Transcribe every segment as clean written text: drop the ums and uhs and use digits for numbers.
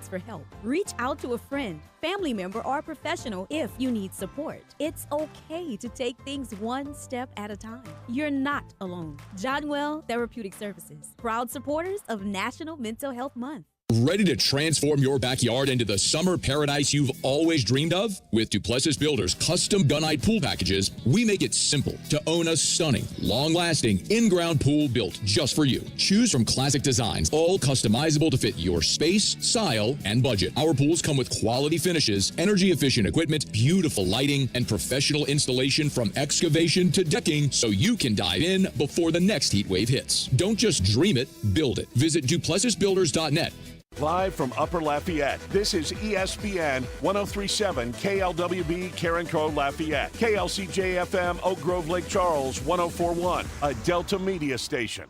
ask for help. Reach out to a friend, family member, or professional if you need support. It's okay to take things one step at a time. You're not alone. Johnwell Therapeutic Services, proud supporters of National Mental Health Month. Ready to transform your backyard into the summer paradise you've always dreamed of? With Duplessis Builders custom gunite pool packages, we make it simple to own a stunning, long-lasting, in-ground pool built just for you. Choose from classic designs, all customizable to fit your space, style, and budget. Our pools come with quality finishes, energy-efficient equipment, beautiful lighting, and professional installation from excavation to decking, so you can dive in before the next heat wave hits. Don't just dream it, build it. Visit duplessisbuilders.net. Live from Upper Lafayette, this is ESPN 1037 KLWB Carencro Lafayette, KLCJ-FM Oak Grove Lake Charles 1041, a Delta Media station.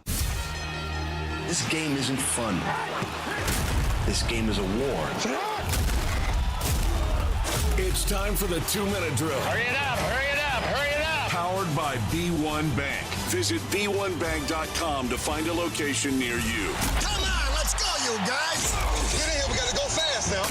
This game isn't fun. This game is a war. It's time for the 2-minute drill. Hurry it up, hurry it up, hurry it up. Powered by B1 Bank. Visit b1bank.com to find a location near you. Come on, let's go, you guys. Get in here, we gotta go fast now.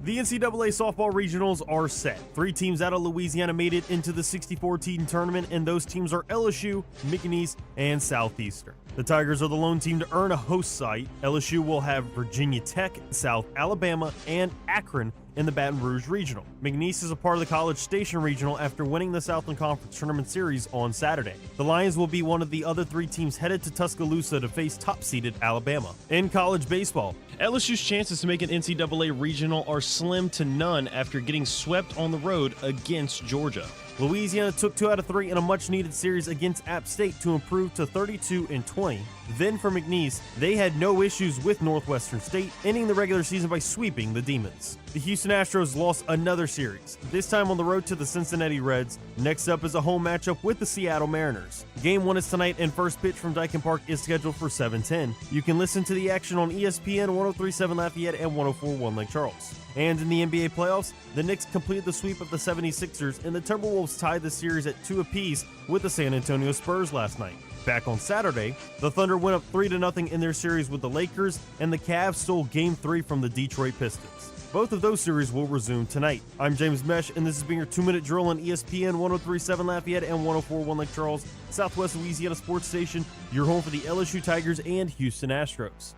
The NCAA softball regionals are set. 3 teams out of Louisiana made it into the 64-team tournament, and those teams are LSU, McNeese, and Southeastern. The Tigers are the lone team to earn a host site. LSU will have Virginia Tech, South Alabama, and Akron in the Baton Rouge Regional. McNeese is a part of the College Station Regional after winning the Southland Conference Tournament Series on Saturday. The Lions will be one of the other 3 teams headed to Tuscaloosa to face top-seeded Alabama. In college baseball, LSU's chances to make an NCAA Regional are slim to none after getting swept on the road against Georgia. Louisiana took 2 out of 3 in a much-needed series against App State to improve to 32-20. Then for McNeese, they had no issues with Northwestern State, ending the regular season by sweeping the Demons. The Houston Astros lost another series, this time on the road to the Cincinnati Reds. Next up is a home matchup with the Seattle Mariners. Game 1 is tonight, and first pitch from Dyken Park is scheduled for 7:10. You can listen to the action on ESPN 1037 Lafayette and 1041 Lake Charles. And in the NBA playoffs, the Knicks completed the sweep of the 76ers, and the Timberwolves tied the series at 2 apiece with the San Antonio Spurs last night. Back on Saturday, the Thunder went up 3-0 in their series with the Lakers, and the Cavs stole Game 3 from the Detroit Pistons. Both of those series will resume tonight. I'm James Mesh, and this has been your 2-minute drill on ESPN 1037 Lafayette and 1041 Lake Charles, Southwest Louisiana Sports Station, your home for the LSU Tigers and Houston Astros.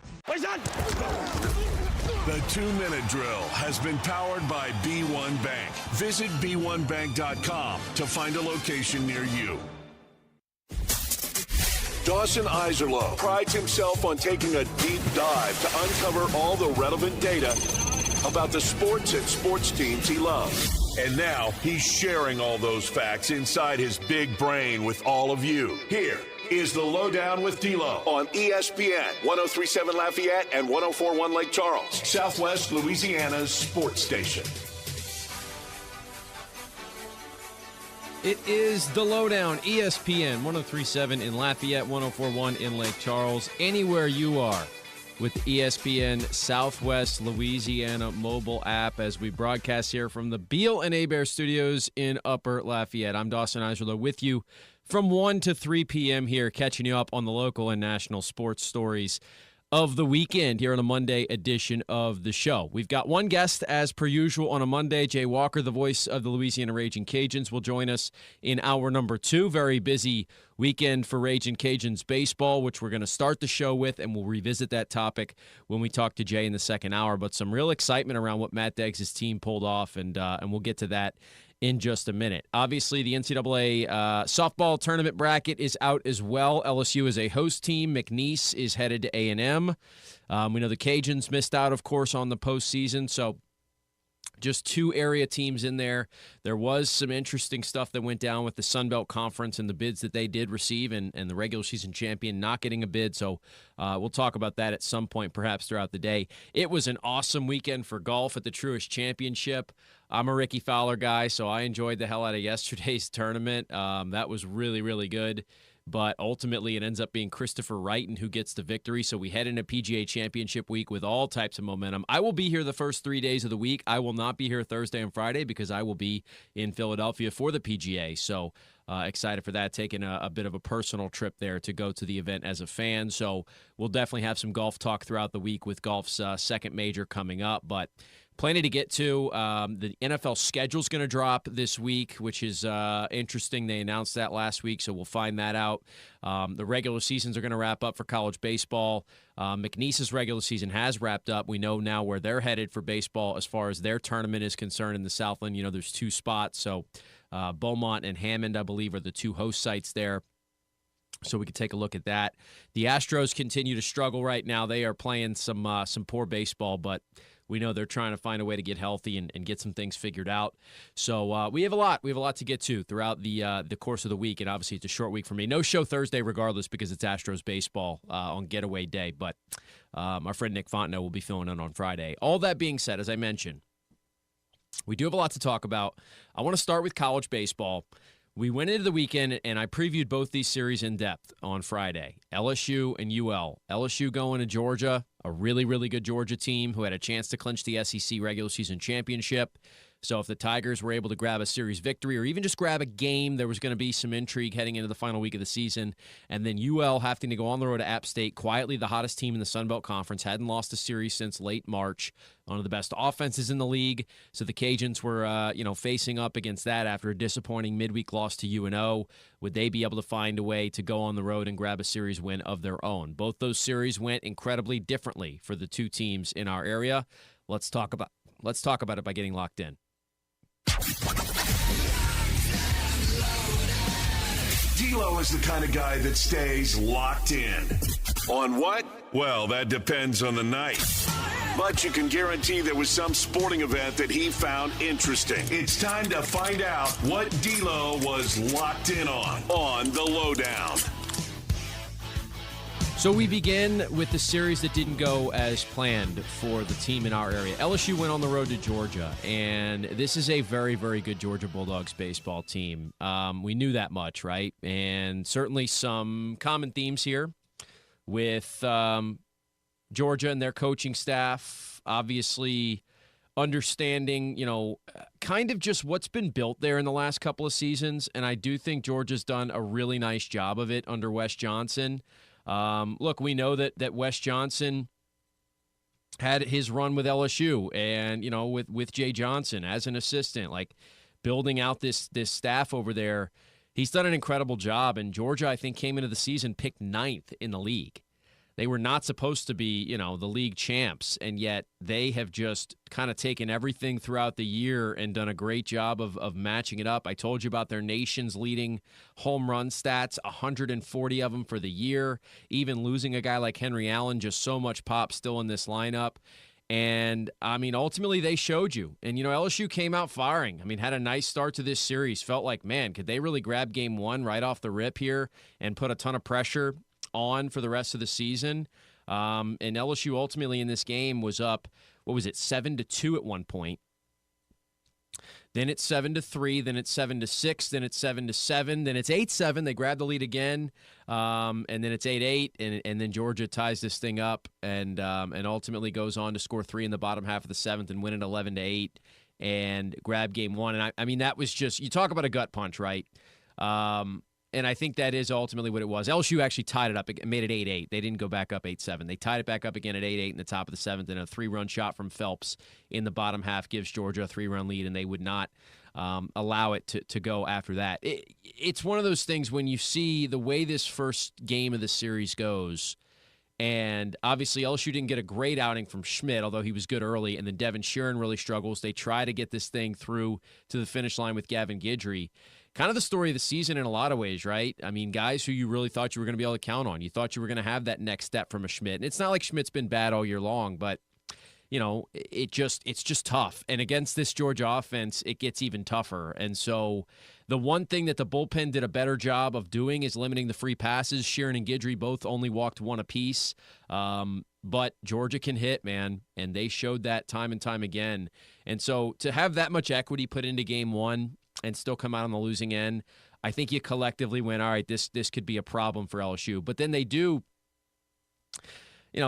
The 2-minute drill has been powered by B1 Bank. Visit b1bank.com to find a location near you. Dawson Iserloh prides himself on taking a deep dive to uncover all the relevant data about the sports and sports teams he loves. And now he's sharing all those facts inside his big brain with all of you. Here is the Lowdown with D-Lo on ESPN 1037 Lafayette and 1041 Lake Charles, Southwest Louisiana's sports station. It is the Lowdown, ESPN 1037 in Lafayette, 1041 in Lake Charles, anywhere you are with the ESPN Southwest Louisiana mobile app as we broadcast here from the Beal and Hebert studios in Upper Lafayette. I'm Dawson Iserloh with you from 1 to 3 p.m. here, catching you up on the local and national sports stories of the weekend here on a Monday edition of the show. We've got one guest, as per usual, on a Monday. Jay Walker, the voice of the Louisiana Raging Cajuns, will join us in hour number 2. Very busy weekend for Raging Cajuns baseball, which we're going to start the show with, and we'll revisit that topic when we talk to Jay in the second hour. But some real excitement around what Matt Deggs' team pulled off, and we'll get to that in just a minute. Obviously, the NCAA softball tournament bracket is out as well. LSU is a host team. McNeese is headed to A&M. We know the Cajuns missed out, of course, on the postseason, so just 2 area teams in there. There was some interesting stuff that went down with the Sun Belt Conference and the bids that they did receive, and the regular season champion not getting a bid. So we'll talk about that at some point, perhaps throughout the day. It was an awesome weekend for golf at the Truist Championship. I'm a Ricky Fowler guy, so I enjoyed the hell out of yesterday's tournament. That was really, really good. But ultimately, it ends up being Christopher Wright who gets the victory. So we head into PGA Championship week with all types of momentum. I will be here the first 3 days of the week. I will not be here Thursday and Friday because I will be in Philadelphia for the PGA. So excited for that, taking a bit of a personal trip there to go to the event as a fan. So we'll definitely have some golf talk throughout the week with golf's second major coming up. But plenty to get to. The NFL schedule is going to drop this week, which is interesting. They announced that last week, so we'll find that out. The regular seasons are going to wrap up for college baseball. McNeese's regular season has wrapped up. We know now where they're headed for baseball as far as their tournament is concerned in the Southland. You know, there's 2 spots, so Beaumont and Hammond, I believe, are the 2 host sites there. So we could take a look at that. The Astros continue to struggle right now. They are playing some poor baseball, but we know they're trying to find a way to get healthy and get some things figured out. So we have a lot. We have a lot to get to throughout the course of the week, and obviously it's a short week for me. No show Thursday regardless because it's Astros baseball on getaway day, but our friend Nick Fontenot will be filling in on Friday. All that being said, as I mentioned, we do have a lot to talk about. I want to start with college baseball. We went into the weekend, and I previewed both these series in depth on Friday, LSU and UL. LSU going to Georgia, a really, really good Georgia team who had a chance to clinch the SEC regular season championship. So if the Tigers were able to grab a series victory or even just grab a game, there was going to be some intrigue heading into the final week of the season. And then UL having to go on the road to App State, quietly the hottest team in the Sun Belt Conference, hadn't lost a series since late March. One of the best offenses in the league. So the Cajuns were, facing up against that after a disappointing midweek loss to UNO. Would they be able to find a way to go on the road and grab a series win of their own? Both those series went incredibly differently for the 2 teams in our area. Let's talk about it by getting locked in. D'Lo is the kind of guy that stays locked in. On what? Well, that depends on the night. But you can guarantee there was some sporting event that he found interesting. It's time to find out what D'Lo was locked in on The Lowdown. So we begin with the series that didn't go as planned for the team in our area. LSU went on the road to Georgia, and this is a very, very good Georgia Bulldogs baseball team. We knew that much, right? And certainly some common themes here with Georgia and their coaching staff, obviously understanding, kind of just what's been built there in the last couple of seasons. And I do think Georgia's done a really nice job of it under Wes Johnson. Look, we know that Wes Johnson had his run with LSU and, with Jay Johnson as an assistant, like building out this staff over there. He's done an incredible job, and Georgia, I think, came into the season picked 9th in the league. They were not supposed to be, the league champs, and yet they have just kind of taken everything throughout the year and done a great job of matching it up. I told you about their nation's leading home run stats, 140 of them for the year. Even losing a guy like Henry Allen, just so much pop still in this lineup. And, ultimately they showed you. And, LSU came out firing. Had a nice start to this series. Felt like, man, could they really grab game 1 right off the rip here and put a ton of pressure on for the rest of the season? And LSU ultimately in this game was up, 7-2 at one point. Then it's 7-3, then it's 7-6, then it's 7-7, then it's 8-7. They grab the lead again, and then it's 8-8, and then Georgia ties this thing up and ultimately goes on to score 3 in the bottom half of the 7th and win it 11-8 and grab game 1. And that was just, you talk about a gut punch, right? And I think that is ultimately what it was. LSU actually tied it up and made it 8-8. They didn't go back up 8-7. They tied it back up again at 8-8 in the top of the 7th, and a 3-run shot from Phelps in the bottom half gives Georgia a 3-run lead, and they would not allow it to go after that. It's one of those things when you see the way this first game of the series goes, and obviously LSU didn't get a great outing from Schmidt, although he was good early, and then Devin Sheeran really struggles. They try to get this thing through to the finish line with Gavin Guidry. Kind of the story of the season in a lot of ways, right? Guys who you really thought you were going to be able to count on. You thought you were going to have that next step from a Schmidt. And it's not like Schmidt's been bad all year long, but, it's just tough. And against this Georgia offense, it gets even tougher. And so the one thing that the bullpen did a better job of doing is limiting the free passes. Sheeran and Guidry both only walked 1 apiece. But Georgia can hit, man, and they showed that time and time again. And so to have that much equity put into game 1 and still come out on the losing end, I think you collectively went, all right, this could be a problem for LSU. But then they do,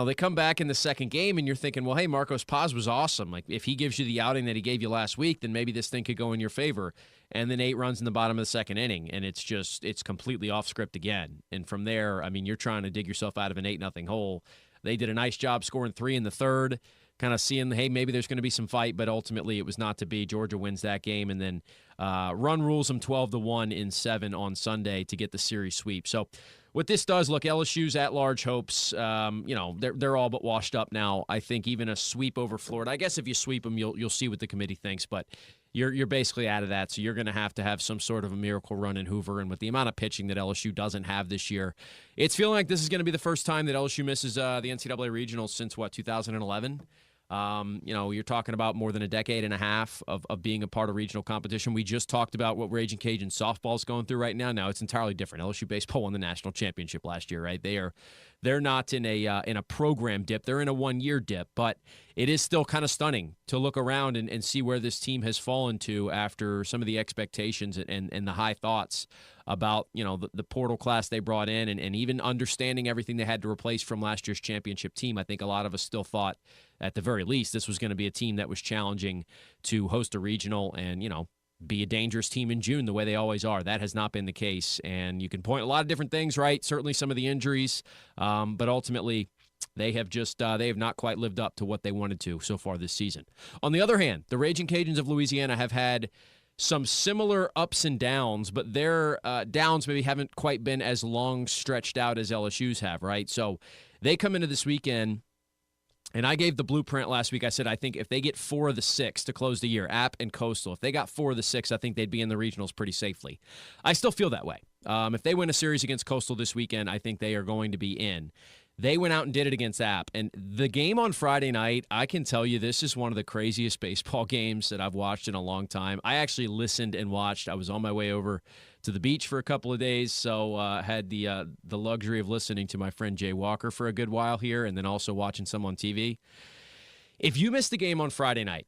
they come back in the second game and you're thinking, well, hey, Marcos Paz was awesome. Like, if he gives you the outing that he gave you last week, then maybe this thing could go in your favor. And then 8 runs in the bottom of the second inning, and it's completely off script again. And from there, I mean, you're trying to dig yourself out of an 8-0 hole. They did a nice job scoring 3 in the third, kind of seeing, hey, maybe there's going to be some fight, but ultimately it was not to be. Georgia wins that game, and then run rules them 12-1 in 7 on Sunday to get the series sweep. So what this does, look, LSU's at-large hopes, they're all but washed up now. I think even a sweep over Florida, I guess if you sweep them, you'll see what the committee thinks, but you're basically out of that, so you're going to have some sort of a miracle run in Hoover, and with the amount of pitching that LSU doesn't have this year, it's feeling like this is going to be the first time that LSU misses the NCAA regionals since, 2011? You're talking about more than a decade and a half of being a part of regional competition. We just talked about what Raging Cajun softball is going through right now. Now it's entirely different. LSU baseball won the national championship last year, right? They're not in a program dip. They're in a 1-year dip, but it is still kind of stunning to look around and see where this team has fallen to after some of the expectations and the high thoughts about, the portal class they brought in and even understanding everything they had to replace from last year's championship team. I think a lot of us still thought, at the very least, this was going to be a team that was challenging to host a regional and, be a dangerous team in June the way they always are. That has not been the case. And you can point a lot of different things, right? Certainly some of the injuries, but ultimately they have not quite lived up to what they wanted to so far this season. On the other hand, the Raging Cajuns of Louisiana have had some similar ups and downs, but their downs maybe haven't quite been as long stretched out as LSU's have, right? So they come into this weekend, and I gave the blueprint last week. I said I think if they get 4 of the 6 to close the year, App and Coastal, if they got 4 of the 6, I think they'd be in the regionals pretty safely. I still feel that way. If they win a series against Coastal this weekend, I think they are going to be in. They went out and did it against App. And the game on Friday night, I can tell you this is one of the craziest baseball games that I've watched in a long time. I actually listened and watched. I was on my way over to the beach for a couple of days, so had the luxury of listening to my friend Jay Walker for a good while here and then also watching some on TV. If you missed the game on Friday night,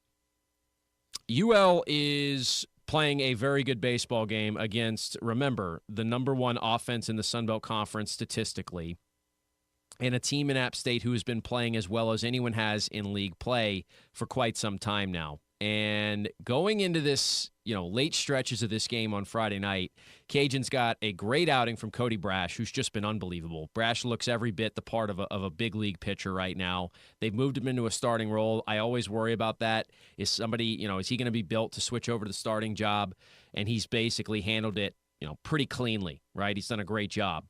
UL is playing a very good baseball game against, remember, the number 1 offense in the Sun Belt Conference statistically, and a team in App State who has been playing as well as anyone has in league play for quite some time now. And going into this, late stretches of this game on Friday night, Cajuns got a great outing from Cody Brash, who's just been unbelievable. Brash looks every bit the part of a big league pitcher right now. They've moved him into a starting role. I always worry about that. Is somebody, is he going to be built to switch over to the starting job? And he's basically handled it, pretty cleanly, right? He's done a great job.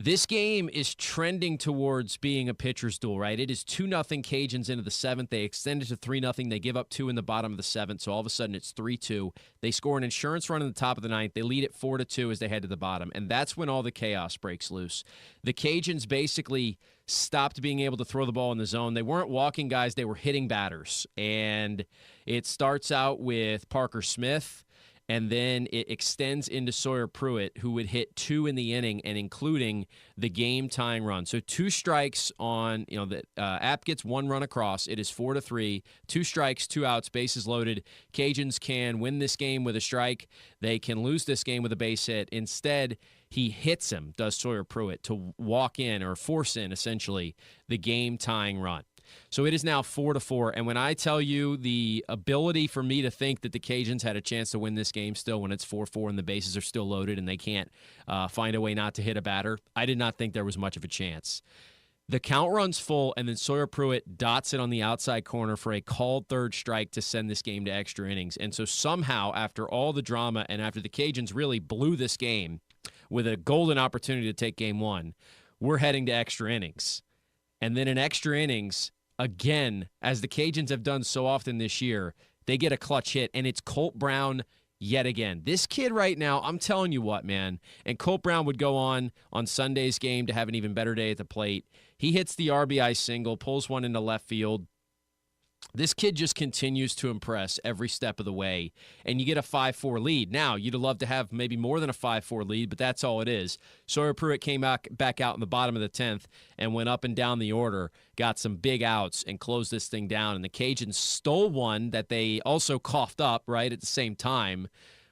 This game is trending towards being a pitcher's duel, right? It is 2-0 Cajuns into the 7th. They extend it to 3-0. They give up 2 in the bottom of the 7th, so all of a sudden it's 3-2. They score an insurance run in the top of the 9th. They lead it 4-2 as they head to the bottom, and that's when all the chaos breaks loose. The Cajuns basically stopped being able to throw the ball in the zone. They weren't walking guys. They were hitting batters, and it starts out with Parker Smith, and then it extends into Sawyer Pruitt, who would hit 2 in the inning, and including the game-tying run. So 2 strikes on, the App gets 1 run across. It is 4-3. 2 strikes, 2 outs, bases loaded. Cajuns can win this game with a strike. They can lose this game with a base hit. Instead, he hits him, does Sawyer Pruitt, to walk in or force in, essentially, the game-tying run. So it is now 4-4, and when I tell you the ability for me to think that the Cajuns had a chance to win this game still when it's 4-4 and the bases are still loaded and they can't find a way not to hit a batter, I did not think there was much of a chance. The count runs full, and then Sawyer Pruitt dots it on the outside corner for a called third strike to send this game to extra innings. And so somehow, after all the drama and after the Cajuns really blew this game with a golden opportunity to take game 1, we're heading to extra innings. And then in extra innings, again, as the Cajuns have done so often this year, they get a clutch hit, and it's Colt Brown yet again. This kid right now, I'm telling you what, man, and Colt Brown would go on Sunday's game to have an even better day at the plate. He hits the RBI single, pulls one into left field. This kid just continues to impress every step of the way, and you get a 5-4 lead. Now, you'd love to have maybe more than a 5-4 lead, but that's all it is. Sawyer Pruitt came back out in the bottom of the 10th and went up and down the order, got some big outs, and closed this thing down. And the Cajuns stole one that they also coughed up right at the same time.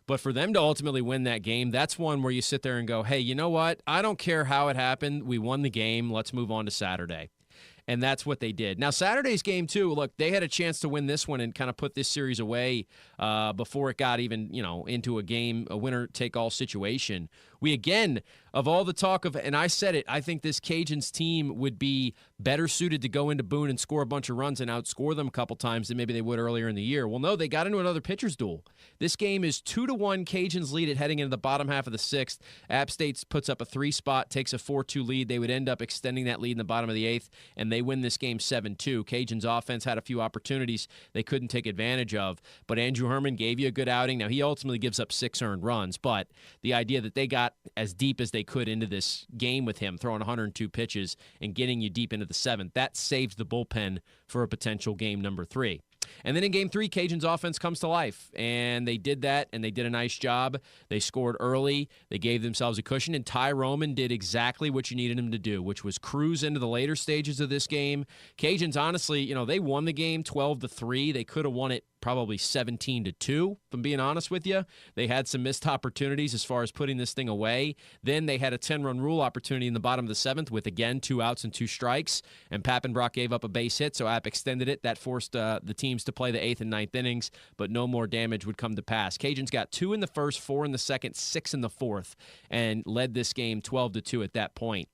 But for them to ultimately win that game, that's one where you sit there and go, hey, you know what? I don't care how it happened. We won the game. Let's move on to Saturday. And that's what they did. Now, Saturday's game, too, look, they had a chance to win this one and kind of put this series away before it got even, into a winner-take-all situation. We, again, of all the talk of, and I said it, I think this Cajuns team would be better suited to go into Boone and score a bunch of runs and outscore them a couple times than maybe they would earlier in the year. Well, no, they got into another pitcher's duel. This game is 2-1. Cajuns lead it heading into the bottom half of the sixth. App State puts up a 3-spot, takes a 4-2 lead. They would end up extending that lead in the bottom of the eighth, and they win this game 7-2. Cajuns offense had a few opportunities they couldn't take advantage of, but Andrew Herman gave you a good outing. Now, he ultimately gives up 6 earned runs, but the idea that they got as deep as they could into this game with him, throwing 102 pitches and getting you deep into the seventh, that saved the bullpen for a potential game number 3. And then in Game 3, Cajuns offense comes to life, and they did that, and they did a nice job. They scored early. They gave themselves a cushion, and Ty Roman did exactly what you needed him to do, which was cruise into the later stages of this game. Cajuns, honestly, they won the game 12-3. They could have won it probably 17-2, if I'm being honest with you. They had some missed opportunities as far as putting this thing away. Then they had a 10-run rule opportunity in the bottom of the seventh with, again, 2 outs and 2 strikes, and Pappenbrock gave up a base hit, so App extended it. That forced the teams to play the 8th and 9th innings, but no more damage would come to pass. Cajuns got 2 in the first, 4 in the second, 6 in the fourth, and led this game 12-2 at that point.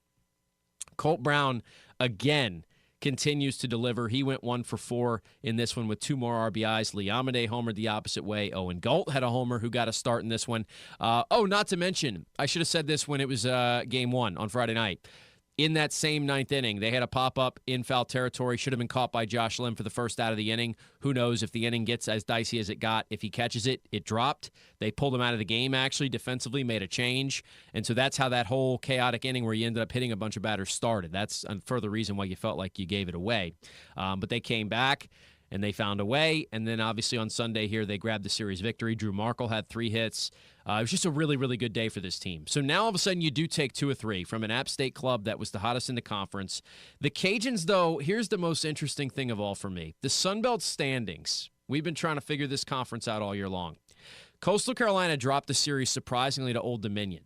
Colt Brown, again, continues to deliver. He went 1 for 4 in this one with 2 more RBIs. Lee Amade homered the opposite way. Owen Galt had a homer who got a start in this one. Not to mention, I should have said this when it was Game 1 on Friday night. In that same 9th inning, they had a pop-up in foul territory. Should have been caught by Josh Lim for the first out of the inning. Who knows if the inning gets as dicey as it got. If he catches it, it dropped. They pulled him out of the game, actually, defensively, made a change. And so that's how that whole chaotic inning where you ended up hitting a bunch of batters started. That's a further reason why you felt like you gave it away. But they came back, and they found a way. And then, obviously, on Sunday here, they grabbed the series victory. Drew Markle had 3 hits. It was just a really, really good day for this team. So now all of a sudden you do take 2 of 3 from an App State club that was the hottest in the conference. The Cajuns, though, here's the most interesting thing of all for me. The Sun Belt standings. We've been trying to figure this conference out all year long. Coastal Carolina dropped the series surprisingly to Old Dominion,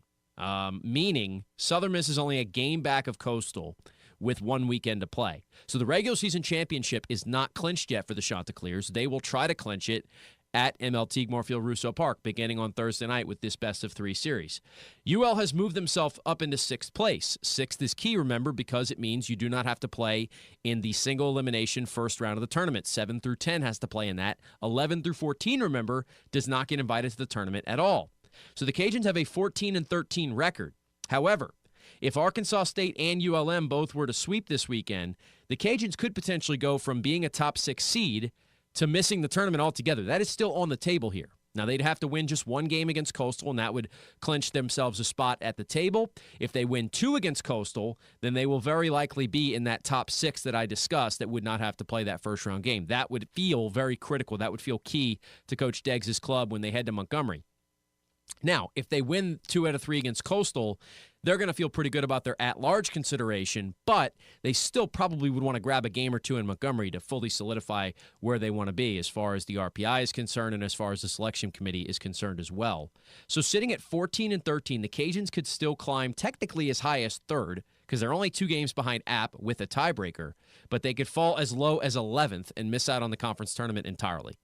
meaning Southern Miss is only a game back of Coastal with 1 weekend to play. So the regular season championship is not clinched yet for the Chanticleers. They will try to clinch it at MLT Moorfield Russo Park beginning on Thursday night with this best-of-3 series. UL has moved themselves up into 6th place. 6th is key, remember, because it means you do not have to play in the single elimination first round of the tournament. 7 through 10 has to play in that. 11 through 14, remember, does not get invited to the tournament at all. So the Cajuns have a 14-13 record. However, if Arkansas State and ULM both were to sweep this weekend, the Cajuns could potentially go from being a top 6 seed to missing the tournament altogether. That is still on the table here. Now, they'd have to win just 1 game against Coastal, and that would clinch themselves a spot at the table. If they win 2 against Coastal, then they will very likely be in that top 6 that I discussed that would not have to play that first-round game. That would feel very critical. That would feel key to Coach Deggs' club when they head to Montgomery. Now, if they win 2 out of 3 against Coastal, they're going to feel pretty good about their at-large consideration, but they still probably would want to grab a game or 2 in Montgomery to fully solidify where they want to be as far as the RPI is concerned and as far as the selection committee is concerned as well. So sitting at 14-13, the Cajuns could still climb technically as high as 3rd because they're only 2 games behind App with a tiebreaker, but they could fall as low as 11th and miss out on the conference tournament entirely.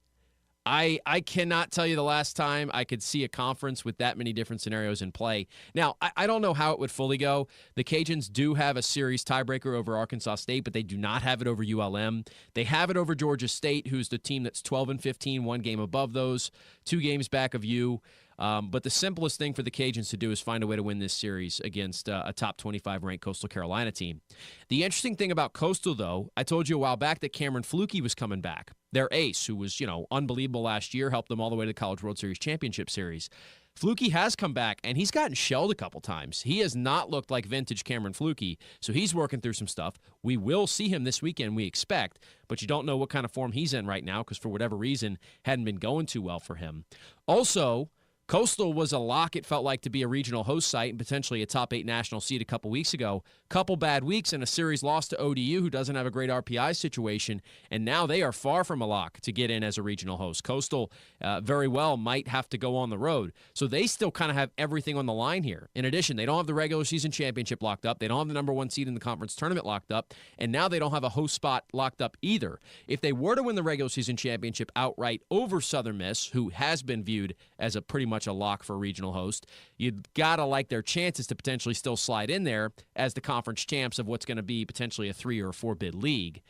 I cannot tell you the last time I could see a conference with that many different scenarios in play. Now, I don't know how it would fully go. The Cajuns do have a series tiebreaker over Arkansas State, but they do not have it over ULM. They have it over Georgia State, who's the team that's 12-15, 1 game above those, 2 games back of you. But the simplest thing for the Cajuns to do is find a way to win this series against a top 25-ranked Coastal Carolina team. The interesting thing about Coastal, though, I told you a while back that Cameron Fluke was coming back. Their ace, who was, unbelievable last year, helped them all the way to the College World Series Championship Series. Fluke has come back, and he's gotten shelled a couple times. He has not looked like vintage Cameron Fluke, so he's working through some stuff. We will see him this weekend, we expect, but you don't know what kind of form he's in right now because for whatever reason, hadn't been going too well for him. Also, Coastal was a lock, it felt like, to be a regional host site and potentially a top 8 national seed a couple weeks ago. Couple bad weeks and a series loss to ODU, who doesn't have a great RPI situation, and now they are far from a lock to get in as a regional host. Coastal very well might have to go on the road. So they still kind of have everything on the line here. In addition, they don't have the regular season championship locked up. They don't have the number 1 seed in the conference tournament locked up, and now they don't have a host spot locked up either. If they were to win the regular season championship outright over Southern Miss, who has been viewed as a pretty much a lock for a regional host, you've got to like their chances to potentially still slide in there as the conference champs of what's going to be potentially a 3 or 4 bid league.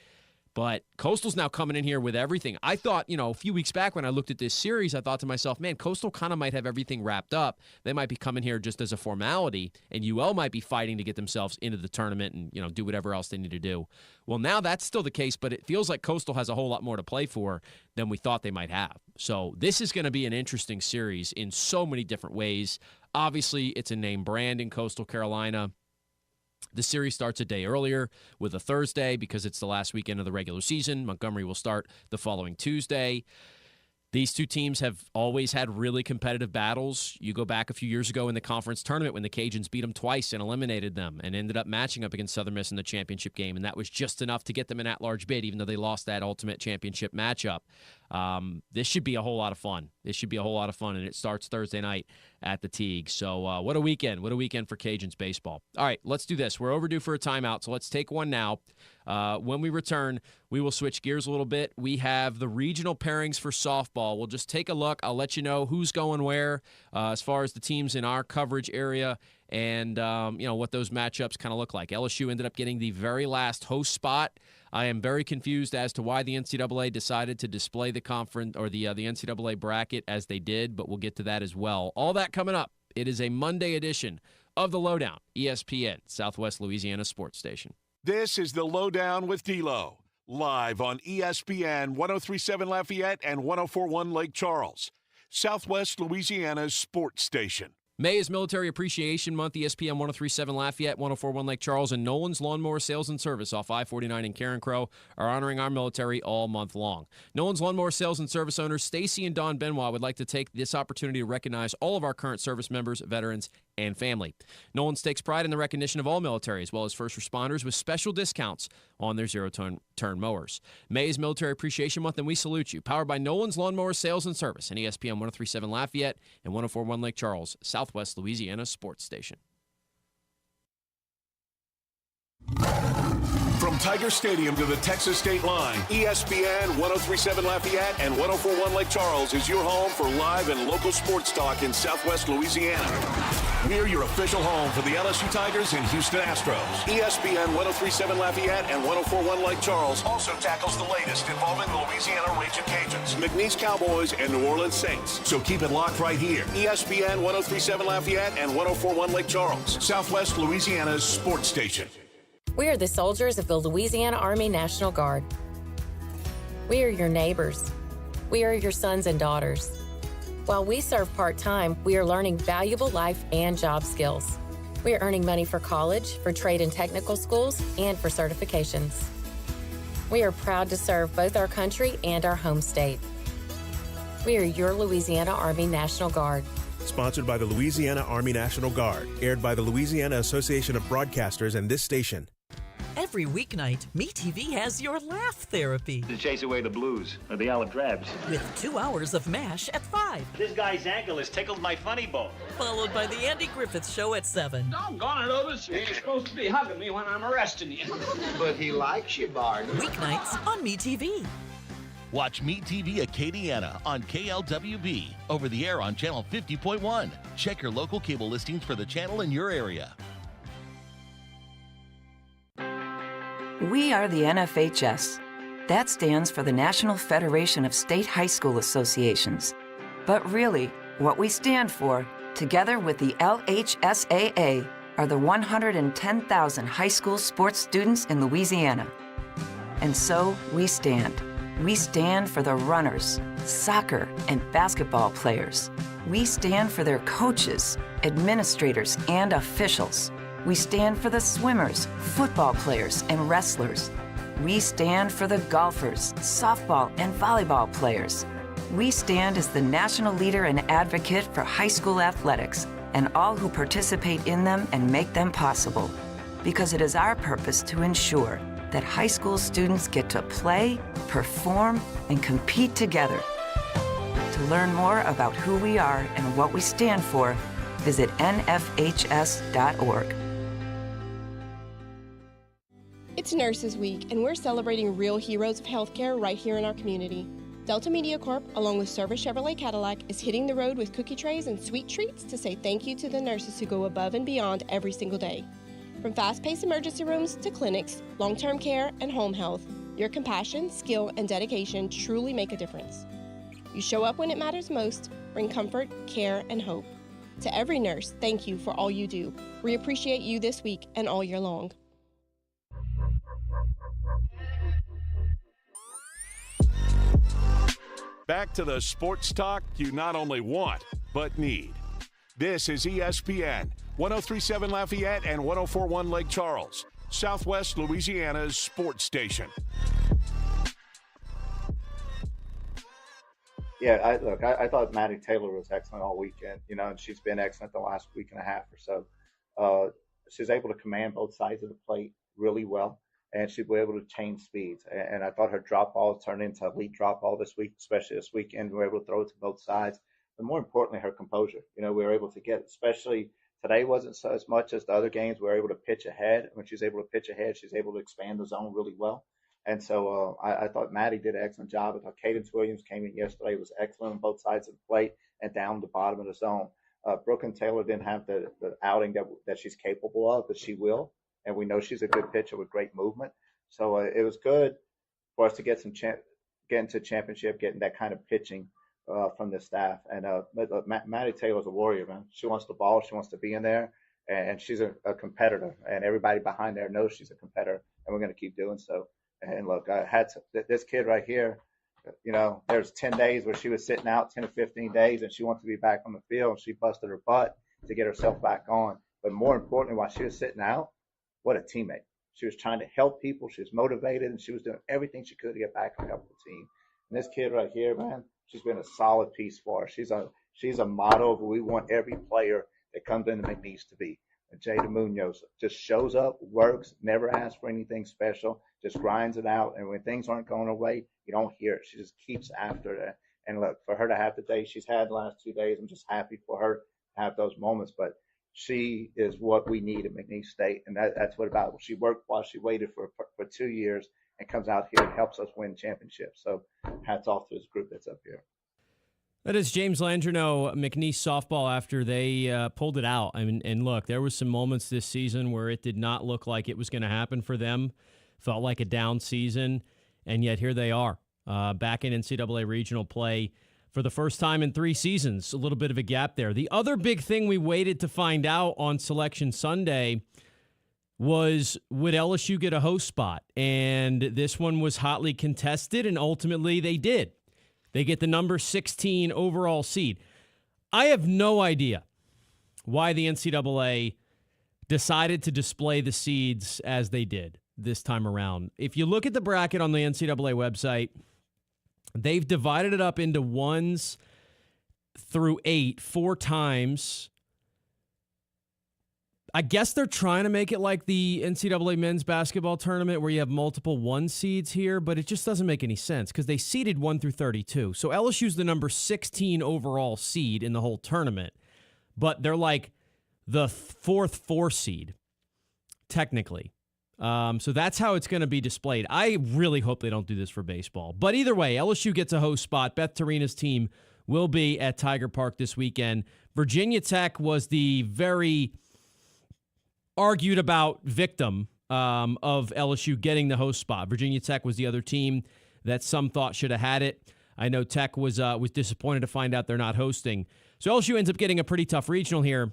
But Coastal's now coming in here with everything. I thought, a few weeks back when I looked at this series, I thought to myself, man, Coastal kind of might have everything wrapped up. They might be coming here just as a formality, and UL might be fighting to get themselves into the tournament and, do whatever else they need to do. Well, now that's still the case, but it feels like Coastal has a whole lot more to play for than we thought they might have. So this is going to be an interesting series in so many different ways. Obviously, it's a name brand in Coastal Carolina. The series starts a day earlier with a Thursday because it's the last weekend of the regular season. Montgomery will start the following Tuesday. These two teams have always had really competitive battles. You go back a few years ago in the conference tournament when the Cajuns beat them twice and eliminated them and ended up matching up against Southern Miss in the championship game, and that was just enough to get them an at-large bid, even though they lost that ultimate championship matchup. This should be a whole lot of fun. And it starts Thursday night at the Teague. So what a weekend. What a weekend for Cajuns baseball. All right, let's do this. We're overdue for a timeout, so let's take one now. When we return, we will switch gears a little bit. We have the regional pairings for softball. We'll just take a look. I'll let you know who's going where as far as the teams in our coverage area and what those matchups kind of look like. LSU ended up getting the very last host spot. I am very confused as to why the NCAA decided to display the conference or the NCAA bracket as they did, but we'll get to that as well. All that coming up. It is a Monday edition of The Lowdown, ESPN, Southwest Louisiana Sports Station. This is The Lowdown with D'Lo, live on ESPN 103.7 Lafayette and 104.1 Lake Charles, Southwest Louisiana's sports station. May is Military Appreciation Month. ESPN 103.7 Lafayette, 104.1 Lake Charles, and Nolan's Lawnmower Sales and Service off I-49 in Karen Crow are honoring our military all month long. Nolan's Lawnmower Sales and Service owners Stacy and Don Benoit would like to take this opportunity to recognize all of our current service members, veterans, and family. Nolan's takes pride in the recognition of all military as well as first responders with special discounts on their zero-turn mowers. May is Military Appreciation Month, and we salute you. Powered by Nolan's Lawnmower Sales and Service and ESPN 103.7 Lafayette and 104.1 Lake Charles, Southwest Louisiana Sports Station. From Tiger Stadium to the Texas state line, ESPN 103.7 Lafayette and 104.1 Lake Charles is your home for live and local sports talk in Southwest Louisiana. We're your official home for the LSU Tigers and Houston Astros. ESPN 103.7 Lafayette and 104.1 Lake Charles also tackles the latest involving the Louisiana Raging Cajuns, McNeese Cowboys, and New Orleans Saints. So keep it locked right here. ESPN 103.7 Lafayette and 104.1 Lake Charles, Southwest Louisiana's sports station. We are the soldiers of the Louisiana Army National Guard. We are your neighbors. We are your sons and daughters. While we serve part-time, we are learning valuable life and job skills. We are earning money for college, for trade and technical schools, and for certifications. We are proud to serve both our country and our home state. We are your Louisiana Army National Guard. Sponsored by the Louisiana Army National Guard. Aired by the Louisiana Association of Broadcasters and this station. Every weeknight, MeTV has your laugh therapy. To chase away the blues or the olive drabs. With 2 hours of MASH at 5. This guy's ankle has tickled my funny bone. Followed by the Andy Griffith Show at 7. Doggone it, Otis. You're supposed to be hugging me when I'm arresting you. But he likes you, Bart. Weeknights on MeTV. Watch MeTV Acadiana on KLWB, over the air on Channel 50.1. Check your local cable listings for the channel in your area. We are the NFHS. That stands for the National Federation of State High School Associations. But really, what we stand for, together with the LHSAA, are the 110,000 high school sports students in Louisiana. And so we stand. We stand for the runners, soccer and basketball players. We stand for their coaches, administrators, and officials. We stand for the swimmers, football players, and wrestlers. We stand for the golfers, softball and volleyball players. We stand as the national leader and advocate for high school athletics and all who participate in them and make them possible, because it is our purpose to ensure that high school students get to play, perform, and compete together. To learn more about who we are and what we stand for, visit nfhs.org. It's Nurses Week, and we're celebrating real heroes of healthcare right here in our community. Delta Media Corp, along with Service Chevrolet Cadillac, is hitting the road with cookie trays and sweet treats to say thank you to the nurses who go above and beyond every single day. From fast-paced emergency rooms to clinics, long-term care, and home health, your compassion, skill, and dedication truly make a difference. You show up when it matters most, bring comfort, care, and hope. To every nurse, thank you for all you do. We appreciate you this week and all year long. Back to the sports talk you not only want, but need. This is ESPN, 103.7 Lafayette and 104.1 Lake Charles, Southwest Louisiana's sports station. Yeah, I thought Maddie Taylor was excellent all weekend, and she's been excellent the last week and a half or so. She's able to command both sides of the plate really well, and she'll be able to change speeds. And I thought her drop ball turned into elite drop ball this week, especially this weekend. We were able to throw it to both sides. But more importantly, her composure. We were able to get, especially today wasn't so as much as the other games. We were able to pitch ahead. When she's able to pitch ahead, she's able to expand the zone really well. And so I thought Maddie did an excellent job. I thought Cadence Williams came in yesterday, was excellent on both sides of the plate and down the bottom of the zone. Brooklyn Taylor didn't have the outing that she's capable of, but she will. And we know she's a good pitcher with great movement. So it was good for us to get get into championship, getting that kind of pitching from the staff. And Maddie Taylor's a warrior, man. She wants the ball. She wants to be in there. And she's a competitor. And everybody behind there knows she's a competitor. And we're going to keep doing so. And look, I had this kid right here, there's 10 days where she was sitting out, 10 to 15 days, and she wanted to be back on the field. And she busted her butt to get herself back on. But more importantly, while she was sitting out, what a teammate. She was trying to help people. She was motivated, and she was doing everything she could to get back and help the team. And this kid right here, man, she's been a solid piece for us. She's a model of who we want every player that comes into McNeese to be. And Jada Munoz just shows up, works, never asks for anything special, just grinds it out. And when things aren't going her way, you don't hear it. She just keeps after it. And look, for her to have the day she's had the last 2 days, I'm just happy for her to have those moments. But she is what we need at McNeese State, and that's what about it. She worked while she waited for 2 years and comes out here and helps us win championships. So hats off to this group that's up here. That is James Landreneau, McNeese softball, after they pulled it out. And look, there was some moments this season where it did not look like it was going to happen for them. Felt like a down season, and yet here they are, back in NCAA regional play for the first time in 3 seasons. A little bit of a gap there. The other big thing we waited to find out on Selection Sunday was, would LSU get a host spot? And this one was hotly contested, and ultimately they did. They get the number 16 overall seed. I have no idea why the NCAA decided to display the seeds as they did this time around. If you look at the bracket on the NCAA website, they've divided it up into 1s through 8 4 times. I guess they're trying to make it like the NCAA men's basketball tournament where you have multiple 1 seeds here, but it just doesn't make any sense because they seeded 1 through 32. So LSU's the number 16 overall seed in the whole tournament, but they're like the 4th 4 seed, technically. So that's how it's going to be displayed. I really hope they don't do this for baseball. But either way, LSU gets a host spot. Beth Torina's team will be at Tiger Park this weekend. Virginia Tech was the very argued about victim of LSU getting the host spot. Virginia Tech was the other team that some thought should have had it. I know Tech was disappointed to find out they're not hosting. So LSU ends up getting a pretty tough regional here.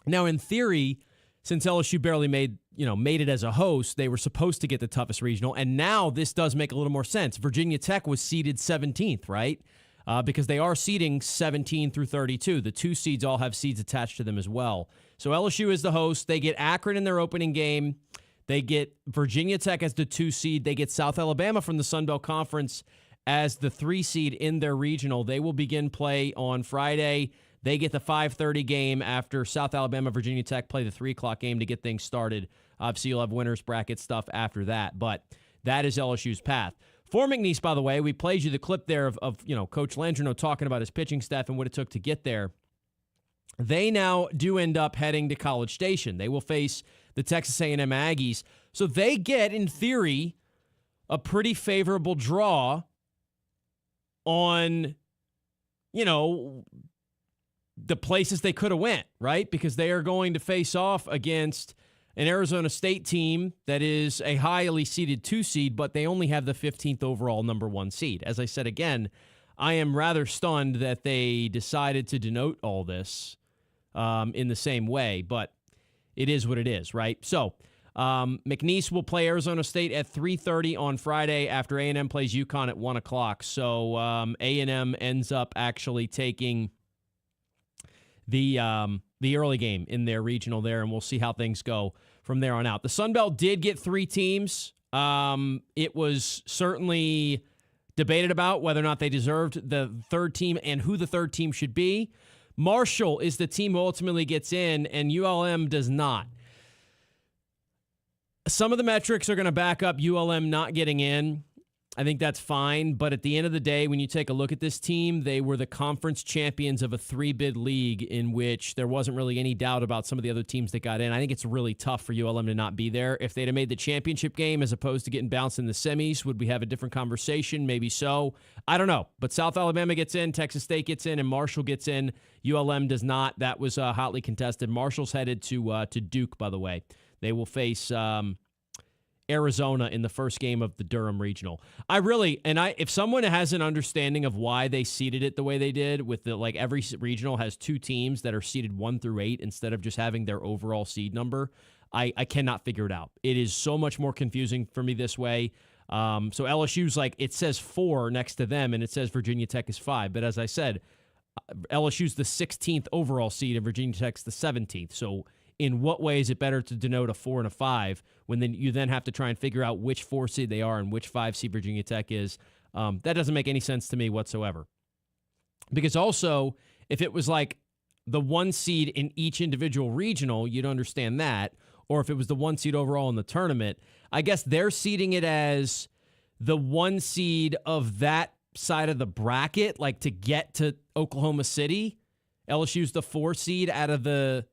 Now, in theory, since LSU barely made it as a host, they were supposed to get the toughest regional. And now this does make a little more sense. Virginia Tech was seeded 17th, right? Because they are seeding 17 through 32. The 2 seeds all have seeds attached to them as well. So LSU is the host. They get Akron in their opening game. They get Virginia Tech as the 2 seed. They get South Alabama from the Sun Belt Conference as the 3 seed in their regional. They will begin play on Friday. They get the 5:30 game after South Alabama, Virginia Tech play the 3 o'clock game to get things started. Obviously, you'll have winners bracket stuff after that, but that is LSU's path. For McNeese, by the way, we played you the clip there of Coach Landreneau talking about his pitching staff and what it took to get there. They now do end up heading to College Station. They will face the Texas A&M Aggies. So they get, in theory, a pretty favorable draw on, the places they could have went, right? Because they are going to face off against an Arizona State team that is a highly seeded 2 seed, but they only have the 15th overall number 1 seed. As I said again, I am rather stunned that they decided to denote all this in the same way, but it is what it is, right? So McNeese will play Arizona State at 3:30 on Friday after A&M plays UConn at 1 o'clock. So A&M ends up actually taking the early game in their regional there, and we'll see how things go from there on out. The Sun Belt did get 3 teams. It was certainly debated about whether or not they deserved the 3rd team and who the 3rd team should be. Marshall is the team who ultimately gets in, and ULM does not. Some of the metrics are going to back up ULM not getting in. I think that's fine, but at the end of the day, when you take a look at this team, they were the conference champions of a 3-bid league in which there wasn't really any doubt about some of the other teams that got in. I think it's really tough for ULM to not be there. If they'd have made the championship game as opposed to getting bounced in the semis, would we have a different conversation? Maybe so. I don't know. But South Alabama gets in, Texas State gets in, and Marshall gets in. ULM does not. That was hotly contested. Marshall's headed to Duke, by the way. They will face Arizona in the first game of the Durham Regional. If someone has an understanding of why they seeded it the way they did, with every regional has 2 teams that are seeded 1 through 8 instead of just having their overall seed number, I cannot figure it out. It is so much more confusing for me this way. So LSU's it says 4 next to them, and it says Virginia Tech is 5. But as I said, LSU's the 16th overall seed, and Virginia Tech's the 17th. So in what way is it better to denote a 4 and a 5 when then you have to try and figure out which 4 seed they are and which 5 seed Virginia Tech is? That doesn't make any sense to me whatsoever. Because also, if it was the 1 seed in each individual regional, you'd understand that. Or if it was the 1 seed overall in the tournament, I guess they're seeding it as the 1 seed of that side of the bracket, to get to Oklahoma City. LSU's the 4 seed out of the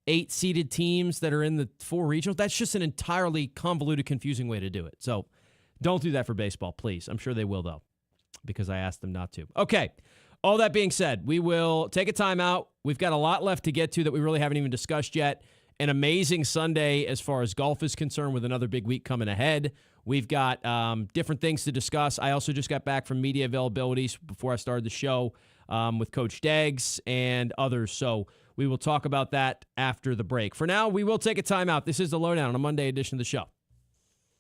8 seeded teams that are in the 4 regionals. That's just an entirely convoluted, confusing way to do it. So don't do that for baseball, please. I'm sure they will, though, because I asked them not to. Okay. All that being said, we will take a timeout. We've got a lot left to get to that we really haven't even discussed yet. An amazing Sunday as far as golf is concerned, with another big week coming ahead. We've got different things to discuss. I also just got back from media availabilities before I started the show with Coach Deggs and others. So we will talk about that after the break. For now, we will take a timeout. This is The Lowdown on a Monday edition of the show.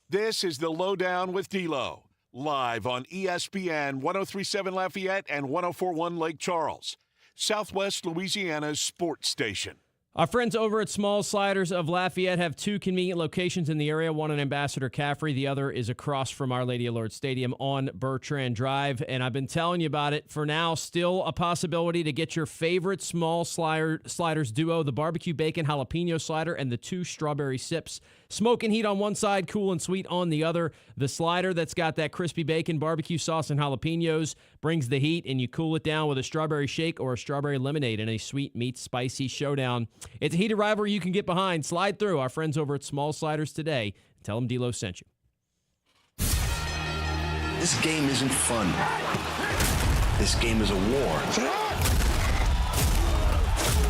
This is The Lowdown with D-Lo, live on ESPN 103.7 Lafayette and 104.1 Lake Charles, Southwest Louisiana's sports station. Our friends over at Small Sliders of Lafayette have 2 convenient locations in the area, one on Ambassador Caffrey, the other is across from Our Lady of Lourdes Stadium on Bertrand Drive, and I've been telling you about it. For now, still a possibility to get your favorite small sliders duo, the barbecue bacon jalapeno slider and the 2 strawberry sips. Smoke and heat on one side, cool and sweet on the other. The slider that's got that crispy bacon, barbecue sauce, and jalapenos brings the heat, and you cool it down with a strawberry shake or a strawberry lemonade in a sweet meat spicy showdown. It's a heated rivalry you can get behind. Slide through our friends over at Small Sliders today. Tell them D-Lo sent you. This game isn't fun. This game is a war.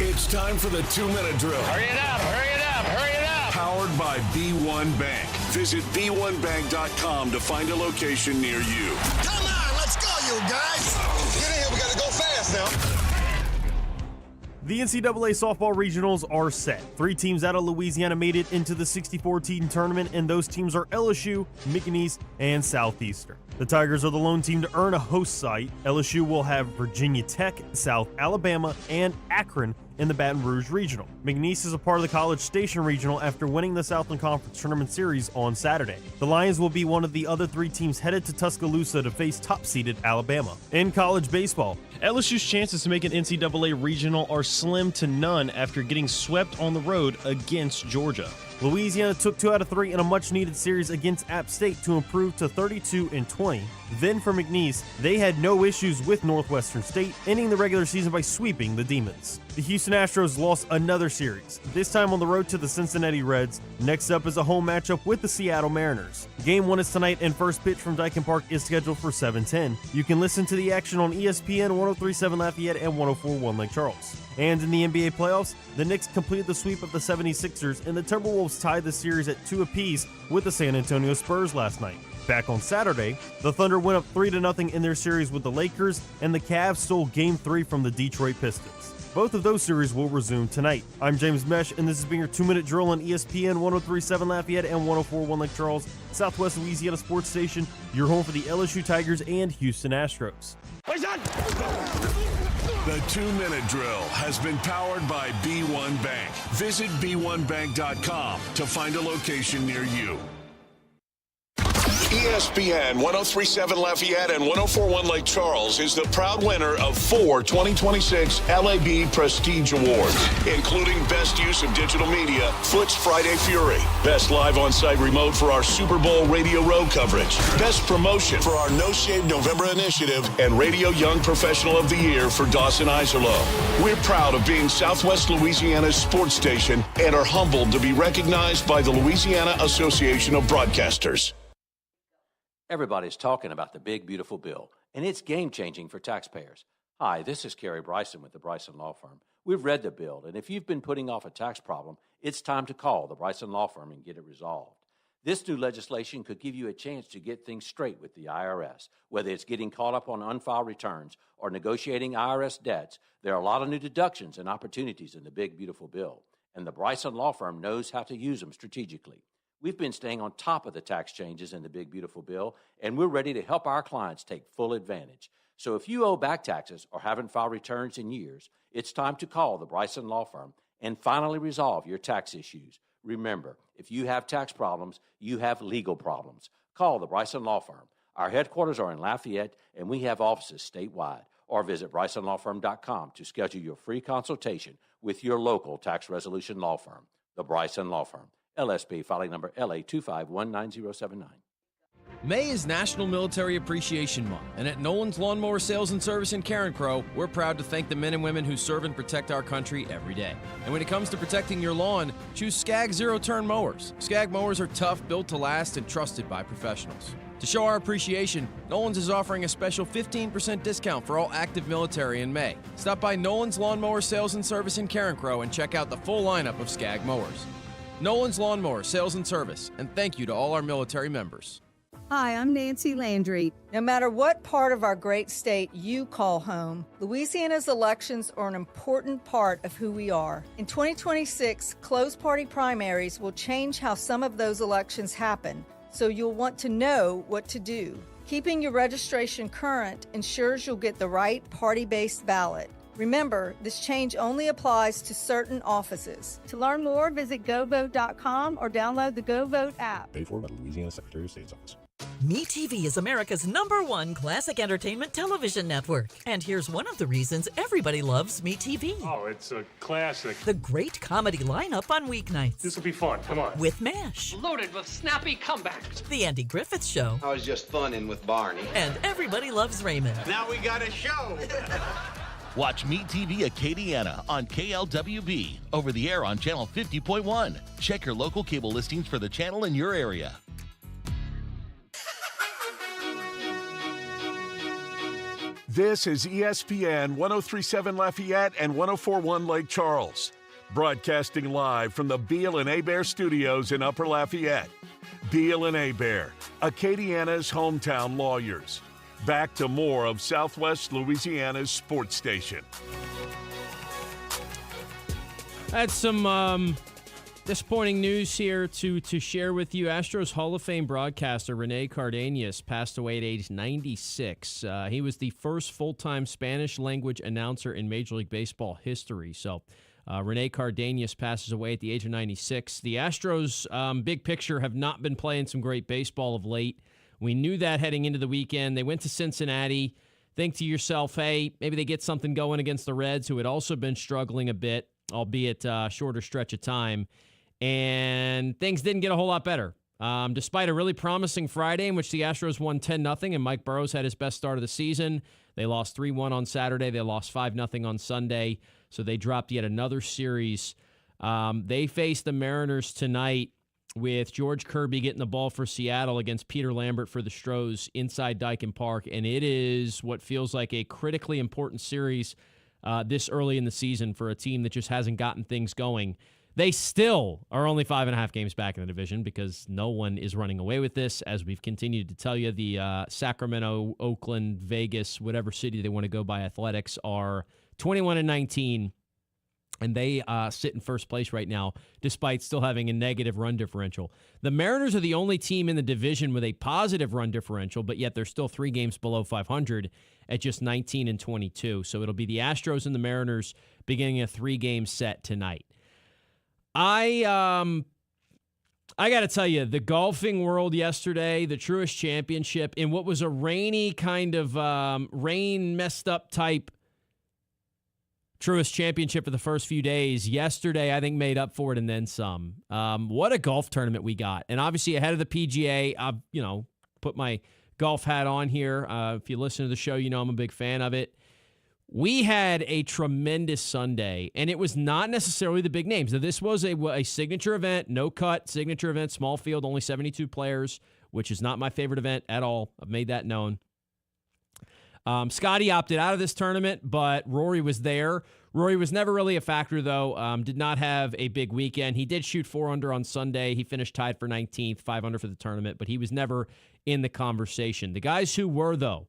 It's time for the 2-minute drill. Hurry it up, hurry it up, hurry it up. Powered by B1 Bank. Visit b1bank.com to find a location near you. Come on, let's go, you guys. Get in here, we gotta go fast now. The NCAA softball regionals are set. 3 teams out of Louisiana made it into the 64-team tournament, and those teams are LSU, McNeese, and Southeastern. The Tigers are the lone team to earn a host site. LSU will have Virginia Tech, South Alabama, and Akron in the Baton Rouge Regional. McNeese is a part of the College Station Regional after winning the Southland Conference Tournament Series on Saturday. The Lions will be one of the other 3 teams headed to Tuscaloosa to face top-seeded Alabama. In college baseball, LSU's chances to make an NCAA Regional are slim to none after getting swept on the road against Georgia. Louisiana took 2 out of 3 in a much-needed series against App State to improve to 32-20. Then for McNeese, they had no issues with Northwestern State, ending the regular season by sweeping the Demons. The Houston Astros lost another series, this time on the road to the Cincinnati Reds. Next up is a home matchup with the Seattle Mariners. Game 1 is tonight, and first pitch from Dyken Park is scheduled for 7:10. You can listen to the action on ESPN 103.7 Lafayette and 104.1 Lake Charles. And in the NBA playoffs, the Knicks completed the sweep of the 76ers, and the Timberwolves tied the series at 2 apiece with the San Antonio Spurs last night. Back on Saturday, the Thunder went up 3-0 in their series with the Lakers, and the Cavs stole Game 3 from the Detroit Pistons. Both of those series will resume tonight. I'm James Mesh, and this has been your 2-minute drill on ESPN 103.7 Lafayette and 104.1 Lake Charles, Southwest Louisiana Sports Station, your home for the LSU Tigers and Houston Astros. The 2-minute drill has been powered by B1 Bank. Visit b1bank.com to find a location near you. ESPN 103.7 Lafayette and 104.1 Lake Charles is the proud winner of 4 2026 LAB Prestige Awards, including Best Use of Digital Media, Foot's Friday Fury, Best Live On-Site Remote for our Super Bowl Radio Road coverage, Best Promotion for our No Shave November initiative, and Radio Young Professional of the Year for Dawson Iserloh. We're proud of being Southwest Louisiana's sports station and are humbled to be recognized by the Louisiana Association of Broadcasters. Everybody's talking about the big, beautiful bill, and it's game-changing for taxpayers. Hi, this is Kerry Bryson with the Bryson Law Firm. We've read the bill, and if you've been putting off a tax problem, it's time to call the Bryson Law Firm and get it resolved. This new legislation could give you a chance to get things straight with the IRS. Whether it's getting caught up on unfiled returns or negotiating IRS debts, there are a lot of new deductions and opportunities in the big, beautiful bill, and the Bryson Law Firm knows how to use them strategically. We've been staying on top of the tax changes in the big, beautiful bill, and we're ready to help our clients take full advantage. So if you owe back taxes or haven't filed returns in years, it's time to call the Bryson Law Firm and finally resolve your tax issues. Remember, if you have tax problems, you have legal problems. Call the Bryson Law Firm. Our headquarters are in Lafayette, and we have offices statewide. Or visit brysonlawfirm.com to schedule your free consultation with your local tax resolution law firm. The Bryson Law Firm. LSP filing number LA2519079. May is National Military Appreciation Month, and at Nolan's Lawnmower Sales and Service in Karen Crow, we're proud to thank the men and women who serve and protect our country every day. And when it comes to protecting your lawn, choose Skag Zero-Turn Mowers. Skag mowers are tough, built to last, and trusted by professionals. To show our appreciation, Nolan's is offering a special 15% discount for all active military in May. Stop by Nolan's Lawnmower Sales and Service in Karen Crow and check out the full lineup of Skag mowers. Nolan's Lawnmower Sales and Service, and thank you to all our military members. Hi, I'm Nancy Landry. No matter what part of our great state you call home, Louisiana's elections are an important part of who we are. In 2026, closed party primaries will change how some of those elections happen, so you'll want to know what to do. Keeping your registration current ensures you'll get the right party-based ballot. Remember, this change only applies to certain offices. To learn more, visit GoVote.com or download the GoVote app. Paid for by the Louisiana Secretary of State's office. MeTV is America's #1 classic entertainment television network. And here's one of the reasons everybody loves MeTV. Oh, it's a classic. The great comedy lineup on weeknights. This will be fun. Come on. With MASH. Loaded with snappy comebacks. The Andy Griffith Show. I was just funning with Barney. And Everybody Loves Raymond. Now we got a show. Watch Meet TV Acadiana on KLWB, over the air on channel 50.1. Check your local cable listings for the channel in your area. This is ESPN 103.7 Lafayette and 104.1 Lake Charles, broadcasting live from the Beal and Hebert studios in Upper Lafayette. Beal and Hebert, Acadiana's hometown lawyers. Back to more of Southwest Louisiana's sports station. Had some Disappointing news here to share with you. Astros Hall of Fame broadcaster Rene Cardenas passed away at age 96. He was the first full-time Spanish-language announcer in Major League Baseball history. So Rene Cardenas passes away at the age of 96. The Astros, big picture, have not been playing some great baseball of late. We knew that heading into the weekend. They went to Cincinnati. Think to yourself, hey, maybe they get something going against the Reds, who had also been struggling a bit, albeit a shorter stretch of time. And things didn't get a whole lot better. Despite a really promising Friday in which the Astros won 10-0 and Mike Burrows had his best start of the season, they lost 3-1 on Saturday. They lost 5-0 on Sunday, so they dropped yet another series. They face the Mariners tonight with George Kirby getting the ball for Seattle against Peter Lambert for the Stros inside Daikin Park, and it is what feels like a critically important series this early in the season for a team that just hasn't gotten things going. They still are only 5.5 games back in the division because no one is running away with this. As we've continued to tell you, the Sacramento, Oakland, Vegas, whatever city they want to go by athletics are 21-19, and they sit in first place right now despite still having a negative run differential. The Mariners are the only team in the division with a positive run differential, but yet they're still 3 games below 500 at just 19-22. So it'll be the Astros and the Mariners beginning a 3-game set tonight. I got to tell you, the golfing world yesterday, the Truist Championship, in what was a rainy kind of rain messed up type Truist Championship for the first few days, yesterday I think made up for it and then some. What a golf tournament we got. And obviously ahead of the PGA, I've put my golf hat on here. If you listen to the show, you know I'm a big fan of it. We had a tremendous Sunday, and it was not necessarily the big names. Now, this was a signature event, no-cut signature event, small field, only 72 players, which is not my favorite event at all. I've made that known. Scotty opted out of this tournament, but Rory was there. Rory was never really a factor, though. Did not have a big weekend. He did shoot 4 under on Sunday. He finished tied for 19th, 5 under for the tournament, but he was never in the conversation. The guys who were, though,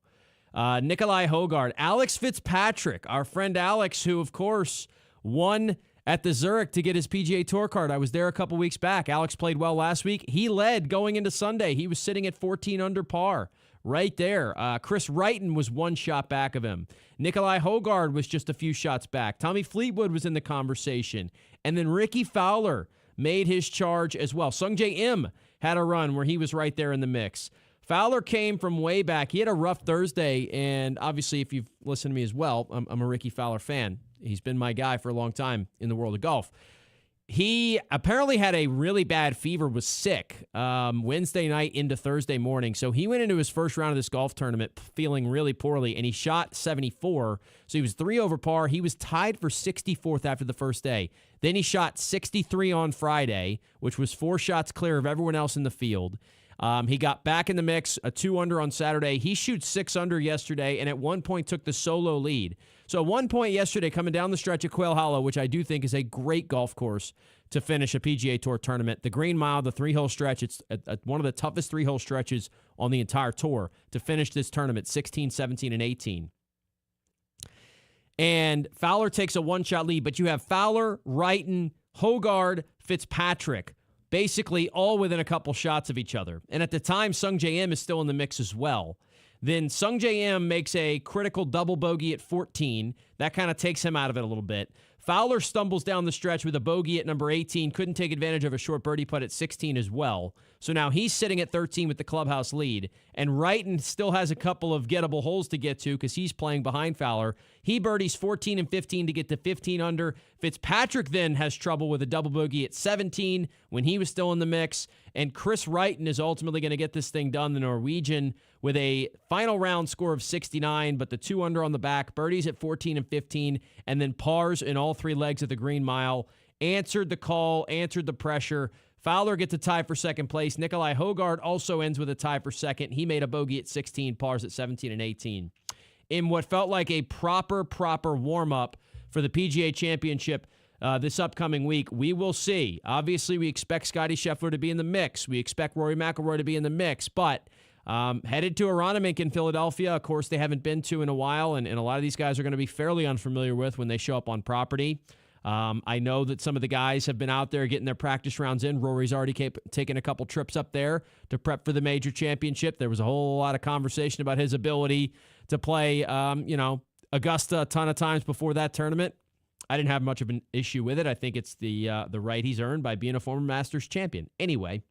Nikolai Hogard, Alex Fitzpatrick, our friend Alex, who, of course, won at the Zurich to get his PGA Tour card. I was there a couple weeks back. Alex played well last week. He led going into Sunday. He was sitting at 14 under par right there. Chris Wrighton was 1 shot back of him. Nikolai Hogard was just a few shots back. Tommy Fleetwood was in the conversation. And then Ricky Fowler made his charge as well. Sungjae Im had a run where he was right there in the mix. Fowler came from way back. He had a rough Thursday, and obviously, if you've listened to me as well, I'm a Ricky Fowler fan. He's been my guy for a long time in the world of golf. He apparently had a really bad fever, was sick Wednesday night into Thursday morning, so he went into his first round of this golf tournament feeling really poorly, and he shot 74, so he was 3 over par. He was tied for 64th after the first day. Then he shot 63 on Friday, which was 4 shots clear of everyone else in the field. He got back in the mix, a 2 under on Saturday. He shoots 6 under yesterday, and at one point took the solo lead. So at one point yesterday, coming down the stretch at Quail Hollow, which I do think is a great golf course to finish a PGA Tour tournament, the Green Mile, the 3-hole stretch, it's one of the toughest 3-hole stretches on the entire tour to finish this tournament, 16, 17, and 18. And Fowler takes a 1-shot lead, but you have Fowler, Wrighton, Hogard, Fitzpatrick, basically all within a couple shots of each other. And at the time, Sungjae Im is still in the mix as well. Then Sungjae Im makes a critical double bogey at 14. That kind of takes him out of it a little bit. Fowler stumbles down the stretch with a bogey at number 18, couldn't take advantage of a short birdie putt at 16 as well. So now he's sitting at 13 with the clubhouse lead, and Wrighton still has a couple of gettable holes to get to because he's playing behind Fowler. He birdies 14 and 15 to get to 15 under. Fitzpatrick then has trouble with a double bogey at 17 when he was still in the mix, and Chris Wrighton is ultimately going to get this thing done, the Norwegian, with a final round score of 69, but the 2 under on the back, birdies at 14 and 15, and then pars in all 3 legs of the Green Mile. Answered the call, answered the pressure. Fowler gets a tie for second place. Nikolai Hogard also ends with a tie for second. He made a bogey at 16, pars at 17 and 18. In what felt like a proper warm-up for the PGA Championship this upcoming week, we will see. Obviously, we expect Scotty Scheffler to be in the mix. We expect Rory McIlroy to be in the mix, but headed to Aronimink in Philadelphia, a course they haven't been to in a while, and a lot of these guys are going to be fairly unfamiliar with when they show up on property. I know that some of the guys have been out there getting their practice rounds in. Rory's already taken a couple trips up there to prep for the major championship. There was a whole lot of conversation about his ability to play, Augusta a ton of times before that tournament. I didn't have much of an issue with it. I think it's the right he's earned by being a former Masters champion. Anyway,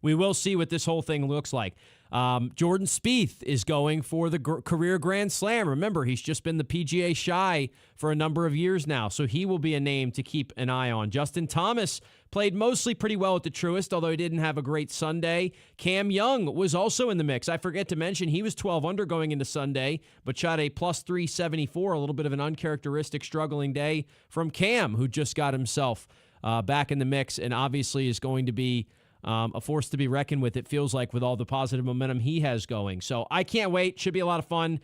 we will see what this whole thing looks like. Jordan Spieth is going for the career Grand Slam. Remember, he's just been the PGA shy for a number of years now, so he will be a name to keep an eye on. Justin Thomas played mostly pretty well at the Truist, although he didn't have a great Sunday. Cam Young was also in the mix. I forget to mention he was 12 under going into Sunday, but shot a plus 374, a little bit of an uncharacteristic struggling day from Cam, who just got himself back in the mix and obviously is going to be a force to be reckoned with, it feels like, with all the positive momentum he has going. So I can't wait. Should be a lot of fun.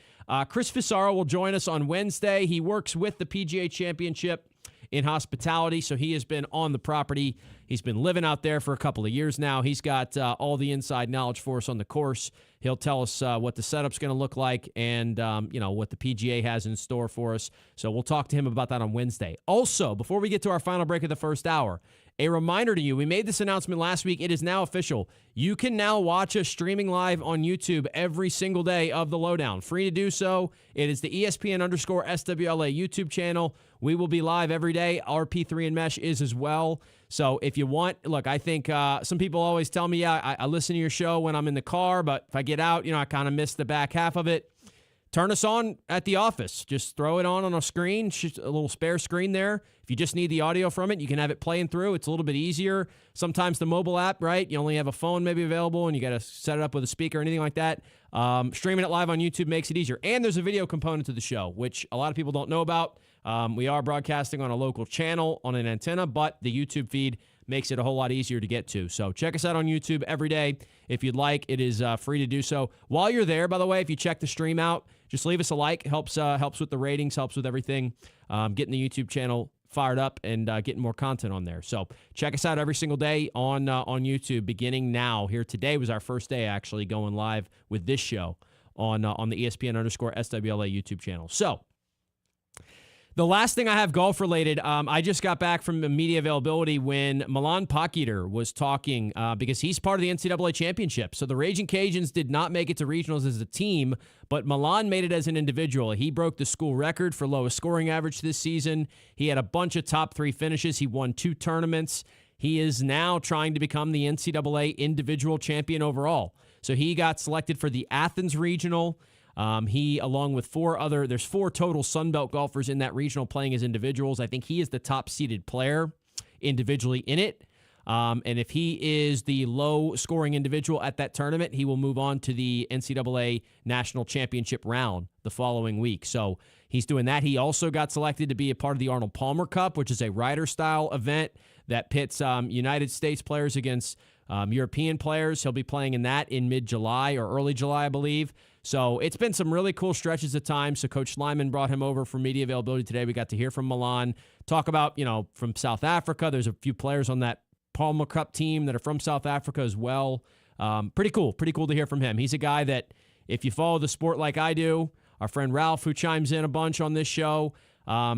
Chris Fissaro will join us on Wednesday. He works with the PGA Championship in hospitality, so he has been on the property. He's been living out there for a couple of years now. He's got all the inside knowledge for us on the course. He'll tell us what the setup's going to look like and what the PGA has in store for us. So we'll talk to him about that on Wednesday. Also, before we get to our final break of the first hour, a reminder to you, we made this announcement last week. It is now official. You can now watch us streaming live on YouTube every single day of The Lowdown. Free to do so. It is the ESPN_SWLA YouTube channel. We will be live every day. RP3 and Mesh is as well. So if you want, look, I think some people always tell me, I listen to your show when I'm in the car, but if I get out, I kind of miss the back half of it. Turn us on at the office. Just throw it on a screen, a little spare screen there. If you just need the audio from it, you can have it playing through. It's a little bit easier. Sometimes the mobile app, right? You only have a phone maybe available, and you got to set it up with a speaker or anything like that. Streaming it live on YouTube makes it easier. And there's a video component to the show, which a lot of people don't know about. We are broadcasting on a local channel on an antenna, but the YouTube feed makes it a whole lot easier to get to. So check us out on YouTube every day if you'd like. It is free to do so. While you're there, by the way, if you check the stream out, just leave us a like. Helps with the ratings, helps with everything. Getting the YouTube channel fired up and getting more content on there. So check us out every single day on YouTube, beginning now. Here today was our first day actually going live with this show on the ESPN_SWLA YouTube channel. So the last thing I have golf related, I just got back from the media availability when Milan Pacitar was talking because he's part of the NCAA championship. So the Raging Cajuns did not make it to regionals as a team, but Milan made it as an individual. He broke the school record for lowest scoring average this season. He had a bunch of top 3 finishes. He won 2 tournaments. He is now trying to become the NCAA individual champion overall. So he got selected for the Athens Regional. He, along with there's 4 total Sunbelt golfers in that regional playing as individuals. I think he is the top-seeded player individually in it. And if he is the low-scoring individual at that tournament, he will move on to the NCAA National Championship round the following week. So he's doing that. He also got selected to be a part of the Arnold Palmer Cup, which is a rider-style event that pits United States players against European players. He'll be playing in that in mid-July or early July, I believe. So it's been some really cool stretches of time. So Coach Lyman brought him over for media availability today. We got to hear from Milan, talk about, from South Africa. There's a few players on that Palmer Cup team that are from South Africa as well. Pretty cool to hear from him. He's a guy that, if you follow the sport like I do, our friend Ralph, who chimes in a bunch on this show,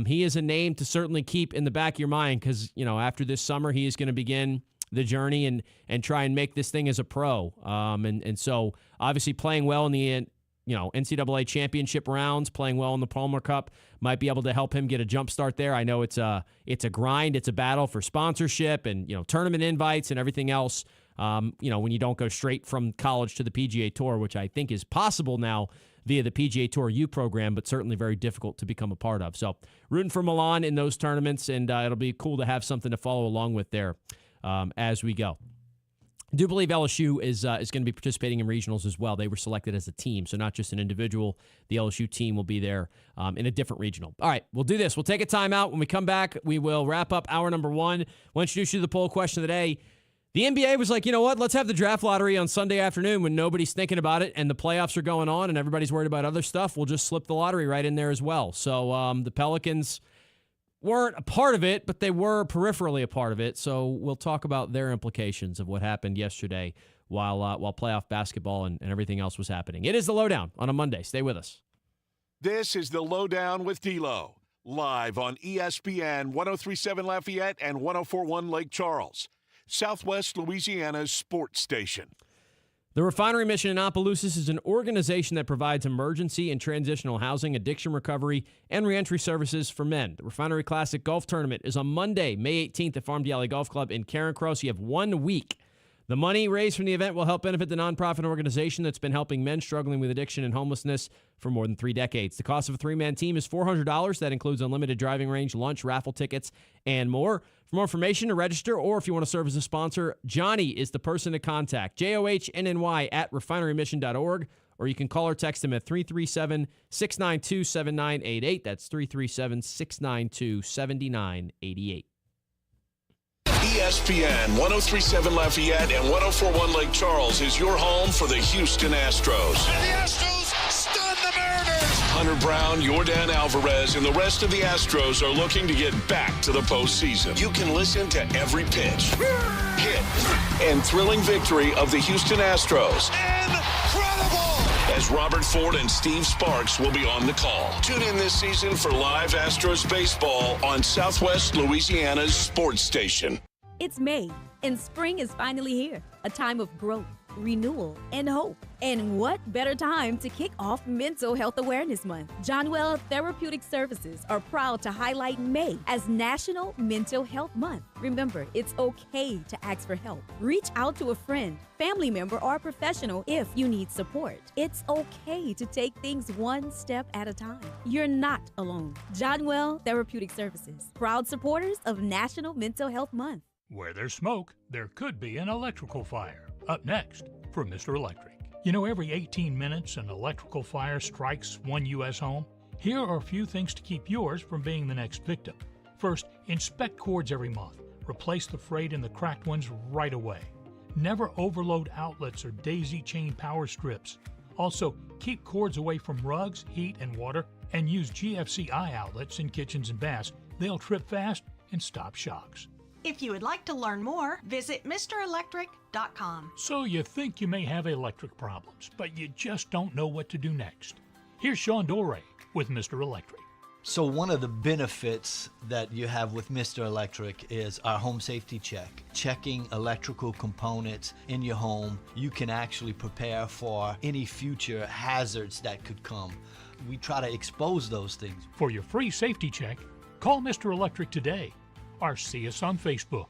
he is a name to certainly keep in the back of your mind because, after this summer, he is going to begin the journey and try and make this thing as a pro. And so obviously playing well in the NCAA championship rounds, playing well in the Palmer Cup might be able to help him get a jump start there. I know it's a grind. It's a battle for sponsorship and, tournament invites and everything else. When you don't go straight from college to the PGA Tour, which I think is possible now via the PGA Tour U program, but certainly very difficult to become a part of. So rooting for Milan in those tournaments, and it'll be cool to have something to follow along with there as we go. I do believe LSU is going to be participating in regionals as well. They were selected as a team, so not just an individual. The LSU team will be there in a different regional. All right, we'll do this. We'll take a timeout. When we come back, we will wrap up hour number 1. We'll introduce you to the poll question of the day. The NBA was like, you know what? Let's have the draft lottery on Sunday afternoon when nobody's thinking about it and the playoffs are going on and everybody's worried about other stuff. We'll just slip the lottery right in there as well. So the Pelicans weren't a part of it, but they were peripherally a part of it. So we'll talk about their implications of what happened yesterday while playoff basketball and everything else was happening. It is the Lowdown on a Monday. Stay with us. This is the Lowdown with D'Lo. Live on ESPN 1037 Lafayette and 1041 Lake Charles, Southwest Louisiana's sports station. The Refinery Mission in Opelousas is an organization that provides emergency and transitional housing, addiction recovery, and reentry services for men. The Refinery Classic Golf Tournament is on Monday, May 18th at Farm Alley Golf Club in Carencro. So you have 1 week. The money raised from the event will help benefit the nonprofit organization that's been helping men struggling with addiction and homelessness for more than 3 decades. The cost of a 3-man team is $400. That includes unlimited driving range, lunch, raffle tickets, and more. For more information to register, or if you want to serve as a sponsor, Johnny is the person to contact. JOHNNY at refinerymission.org, or you can call or text him at 337-692-7988. That's 337-692-7988. ESPN 1037 Lafayette and 1041 Lake Charles is your home for the Houston Astros. And the Astros stun the Mariners. Hunter Brown, Yordan Alvarez, and the rest of the Astros are looking to get back to the postseason. You can listen to every pitch, hit, and thrilling victory of the Houston Astros. Incredible! As Robert Ford and Steve Sparks will be on the call. Tune in this season for live Astros baseball on Southwest Louisiana's sports station. It's May, and spring is finally here. A time of growth, renewal, and hope. And what better time to kick off Mental Health Awareness Month? Johnwell Therapeutic Services are proud to highlight May as National Mental Health Month. Remember, it's okay to ask for help. Reach out to a friend, family member, or professional if you need support. It's okay to take things one step at a time. You're not alone. Johnwell Therapeutic Services, proud supporters of National Mental Health Month. Where there's smoke, there could be an electrical fire. Up next, from Mr. Electric. You know, every 18 minutes an electrical fire strikes one U.S. home. Here are a few things to keep yours from being the next victim. First, inspect cords every month. Replace the frayed and the cracked ones right away. Never overload outlets or daisy-chain power strips. Also, keep cords away from rugs, heat, and water, and use GFCI outlets in kitchens and baths. They'll trip fast and stop shocks. If you would like to learn more, visit MrElectric.com. So you think you may have electric problems, but you just don't know what to do next. Here's Sean Doré with Mr. Electric. So one of the benefits that you have with Mr. Electric is our home safety check. Checking electrical components in your home, you can actually prepare for any future hazards that could come. We try to expose those things. For your free safety check, call Mr. Electric today or see us on Facebook.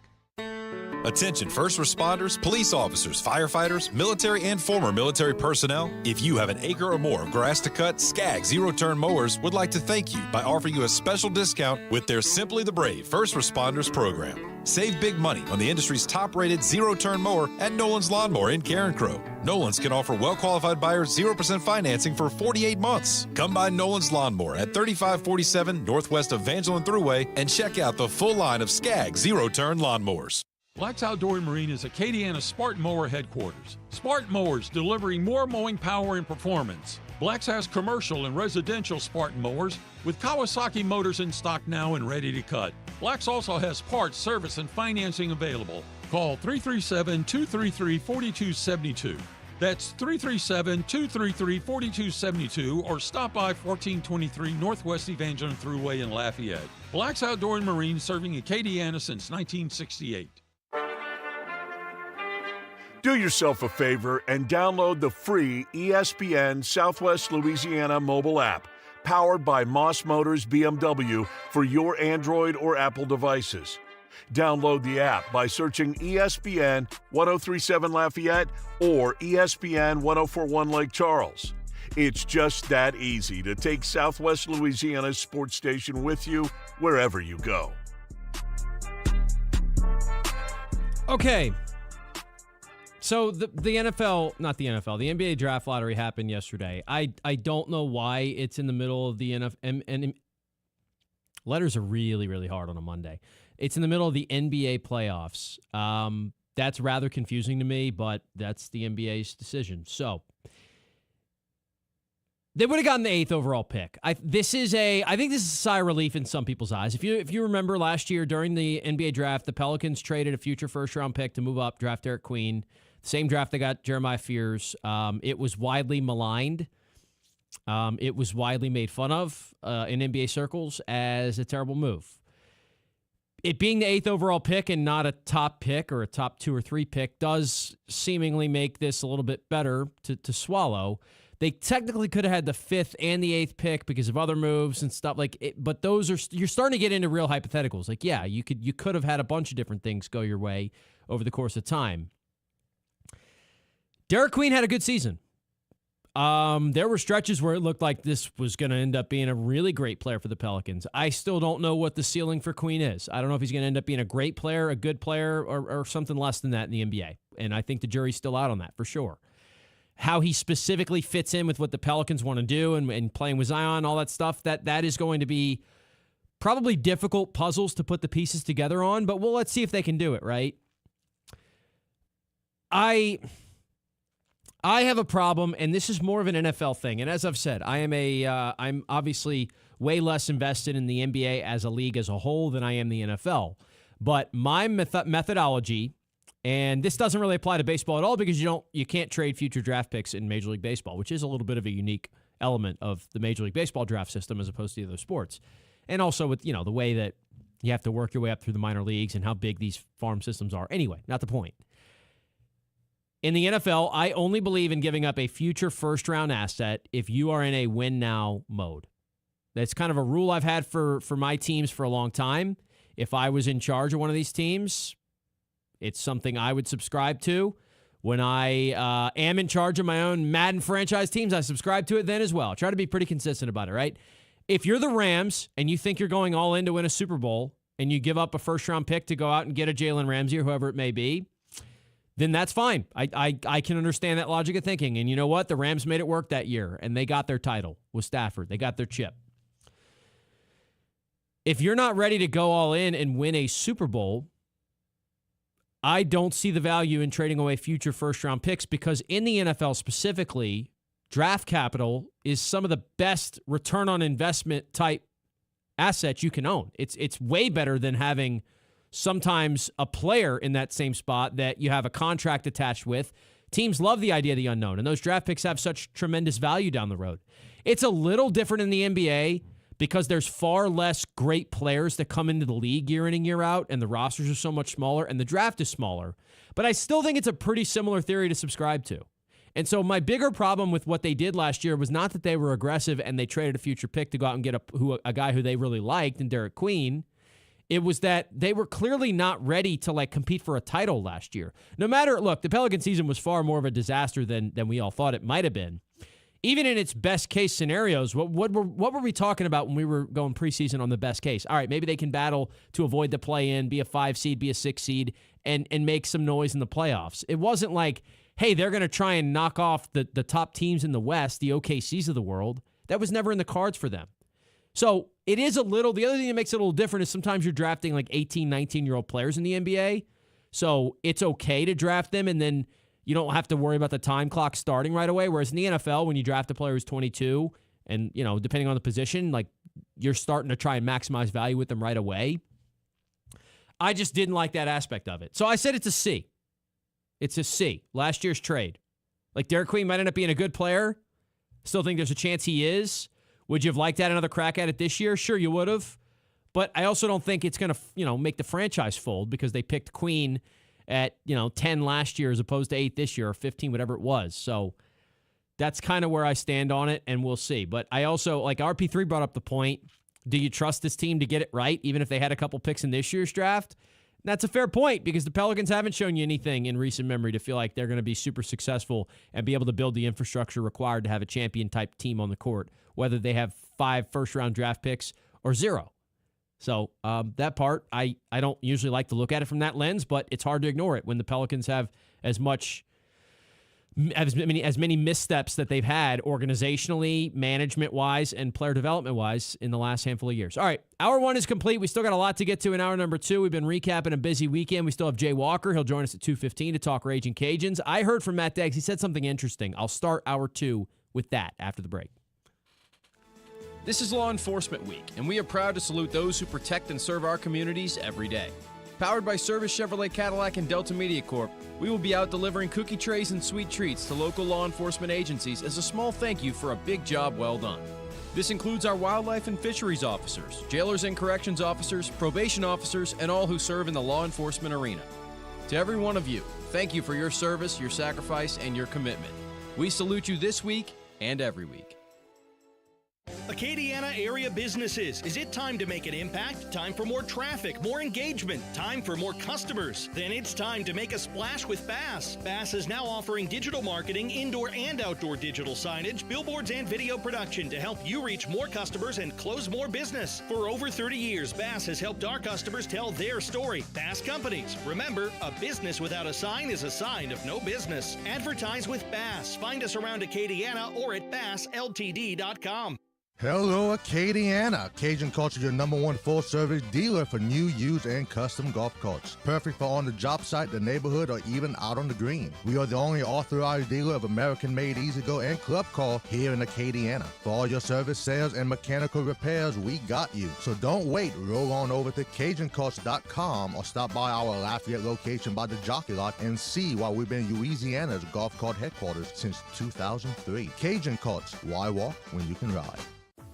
Attention first responders, police officers, firefighters, military and former military personnel. If you have an acre or more of grass to cut, Skag Zero-Turn Mowers would like to thank you by offering you a special discount with their Simply the Brave First Responders program. Save big money on the industry's top-rated zero-turn mower at Nolan's Lawnmower in Carencro. Nolan's can offer well-qualified buyers 0% financing for 48 months. Come by Nolan's Lawnmower at 3547 Northwest Evangeline Thruway and check out the full line of Skag zero-turn lawnmowers. Black's Outdoor Marine is Acadiana's Spartan Mower headquarters. Spartan Mowers delivering more mowing power and performance. Black's has commercial and residential Spartan mowers with Kawasaki motors in stock now and ready to cut. Black's also has parts, service, and financing available. Call 337-233-4272. That's 337-233-4272 or stop by 1423 Northwest Evangeline Thruway in Lafayette. Black's Outdoor and Marine serving Acadiana since 1968. Do yourself a favor and download the free ESPN Southwest Louisiana mobile app, powered by Moss Motors BMW for your Android or Apple devices. Download the app by searching ESPN 1037 Lafayette or ESPN 1041 Lake Charles. It's just that easy to take Southwest Louisiana's sports station with you wherever you go. Okay. So the NFL, not the NFL, the NBA draft lottery happened yesterday. I don't know why it's in the middle of the NFL. And letters are really, really hard on a Monday. It's in the middle of the NBA playoffs. That's rather confusing to me, but that's the NBA's decision. So they would have gotten the 8th overall pick. I think this is a sigh of relief in some people's eyes. If you remember last year during the NBA draft, the Pelicans traded a future first-round pick to move up, draft Derek Queen. Same draft they got Jeremiah Fears. It was widely maligned. It was widely made fun of in NBA circles as a terrible move. It being the 8th overall pick and not a top pick or a top 2 or 3 pick does seemingly make this a little bit better to swallow. They technically could have had the 5th and the 8th pick because of other moves and stuff like it, but those are you're starting to get into real hypotheticals. Like, yeah, you could have had a bunch of different things go your way over the course of time. Derek Queen had a good season. There were stretches where it looked like this was going to end up being a really great player for the Pelicans. I still don't know what the ceiling for Queen is. I don't know if he's going to end up being a great player, a good player, or something less than that in the NBA. And I think the jury's still out on that for sure. How he specifically fits in with what the Pelicans want to do and playing with Zion, all that stuff, that is going to be probably difficult puzzles to put the pieces together on, but let's see if they can do it, right? I have a problem, and this is more of an NFL thing. And as I've said, I'm obviously way less invested in the NBA as a league as a whole than I am the NFL. But my methodology, and this doesn't really apply to baseball at all because you can't trade future draft picks in Major League Baseball, which is a little bit of a unique element of the Major League Baseball draft system as opposed to the other sports. And also with, the way that you have to work your way up through the minor leagues and how big these farm systems are. Anyway, not the point. In the NFL, I only believe in giving up a future first-round asset if you are in a win-now mode. That's kind of a rule I've had for my teams for a long time. If I was in charge of one of these teams, it's something I would subscribe to. When I am in charge of my own Madden franchise teams, I subscribe to it then as well. Try to be pretty consistent about it, right? If you're the Rams and you think you're going all in to win a Super Bowl and you give up a first-round pick to go out and get a Jalen Ramsey or whoever it may be, then that's fine. I can understand that logic of thinking. And you know what? The Rams made it work that year, and they got their title with Stafford. They got their chip. If you're not ready to go all in and win a Super Bowl, I don't see the value in trading away future first-round picks because in the NFL specifically, draft capital is some of the best return on investment type assets you can own. It's way better than having sometimes a player in that same spot that you have a contract attached with. Teams love the idea of the unknown, and those draft picks have such tremendous value down the road. It's a little different in the NBA because there's far less great players that come into the league year in and year out, and the rosters are so much smaller, and the draft is smaller. But I still think it's a pretty similar theory to subscribe to. And so my bigger problem with what they did last year was not that they were aggressive and they traded a future pick to go out and get a guy who they really liked in Derek Queen. It was that they were clearly not ready to compete for a title last year. No matter, look, the Pelican season was far more of a disaster than we all thought it might have been. Even in its best case scenarios, what were we talking about when we were going preseason on the best case? All right, maybe they can battle to avoid the play-in, be a 5 seed, be a 6 seed, and make some noise in the playoffs. It wasn't like, hey, they're going to try and knock off the top teams in the West, the OKCs of the world. That was never in the cards for them. So it is the other thing that makes it a little different is sometimes you're drafting like 18, 19-year-old players in the NBA. So it's okay to draft them and then you don't have to worry about the time clock starting right away. Whereas in the NFL, when you draft a player who's 22 and, depending on the position, you're starting to try and maximize value with them right away. I just didn't like that aspect of it. So I said it's a C. It's a C. Last year's trade. Derek Queen might end up being a good player. Still think there's a chance he is. Would you have liked to have another crack at it this year? Sure, you would have. But I also don't think it's going to, make the franchise fold because they picked Queen at, 10 last year as opposed to 8 this year or 15, whatever it was. So that's kind of where I stand on it, and we'll see. But I also, RP3 brought up the point, do you trust this team to get it right, even if they had a couple picks in this year's draft? That's a fair point because the Pelicans haven't shown you anything in recent memory to feel like they're going to be super successful and be able to build the infrastructure required to have a champion-type team on the court, whether they have 5 first-round draft picks or 0. So that part, I don't usually like to look at it from that lens, but it's hard to ignore it when the Pelicans have as many missteps that they've had organizationally, management-wise, and player development-wise in the last handful of years. All right, hour 1 is complete. We still got a lot to get to in hour number 2. We've been recapping a busy weekend. We still have Jay Walker. He'll join us at 2:15 to talk Raging Cajuns. I heard from Matt Deggs. He said something interesting. I'll start hour 2 with that after the break. This is Law Enforcement Week, and we are proud to salute those who protect and serve our communities every day. Powered by Service Chevrolet Cadillac and Delta Media Corp, we will be out delivering cookie trays and sweet treats to local law enforcement agencies as a small thank you for a big job well done. This includes our wildlife and fisheries officers, jailers and corrections officers, probation officers, and all who serve in the law enforcement arena. To every one of you, thank you for your service, your sacrifice, and your commitment. We salute you this week and every week. Acadiana area businesses. Is it time to make an impact? Time for more traffic, more engagement, time for more customers? Then it's time to make a splash with Bass. Bass is now offering digital marketing, indoor and outdoor digital signage, billboards, and video production to help you reach more customers and close more business. For over 30 years, Bass has helped our customers tell their story. Bass Companies. Remember, a business without a sign is a sign of no business. Advertise with Bass. Find us around Acadiana or at bassltd.com. Hello, Acadiana. Cajun Carts is your #1 full-service dealer for new, used, and custom golf carts. Perfect for on the job site, the neighborhood, or even out on the green. We are the only authorized dealer of American-made E-Z-GO and Club Car here in Acadiana. For all your service, sales, and mechanical repairs, we got you. So don't wait. Roll on over to CajunCarts.com or stop by our Lafayette location by the Jockey Lot and see why we've been Louisiana's golf cart headquarters since 2003. Cajun Carts. Why walk when you can ride?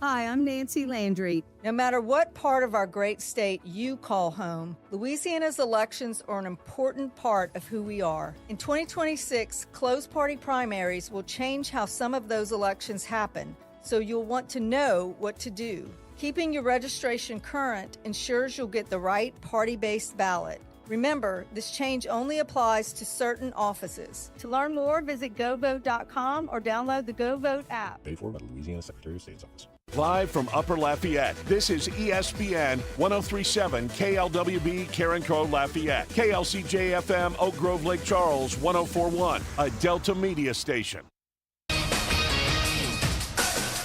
Hi, I'm Nancy Landry. No matter what part of our great state you call home, Louisiana's elections are an important part of who we are. In 2026, closed party primaries will change how some of those elections happen, so you'll want to know what to do. Keeping your registration current ensures you'll get the right party-based ballot. Remember, this change only applies to certain offices. To learn more, visit govote.com or download the GoVote app. Paid for by the Louisiana Secretary of State's office. Live from Upper Lafayette, this is ESPN 1037 KLWB Carencro Lafayette, KLCJ-FM Oak Grove Lake Charles 1041, a Delta Media station.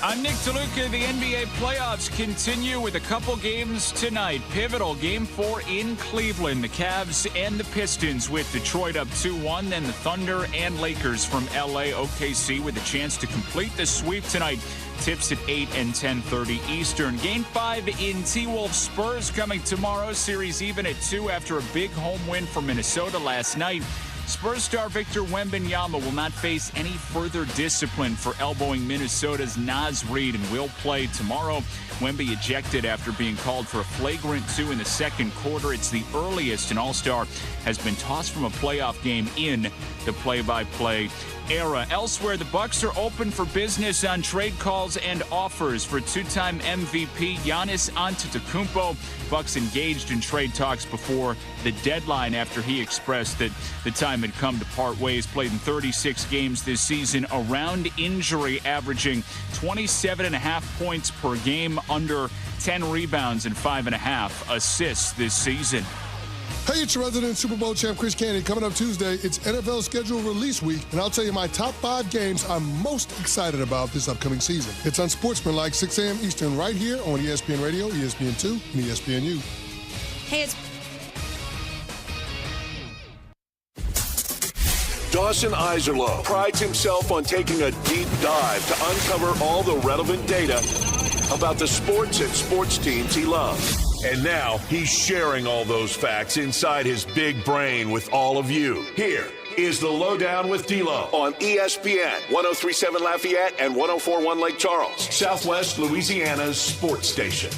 I'm Nick DeLuca. The NBA playoffs continue with a couple games tonight. Pivotal Game 4 in Cleveland. The Cavs and the Pistons with Detroit up 2-1. Then the Thunder and Lakers from LA. OKC with a chance to complete the sweep tonight. Tips at 8 and 10:30 Eastern. Game 5 in T-Wolves Spurs coming tomorrow. Series even at 2 after a big home win for Minnesota last night. Spurs star Victor Wembanyama will not face any further discipline for elbowing Minnesota's Naz Reid and will play tomorrow. Wemby ejected after being called for a flagrant 2 in the second quarter. It's the earliest an All-Star has been tossed from a playoff game in the play-by-play era. Elsewhere, the Bucks are open for business on trade calls and offers for two-time MVP Giannis Antetokounmpo. Bucks engaged in trade talks before the deadline after he expressed that the time had come to part ways. Played in 36 games this season around injury, averaging 27.5 points per game, under 10 rebounds and 5.5 assists this season. Hey, it's your resident Super Bowl champ, Chris Candy. Coming up Tuesday, it's NFL schedule release week, and I'll tell you my top 5 games I'm most excited about this upcoming season. It's on Sportsmanlike, 6 a.m. Eastern, right here on ESPN Radio, ESPN2, and ESPNU. Hey, it's Dawson Iserlo prides himself on taking a deep dive to uncover all the relevant data about the sports and sports teams he loves. And now he's sharing all those facts inside his big brain with all of you. Here is the Lowdown with D-Lo on ESPN 1037 Lafayette and 1041 Lake Charles, Southwest Louisiana's sports station.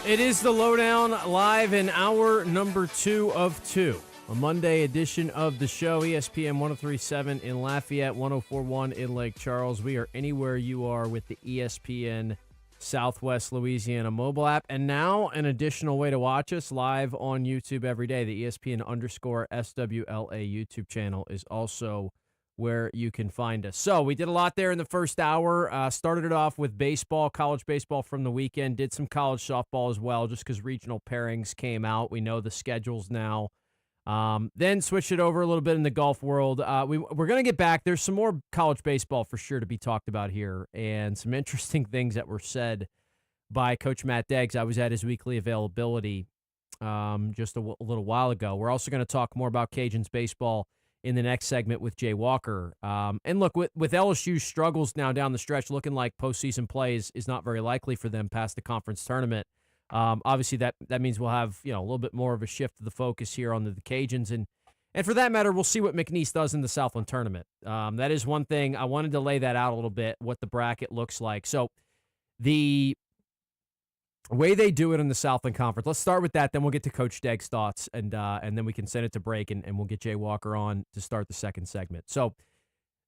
It is the Lowdown live in hour number 2 of 2. A Monday edition of the show, ESPN 1037 in Lafayette, 1041 in Lake Charles. We are anywhere you are with the ESPN Southwest Louisiana mobile app. And now an additional way to watch us live on YouTube every day. The ESPN_SWLA YouTube channel is also where you can find us. So we did a lot there in the first hour. Started it off with baseball, college baseball from the weekend. Did some college softball as well, just because regional pairings came out. We know the schedules now. Then switch it over a little bit in the golf world. We're going to get back. There's some more college baseball for sure to be talked about here, and some interesting things that were said by Coach Matt Deggs. I was at his weekly availability just a little while ago. We're also going to talk more about Cajuns baseball in the next segment with Jay Walker. And look, with LSU's struggles now down the stretch, looking like postseason play is not very likely for them past the conference tournament. Obviously, that means we'll have a little bit more of a shift of the focus here on the Cajuns, and for that matter, we'll see what McNeese does in the Southland tournament. That is one thing I wanted to lay that out a little bit, what the bracket looks like. So the way they do it in the Southland Conference. Let's start with that, then we'll get to Coach Stegg's thoughts, and then we can send it to break, and we'll get Jay Walker on to start the second segment. So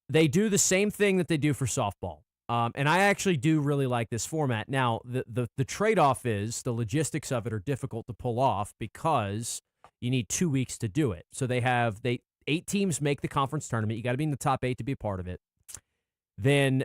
they do the same thing that they do for softball, and I actually do really like this format. Now, the trade-off is the logistics of it are difficult to pull off because you need 2 weeks to do it. So 8 teams make the conference tournament. You got to be in the top 8 to be a part of it. Then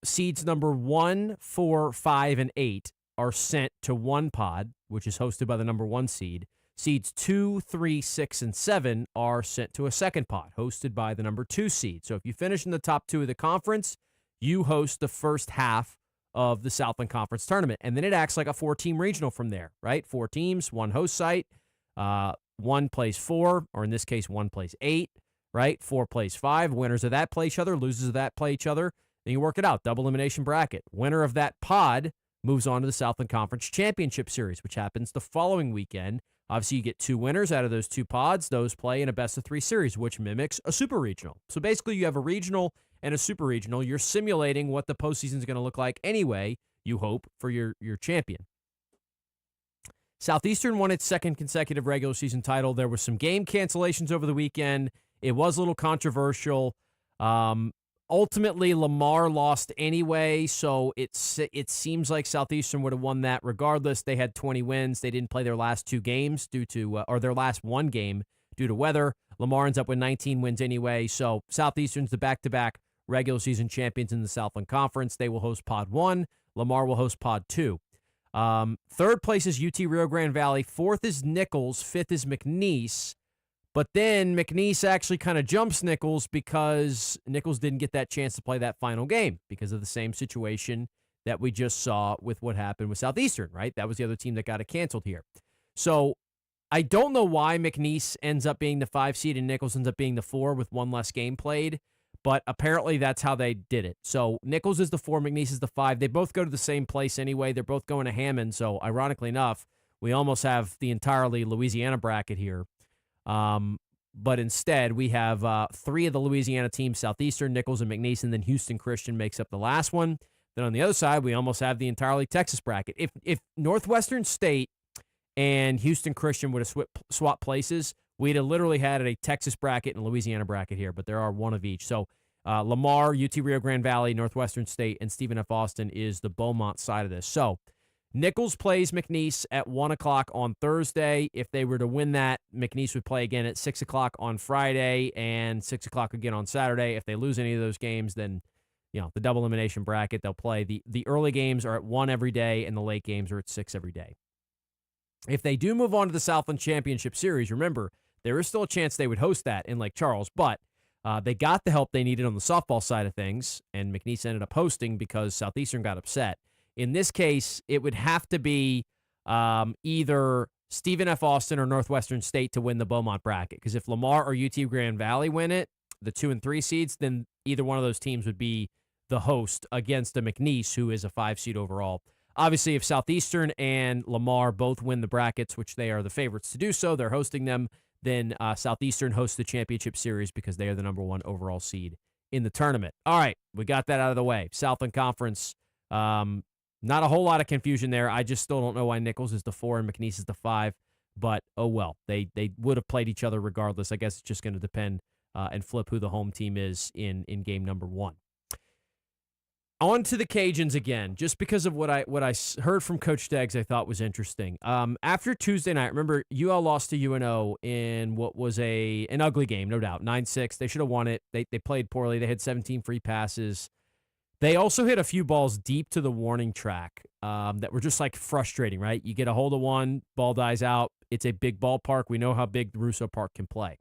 seeds number 1, 4, 5, and 8 are sent to one pod, which is hosted by the number 1 seed. Seeds 2, 3, 6, and 7 are sent to a second pod, hosted by the number 2 seed. So if you finish in the top 2 of the conference, you host the first half of the Southland Conference tournament. And then it acts like a 4-team regional from there, right? 4 teams, 1 host site. 1 plays 4, or in this case, 1 plays 8, right? 4 plays 5. Winners of that play each other. Losers of that play each other. Then you work it out. Double elimination bracket. Winner of that pod moves on to the Southland Conference Championship Series, which happens the following weekend. Obviously, you get 2 winners out of those 2 pods. Those play in a best-of-3 series, which mimics a super regional. So basically, you have a regional and a super regional. You're simulating what the postseason is going to look like anyway, you hope, for your champion. Southeastern won its second consecutive regular season title. There were some game cancellations over the weekend. It was a little controversial. Ultimately, Lamar lost anyway, so it seems like Southeastern would have won that regardless. They had 20 wins. They didn't play their last 2 games due to, or their last 1 game due to weather. Lamar ends up with 19 wins anyway, so Southeastern's the back-to-back regular season champions in the Southland Conference. They will host Pod 1. Lamar will host Pod 2. Third place is UT Rio Grande Valley. 4th is Nichols. 5th is McNeese. But then McNeese actually kind of jumps Nichols because Nichols didn't get that chance to play that final game because of the same situation that we just saw with what happened with Southeastern, right? That was the other team that got it canceled here. So I don't know why McNeese ends up being the 5 seed and Nichols ends up being the 4 with 1 less game played, but apparently that's how they did it. So Nichols is the 4, McNeese is the 5. They both go to the same place anyway. They're both going to Hammond, so ironically enough, we almost have the entirely Louisiana bracket here. But instead, we have 3 of the Louisiana teams, Southeastern, Nichols, and McNeese, and then Houston Christian makes up the last one. Then on the other side, we almost have the entirely Texas bracket. If Northwestern State and Houston Christian would have swapped places, we'd have literally had a Texas bracket and a Louisiana bracket here, but there are 1 of each. So Lamar, UT Rio Grande Valley, Northwestern State, and Stephen F. Austin is the Beaumont side of this. So Nichols plays McNeese at 1 o'clock on Thursday. If they were to win that, McNeese would play again at 6 o'clock on Friday and 6 o'clock again on Saturday. If they lose any of those games, then the double elimination bracket, they'll play. The early games are at 1 every day, and the late games are at 6 every day. If they do move on to the Southland Championship Series, remember, there is still a chance they would host that in Lake Charles, but they got the help they needed on the softball side of things, and McNeese ended up hosting because Southeastern got upset. In this case, it would have to be either Stephen F. Austin or Northwestern State to win the Beaumont bracket, because if Lamar or UT Grand Valley win it, the 2 and 3 seeds, then either one of those teams would be the host against a McNeese, who is a 5 seed overall. Obviously, if Southeastern and Lamar both win the brackets, which they are the favorites to do so, they're hosting them, then Southeastern hosts the championship series because they are the number 1 overall seed in the tournament. All right, we got that out of the way. Southland Conference, not a whole lot of confusion there. I just still don't know why Nichols is the 4 and McNeese is the 5, but oh well. They would have played each other regardless. I guess it's just going to depend and flip who the home team is in game number 1. On to the Cajuns again, just because of what I heard from Coach Steggs I thought was interesting. After Tuesday night, remember, UL lost to UNO in what was an ugly game, no doubt, 9-6. They should have won it. They played poorly. They had 17 free passes. They also hit a few balls deep to the warning track that were just frustrating, right? You get a hold of one, ball dies out. It's a big ballpark. We know how big the Russo Park can play.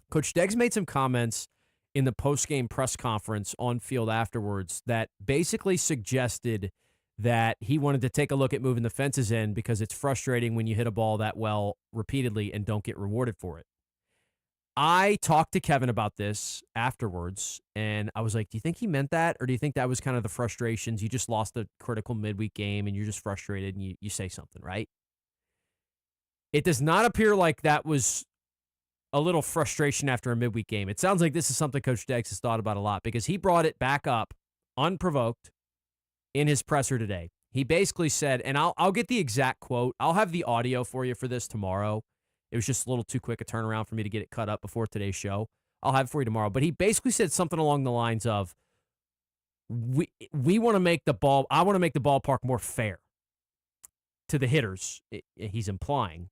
Coach Steggs made some comments in the post-game press conference on field afterwards that basically suggested that he wanted to take a look at moving the fences in because it's frustrating when you hit a ball that well repeatedly and don't get rewarded for it. I talked to Kevin about this afterwards, and I was like, do you think he meant that? Or do you think that was kind of the frustrations? You just lost a critical midweek game, and you're just frustrated, and you say something, right? It does not appear like that was a little frustration after a midweek game. It sounds like this is something Coach Deggs has thought about a lot because he brought it back up unprovoked in his presser today. He basically said, and I'll get the exact quote. I'll have the audio for you for this tomorrow. It was just a little too quick a turnaround for me to get it cut up before today's show. I'll have it for you tomorrow. But he basically said something along the lines of, we want to make the ball, I want to make the ballpark more fair to the hitters, he's implying.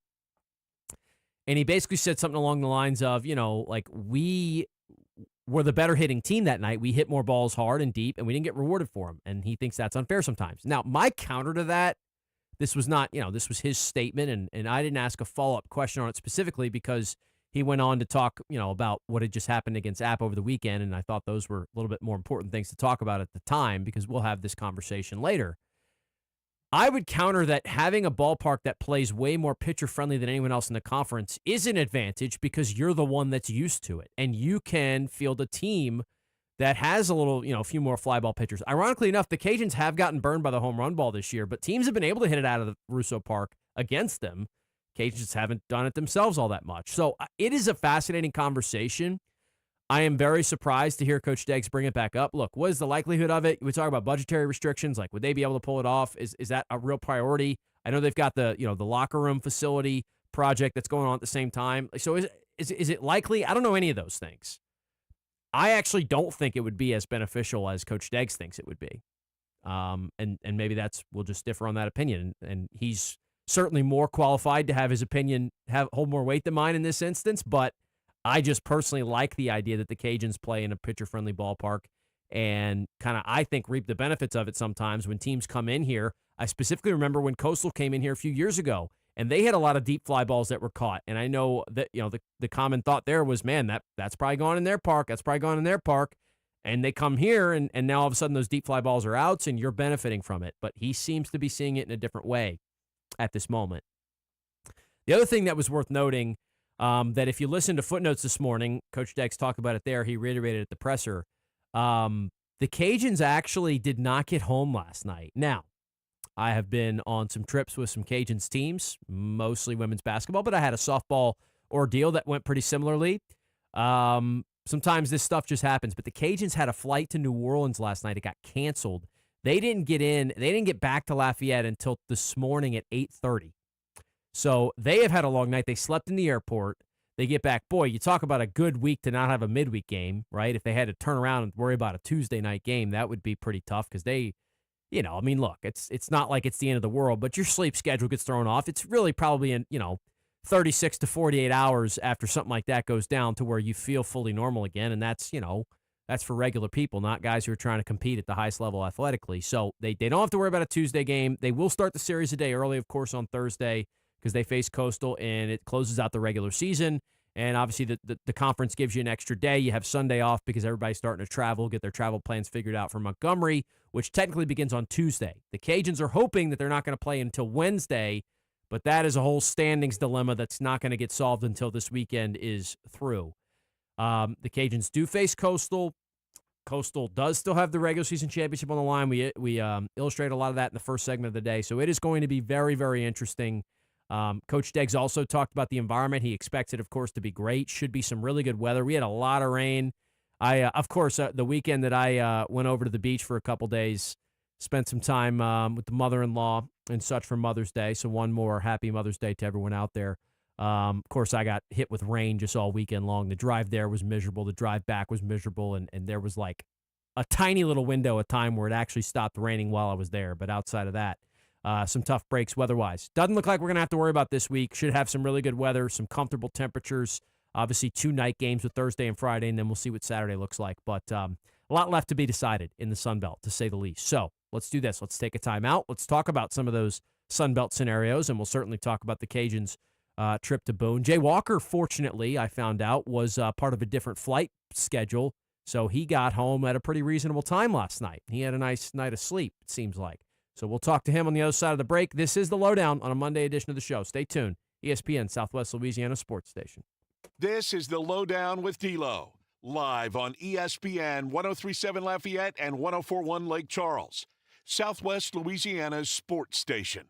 And he basically said something along the lines of, like, we were the better hitting team that night. We hit more balls hard and deep, and we didn't get rewarded for them. And he thinks that's unfair sometimes. Now, my counter to that, this was not, this was his statement, and I didn't ask a follow-up question on it specifically because he went on to talk, about what had just happened against App over the weekend, and I thought those were a little bit more important things to talk about at the time because we'll have this conversation later. I would counter that having a ballpark that plays way more pitcher-friendly than anyone else in the conference is an advantage because you're the one that's used to it, and you can field a team that has a little, a few more fly ball pitchers. Ironically enough, the Cajuns have gotten burned by the home run ball this year, but teams have been able to hit it out of the Russo Park against them. Cajuns haven't done it themselves all that much. So it is a fascinating conversation. I am very surprised to hear Coach Deggs bring it back up. Look, what is the likelihood of it? We talk about budgetary restrictions. Like, would they be able to pull it off? Is that a real priority? I know they've got the, the locker room facility project that's going on at the same time. So is it likely? I don't know any of those things. I actually don't think it would be as beneficial as Coach Deggs thinks it would be. And maybe we'll just differ on that opinion. And he's certainly more qualified to have his opinion hold more weight than mine in this instance, but I just personally like the idea that the Cajuns play in a pitcher-friendly ballpark and kind of, I think, reap the benefits of it sometimes when teams come in here. I specifically remember when Coastal came in here a few years ago, and they had a lot of deep fly balls that were caught. And I know that, the common thought there was, man, that's probably gone in their park. That's probably gone in their park. And they come here, and now all of a sudden those deep fly balls are outs, and you're benefiting from it. But he seems to be seeing it in a different way at this moment. The other thing that was worth noting, that if you listen to footnotes this morning, Coach Deggs talked about it there. He reiterated at the presser. The Cajuns actually did not get home last night. Now, I have been on some trips with some Cajuns teams, mostly women's basketball, but I had a softball ordeal that went pretty similarly. Sometimes this stuff just happens, but the Cajuns had a flight to New Orleans last night. It got canceled. They didn't get back to Lafayette until this morning at 8:30. So they have had a long night. They slept in the airport. They get back. Boy, you talk about a good week to not have a midweek game, right? If they had to turn around and worry about a Tuesday night game, that would be pretty tough because they, look, it's not like it's the end of the world, but your sleep schedule gets thrown off. It's really probably in, 36 to 48 hours after something like that goes down to where you feel fully normal again. And that's, that's for regular people, not guys who are trying to compete at the highest level athletically. So they don't have to worry about a Tuesday game. They will start the series a day early, of course, on Thursday because they face Coastal, and it closes out the regular season. And obviously the conference gives you an extra day. You have Sunday off because everybody's starting to travel, get their travel plans figured out for Montgomery, which technically begins on Tuesday. The Cajuns are hoping that they're not going to play until Wednesday, but that is a whole standings dilemma that's not going to get solved until this weekend is through. The Cajuns do face Coastal. Coastal does still have the regular season championship on the line. We illustrate a lot of that in the first segment of the day, so it is going to be very, very interesting. Coach Deggs also talked about the environment. He expects it, of course, to be great. Should be some really good weather. We had a lot of rain. Of course, the weekend that I went over to the beach for a couple days, spent some time with the mother-in-law and such for Mother's Day. So one more happy Mother's Day to everyone out there. Of course, I got hit with rain just all weekend long. The drive there was miserable. The drive back was miserable. And there was like a tiny little window of time where it actually stopped raining while I was there. But outside of that, some tough breaks weather-wise. Doesn't look like we're going to have to worry about this week. Should have some really good weather, some comfortable temperatures. Obviously, 2 night games with Thursday and Friday, and then we'll see what Saturday looks like. But a lot left to be decided in the Sun Belt, to say the least. So let's do this. Let's take a time out. Let's talk about some of those Sun Belt scenarios, and we'll certainly talk about the Cajuns' trip to Boone. Jay Walker, fortunately, I found out, was part of a different flight schedule, so he got home at a pretty reasonable time last night. He had a nice night of sleep, it seems like. So we'll talk to him on the other side of the break. This is The Lowdown on a Monday edition of the show. Stay tuned. ESPN, Southwest Louisiana Sports Station. This is the Lowdown with D'Lo, live on ESPN 103.7 Lafayette and 104.1 Lake Charles, Southwest Louisiana's sports station.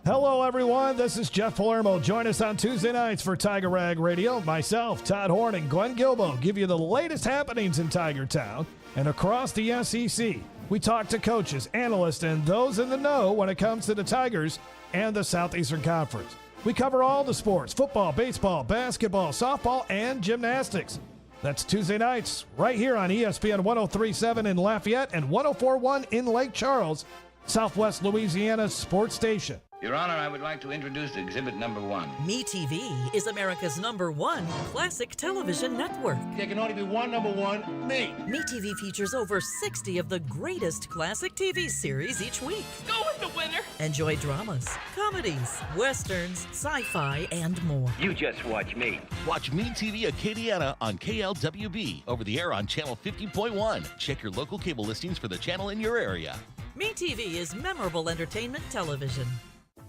Hello, everyone. This is Jeff Palermo. Join us on Tuesday nights for Tiger Rag Radio. Myself, Todd Horn, and Glenn Gilbo give you the latest happenings in Tiger Town and across the SEC. We talk to coaches, analysts, and those in the know when it comes to the Tigers and the Southeastern Conference. We cover all the sports: football, baseball, basketball, softball, and gymnastics. That's Tuesday nights right here on ESPN 103.7 in Lafayette and 104.1 in Lake Charles, Southwest Louisiana's sports station. Your Honor, I would like to introduce exhibit number 1. MeTV is America's #1 classic television network. There can only be one number 1, me. MeTV features over 60 of the greatest classic TV series each week. Go with the winner. Enjoy dramas, comedies, westerns, sci-fi, and more. You just watch me. Watch MeTV Acadiana on KLWB, over the air on channel 50.1. Check your local cable listings for the channel in your area. MeTV is memorable entertainment television.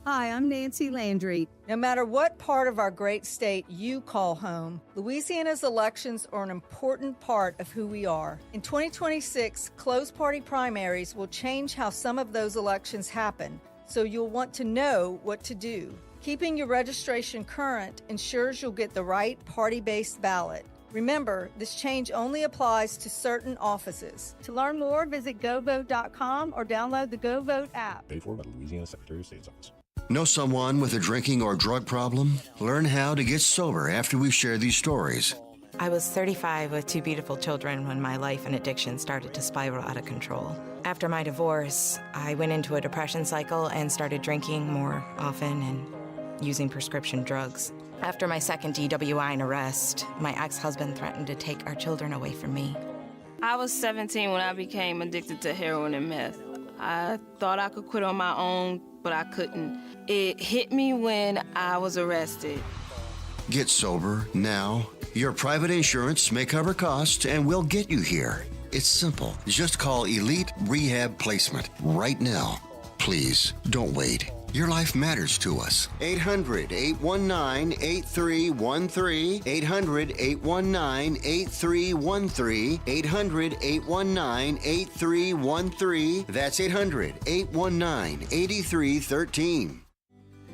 Hi, I'm Nancy Landry. No matter what part of our great state you call home, Louisiana's elections are an important part of who we are. In 2026, closed party primaries will change how some of those elections happen, so you'll want to know what to do. Keeping your registration current ensures you'll get the right party-based ballot. Remember, this change only applies to certain offices. To learn more, visit govote.com or download the GoVote app. Paid for by the Louisiana Secretary of State's office. Know someone with a drinking or drug problem? Learn how to get sober after we share these stories. I was 35 with 2 beautiful children when my life and addiction started to spiral out of control. After my divorce, I went into a depression cycle and started drinking more often and using prescription drugs. After my second DWI and arrest, my ex-husband threatened to take our children away from me. I was 17 when I became addicted to heroin and meth. I thought I could quit on my own, but I couldn't. It hit me when I was arrested. Get sober now. Your private insurance may cover costs and we'll get you here. It's simple. Just call Elite Rehab Placement right now. Please, don't wait. Your life matters to us. 800-819-8313. 800-819-8313. 800-819-8313. That's 800-819-8313.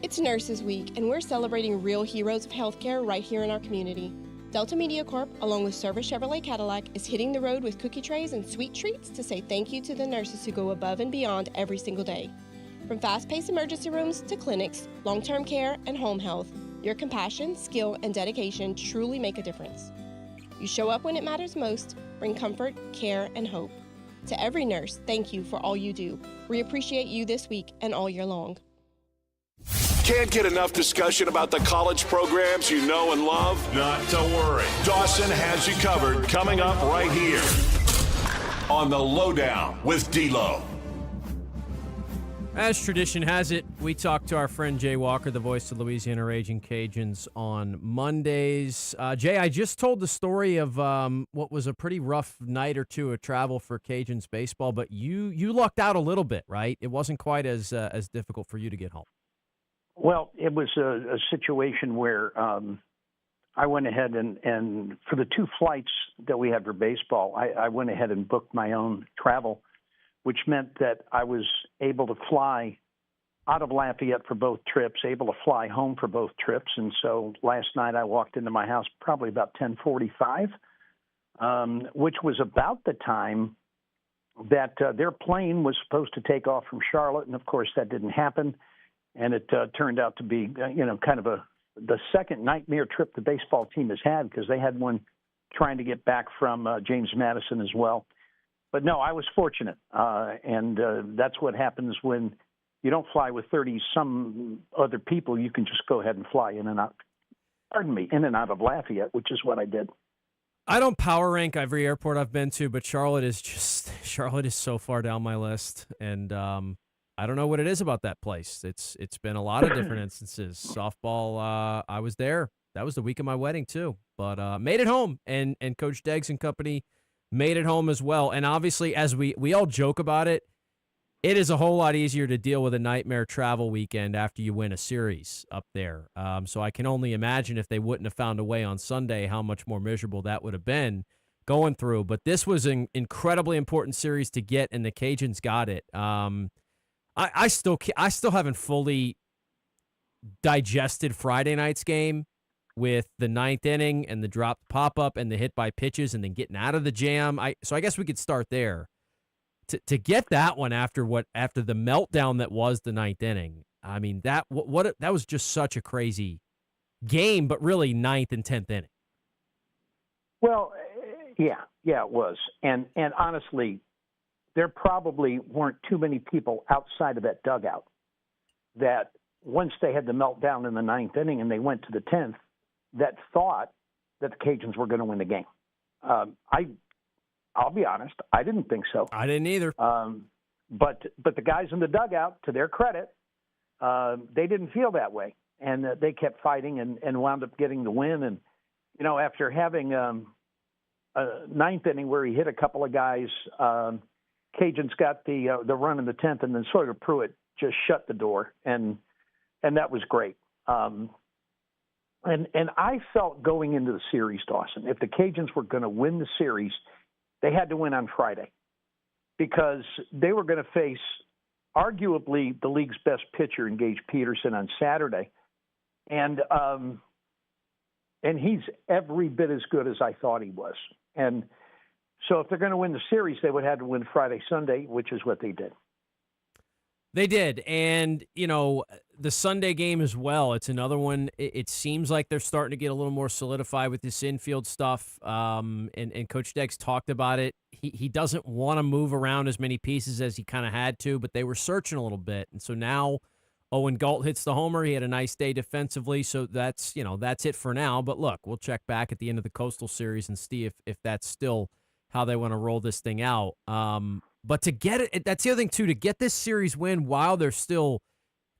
It's Nurses Week, and we're celebrating real heroes of healthcare right here in our community. Delta Media Corp, along with Service Chevrolet Cadillac, is hitting the road with cookie trays and sweet treats to say thank you to the nurses who go above and beyond every single day. From fast-paced emergency rooms to clinics, long-term care, and home health, your compassion, skill, and dedication truly make a difference. You show up when it matters most, bring comfort, care, and hope. To every nurse, thank you for all you do. We appreciate you this week and all year long. Can't get enough discussion about the college programs you know and love? Not to worry. Dawson has you covered, coming up right here on the Lowdown with D'Lo. As tradition has it, we talk to our friend Jay Walker, the voice of Louisiana Raging Cajuns, on Mondays. Jay, I just told the story of what was a pretty rough night or two of travel for Cajuns baseball, but you lucked out a little bit, right? It wasn't quite as difficult for you to get home. Well, it was a situation where I went ahead and for the 2 flights that we had for baseball, I went ahead and booked my own travel, which meant that I was able to fly out of Lafayette for both trips, able to fly home for both trips. And so last night I walked into my house probably about 10:45, which was about the time that their plane was supposed to take off from Charlotte. And, of course, that didn't happen. And it turned out to be, kind of the second nightmare trip the baseball team has had, because they had one trying to get back from James Madison as well. But no, I was fortunate, and that's what happens when you don't fly with 30-some other people. You can just go ahead and fly in and out. In and out of Lafayette, which is what I did. I don't power rank every airport I've been to, but Charlotte is so far down my list, and I don't know what it is about that place. It's been a lot of different instances. Softball, I was there. That was the week of my wedding too, but made it home, and Coach Deggs and company made it home as well. And obviously, as we all joke about it, It is a whole lot easier to deal with a nightmare travel weekend after you win a series up there. So I can only imagine if they wouldn't have found a way on Sunday, how much more miserable that would have been going through. But this was an incredibly important series to get, and the Cajuns got it. I still haven't fully digested Friday night's game with the ninth inning and the dropped pop-up and the hit by pitches and then getting out of the jam. So I guess we could start there. To get that one after the meltdown that was the ninth inning, I mean, that was just such a crazy game, but really ninth and 10th inning. Well, yeah, it was. And honestly, there probably weren't too many people outside of that dugout that once they had the meltdown in the ninth inning and they went to the 10th, that thought that the Cajuns were going to win the game. I'll be honest, I didn't think so. I didn't either. But the guys in the dugout, to their credit, they didn't feel that way, and they kept fighting and wound up getting the win. And after having a ninth inning where he hit a couple of guys, Cajuns got the run in the 10th, and then Sawyer Pruitt just shut the door, and that was great. And I felt going into the series, Dawson, if the Cajuns were going to win the series, they had to win on Friday because they were going to face arguably the league's best pitcher in Gage Peterson on Saturday. And he's every bit as good as I thought he was. And so if they're going to win the series, they would have to win Friday, Sunday, which is what they did. They did. And, the Sunday game as well, it's another one. It seems like they're starting to get a little more solidified with this infield stuff. And Coach Deggs talked about it. He doesn't want to move around as many pieces as he kind of had to, but they were searching a little bit. And so now Owen Galt hits the homer. He had a nice day defensively. So that's it for now. But look, we'll check back at the end of the Coastal Series and see if that's still how they want to roll this thing out. But to get it, that's the other thing, too, to get this series win while they're still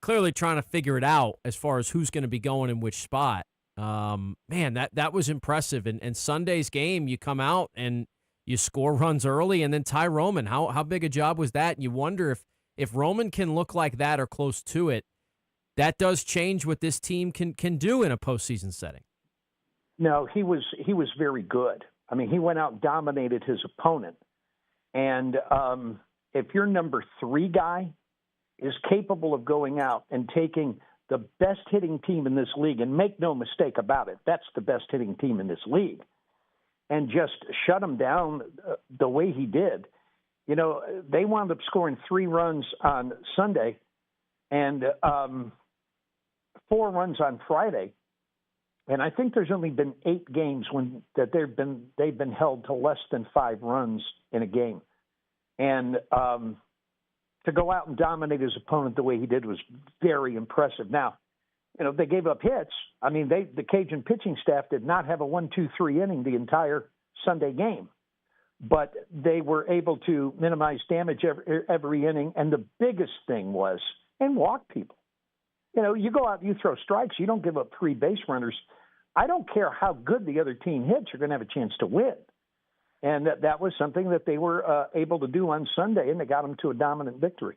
clearly trying to figure it out as far as who's going to be going in which spot. Man, that was impressive. And Sunday's game, you come out and you score runs early, and then Ty Roman. How big a job was that? And you wonder if Roman can look like that or close to it, that does change what this team can do in a postseason setting. No, he was very good. I mean, he went out and dominated his opponent. And if your number 3 guy is capable of going out and taking the best hitting team in this league, and make no mistake about it, that's the best hitting team in this league, and just shut them down the way he did. They wound up scoring 3 runs on Sunday and 4 runs on Friday. And I think there's only been 8 games that they've been held to less than 5 runs in a game. And to go out and dominate his opponent the way he did was very impressive. Now, they gave up hits. I mean, the Cajun pitching staff did not have a 1-2-3 inning the entire Sunday game, but they were able to minimize damage every inning. And the biggest thing was, and walk people. You go out and you throw strikes, you don't give up 3 base runners. I don't care how good the other team hits, you're going to have a chance to win. And that was something that they were able to do on Sunday, and they got them to a dominant victory.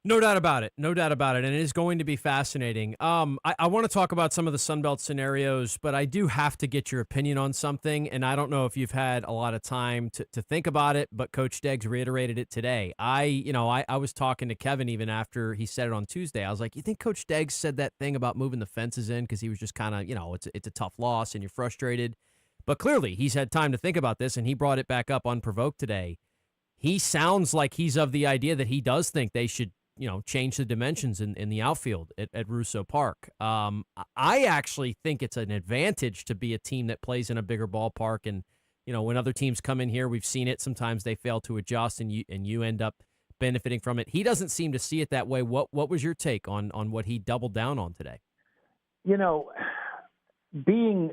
No doubt about it. No doubt about it. And it is going to be fascinating. I want to talk about some of the Sunbelt scenarios, but I do have to get your opinion on something. And I don't know if you've had a lot of time to think about it, but Coach Deggs reiterated it today. I was talking to Kevin even after he said it on Tuesday. I was like, you think Coach Deggs said that thing about moving the fences in because he was just kind of, it's a tough loss and you're frustrated. But clearly he's had time to think about this, and he brought it back up unprovoked today. He sounds like he's of the idea that he does think they should, change the dimensions in the outfield at Russo Park. I actually think it's an advantage to be a team that plays in a bigger ballpark. And, when other teams come in here, we've seen it. Sometimes they fail to adjust and you end up benefiting from it. He doesn't seem to see it that way. What was your take on what he doubled down on today? Being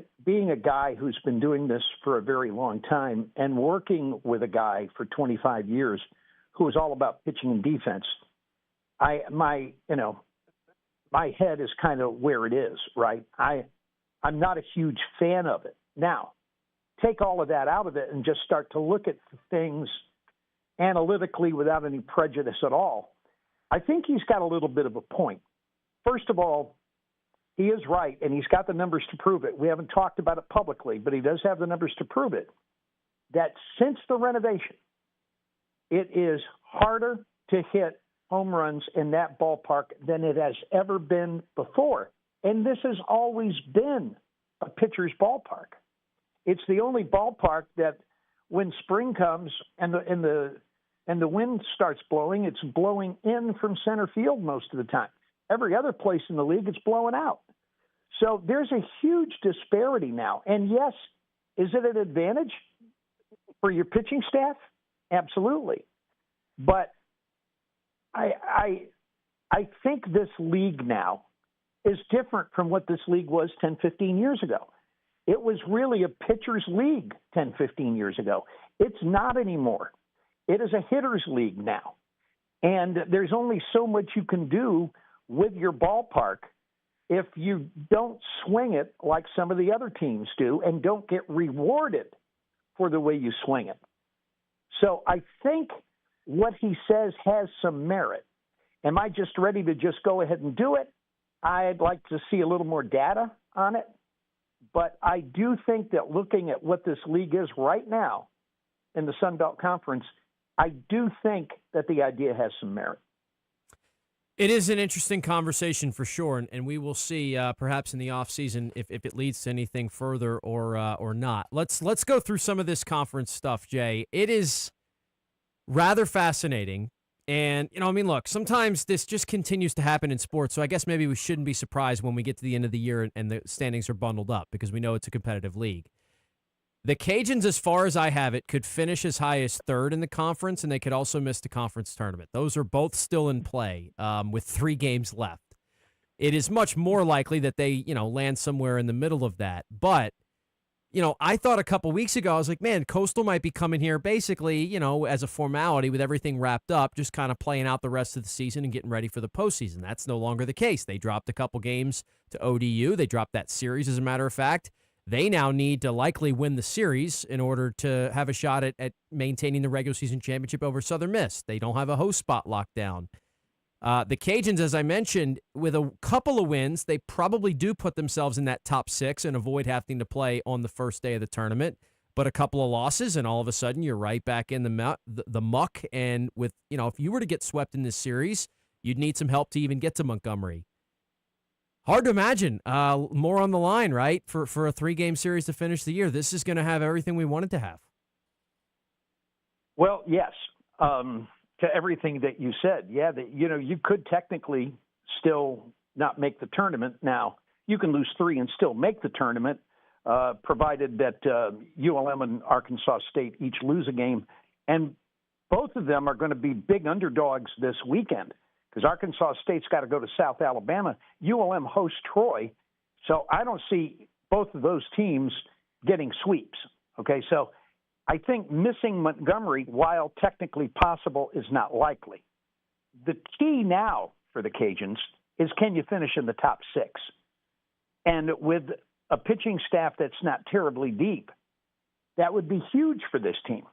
a guy who's been doing this for a very long time and working with a guy for 25 years who is all about pitching and defense, my head is kind of where it is, right? I'm not a huge fan of it. Now, take all of that out of it and just start to look at things analytically without any prejudice at all, I think he's got a little bit of a point. First of all, he is right, and he's got the numbers to prove it. We haven't talked about it publicly, but he does have the numbers to prove it, that since the renovation, it is harder to hit home runs in that ballpark than it has ever been before. And this has always been a pitcher's ballpark. It's the only ballpark that when spring comes and the wind starts blowing, it's blowing in from center field most of the time. Every other place in the league, it's blowing out. So there's a huge disparity now. And yes, is it an advantage for your pitching staff? Absolutely. But I think this league now is different from what this league was 10, 15 years ago. It was really a pitcher's league 10, 15 years ago. It's not anymore. It is a hitter's league now. And there's only so much you can do with your ballpark if you don't swing it like some of the other teams do and don't get rewarded for the way you swing it. So I think what he says has some merit. Am I just ready to just go ahead and do it? I'd like to see a little more data on it. But I do think that looking at what this league is right now in the Sun Belt Conference, I do think that the idea has some merit. It is an interesting conversation for sure, and we will see perhaps in the offseason if it leads to anything further or not. Let's go through some of this conference stuff, Jay. It is rather fascinating. And, look, sometimes this just continues to happen in sports, so I guess maybe we shouldn't be surprised when we get to the end of the year and the standings are bundled up because we know it's a competitive league. The Cajuns, as far as I have it, could finish as high as third in the conference, and they could also miss the conference tournament. Those are both still in play with 3 games left. It is much more likely that they, land somewhere in the middle of that. But, I thought a couple weeks ago, I was like, man, Coastal might be coming here basically, as a formality with everything wrapped up, just kind of playing out the rest of the season and getting ready for the postseason. That's no longer the case. They dropped a couple games to ODU. They dropped that series, as a matter of fact. They now need to likely win the series in order to have a shot at maintaining the regular season championship over Southern Miss. They don't have a host spot locked down. The Cajuns, as I mentioned, with a couple of wins, they probably do put themselves in that top 6 and avoid having to play on the first day of the tournament. But a couple of losses, and all of a sudden you're right back in the muck. And with, if you were to get swept in this series, you'd need some help to even get to Montgomery. Hard to imagine. More on the line, right? For a 3-game series to finish the year. This is going to have everything we wanted to have. Well, yes. To everything that you said, yeah, you could technically still not make the tournament. Now, you can lose 3 and still make the tournament, provided that ULM and Arkansas State each lose a game. And both of them are going to be big underdogs this weekend because Arkansas State's got to go to South Alabama. ULM hosts Troy. So I don't see both of those teams getting sweeps. Okay, so I think missing Montgomery, while technically possible, is not likely. The key now for the Cajuns is, can you finish in the top 6? And with a pitching staff that's not terribly deep, that would be huge for this team.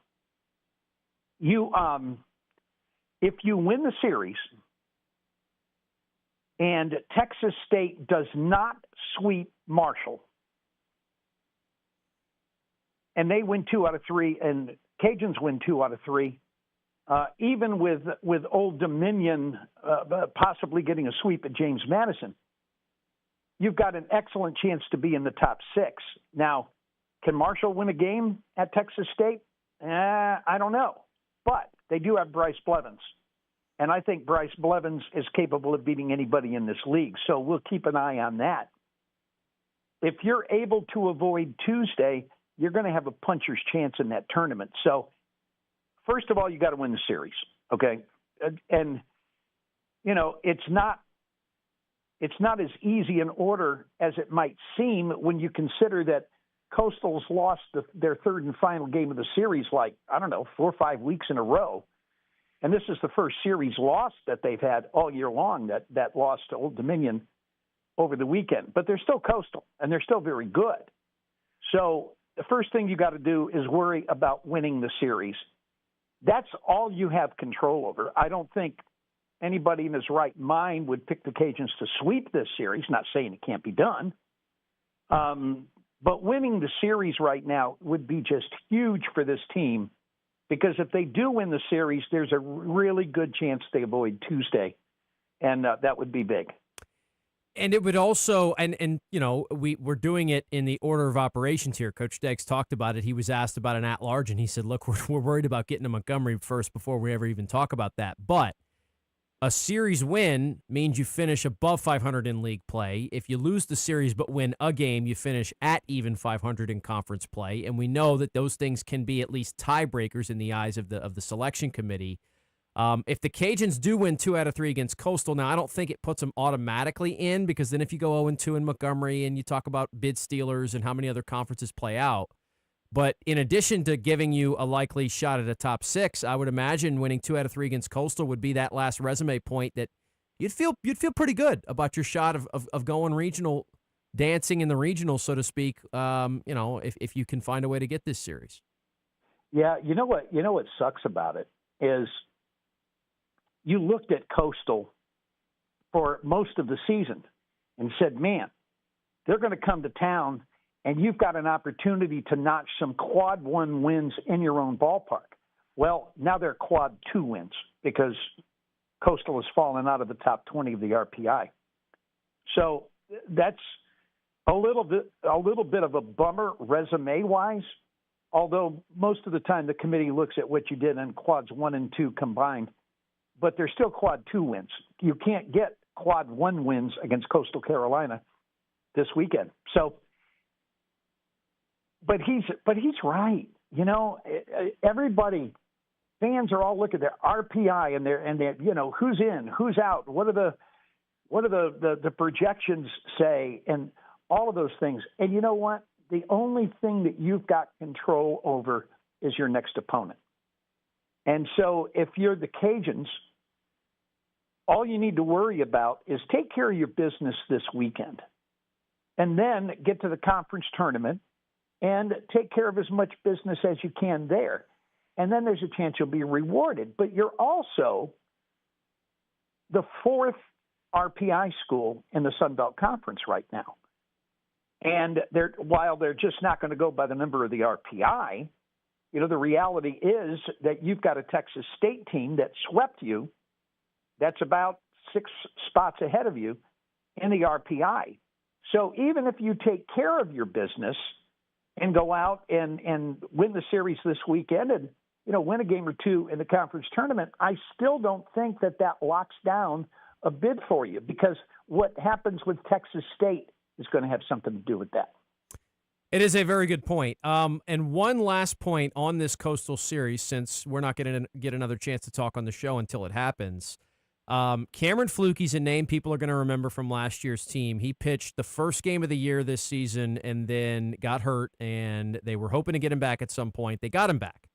If you win the series and Texas State does not sweep Marshall, and they win 2 out of 3, and Cajuns win 2 out of 3, even with Old Dominion possibly getting a sweep at James Madison, you've got an excellent chance to be in the top 6. Now, can Marshall win a game at Texas State? I don't know. But they do have Bryce Blevins. And I think Bryce Blevins is capable of beating anybody in this league. So we'll keep an eye on that. If you're able to avoid Tuesday, you're going to have a puncher's chance in that tournament. So, first of all, you got to win the series, okay? And it's not as easy an order as it might seem when you consider that Coastal's lost their 3rd and final game of the series 4 or 5 weeks in a row. And this is the first series loss that they've had all year long, that loss to Old Dominion over the weekend. But they're still Coastal, and they're still very good. So the first thing you got to do is worry about winning the series. That's all you have control over. I don't think anybody in his right mind would pick the Cajuns to sweep this series. Not saying it can't be done. But winning the series right now would be just huge for this team, because if they do win the series, there's a really good chance they avoid Tuesday, and that would be big. And it would also, and you know, we're doing it in the order of operations here. Coach Deggs talked about it. He was asked about an at-large, and he said, look, we're worried about getting to Montgomery first before we ever even talk about that. But a series win means you finish above 500 in league play. If you lose the series but win a game, you finish at even 500 in conference play. And we know that those things can be at least tiebreakers in the eyes of the selection committee. If the Cajuns do win 2 out of 3 against Coastal, now I don't think it puts them automatically in, because then if you go 0-2 in Montgomery and you talk about bid stealers and how many other conferences play out, but in addition to giving you a likely shot at a top 6, I would imagine winning 2 out of 3 against Coastal would be that last resume point that you'd feel pretty good about your shot of going regional, dancing in the regional, so to speak. If you can find a way to get this series. Yeah, you know what sucks about it is, you looked at Coastal for most of the season and said, man, they're going to come to town, and you've got an opportunity to notch some quad 1 wins in your own ballpark. Well, now they're quad 2 wins because Coastal has fallen out of the top 20 of the RPI. So that's a little bit of a bummer resume-wise, although most of the time the committee looks at what you did in quads 1 and 2 combined. But they're still quad 2 wins. You can't get quad 1 wins against Coastal Carolina this weekend. So, but he's right. You know, everybody, fans are all looking at their RPI and their who's in, who's out, what do the projections say, and all of those things. And you know what? The only thing that you've got control over is your next opponent. And so if you're the Cajuns, all you need to worry about is take care of your business this weekend and then get to the conference tournament and take care of as much business as you can there. And then there's a chance you'll be rewarded. But you're also the 4th RPI school in the Sun Belt Conference right now. And while they're just not going to go by the number of the RPI, you know, the reality is that you've got a Texas State team that swept you. That's about 6 spots ahead of you in the RPI. So even if you take care of your business and go out and win the series this weekend and, you know, win a game or 2 in the conference tournament, I still don't think that locks down a bid for you, because what happens with Texas State is going to have something to do with that. It is a very good point. And one last point on this Coastal series, since we're not going to get another chance to talk on the show until it happens. Cameron Fluke's a name people are going to remember from last year's team. He pitched the first game of the year this season and then got hurt, and they were hoping to get him back at some point. They got him back.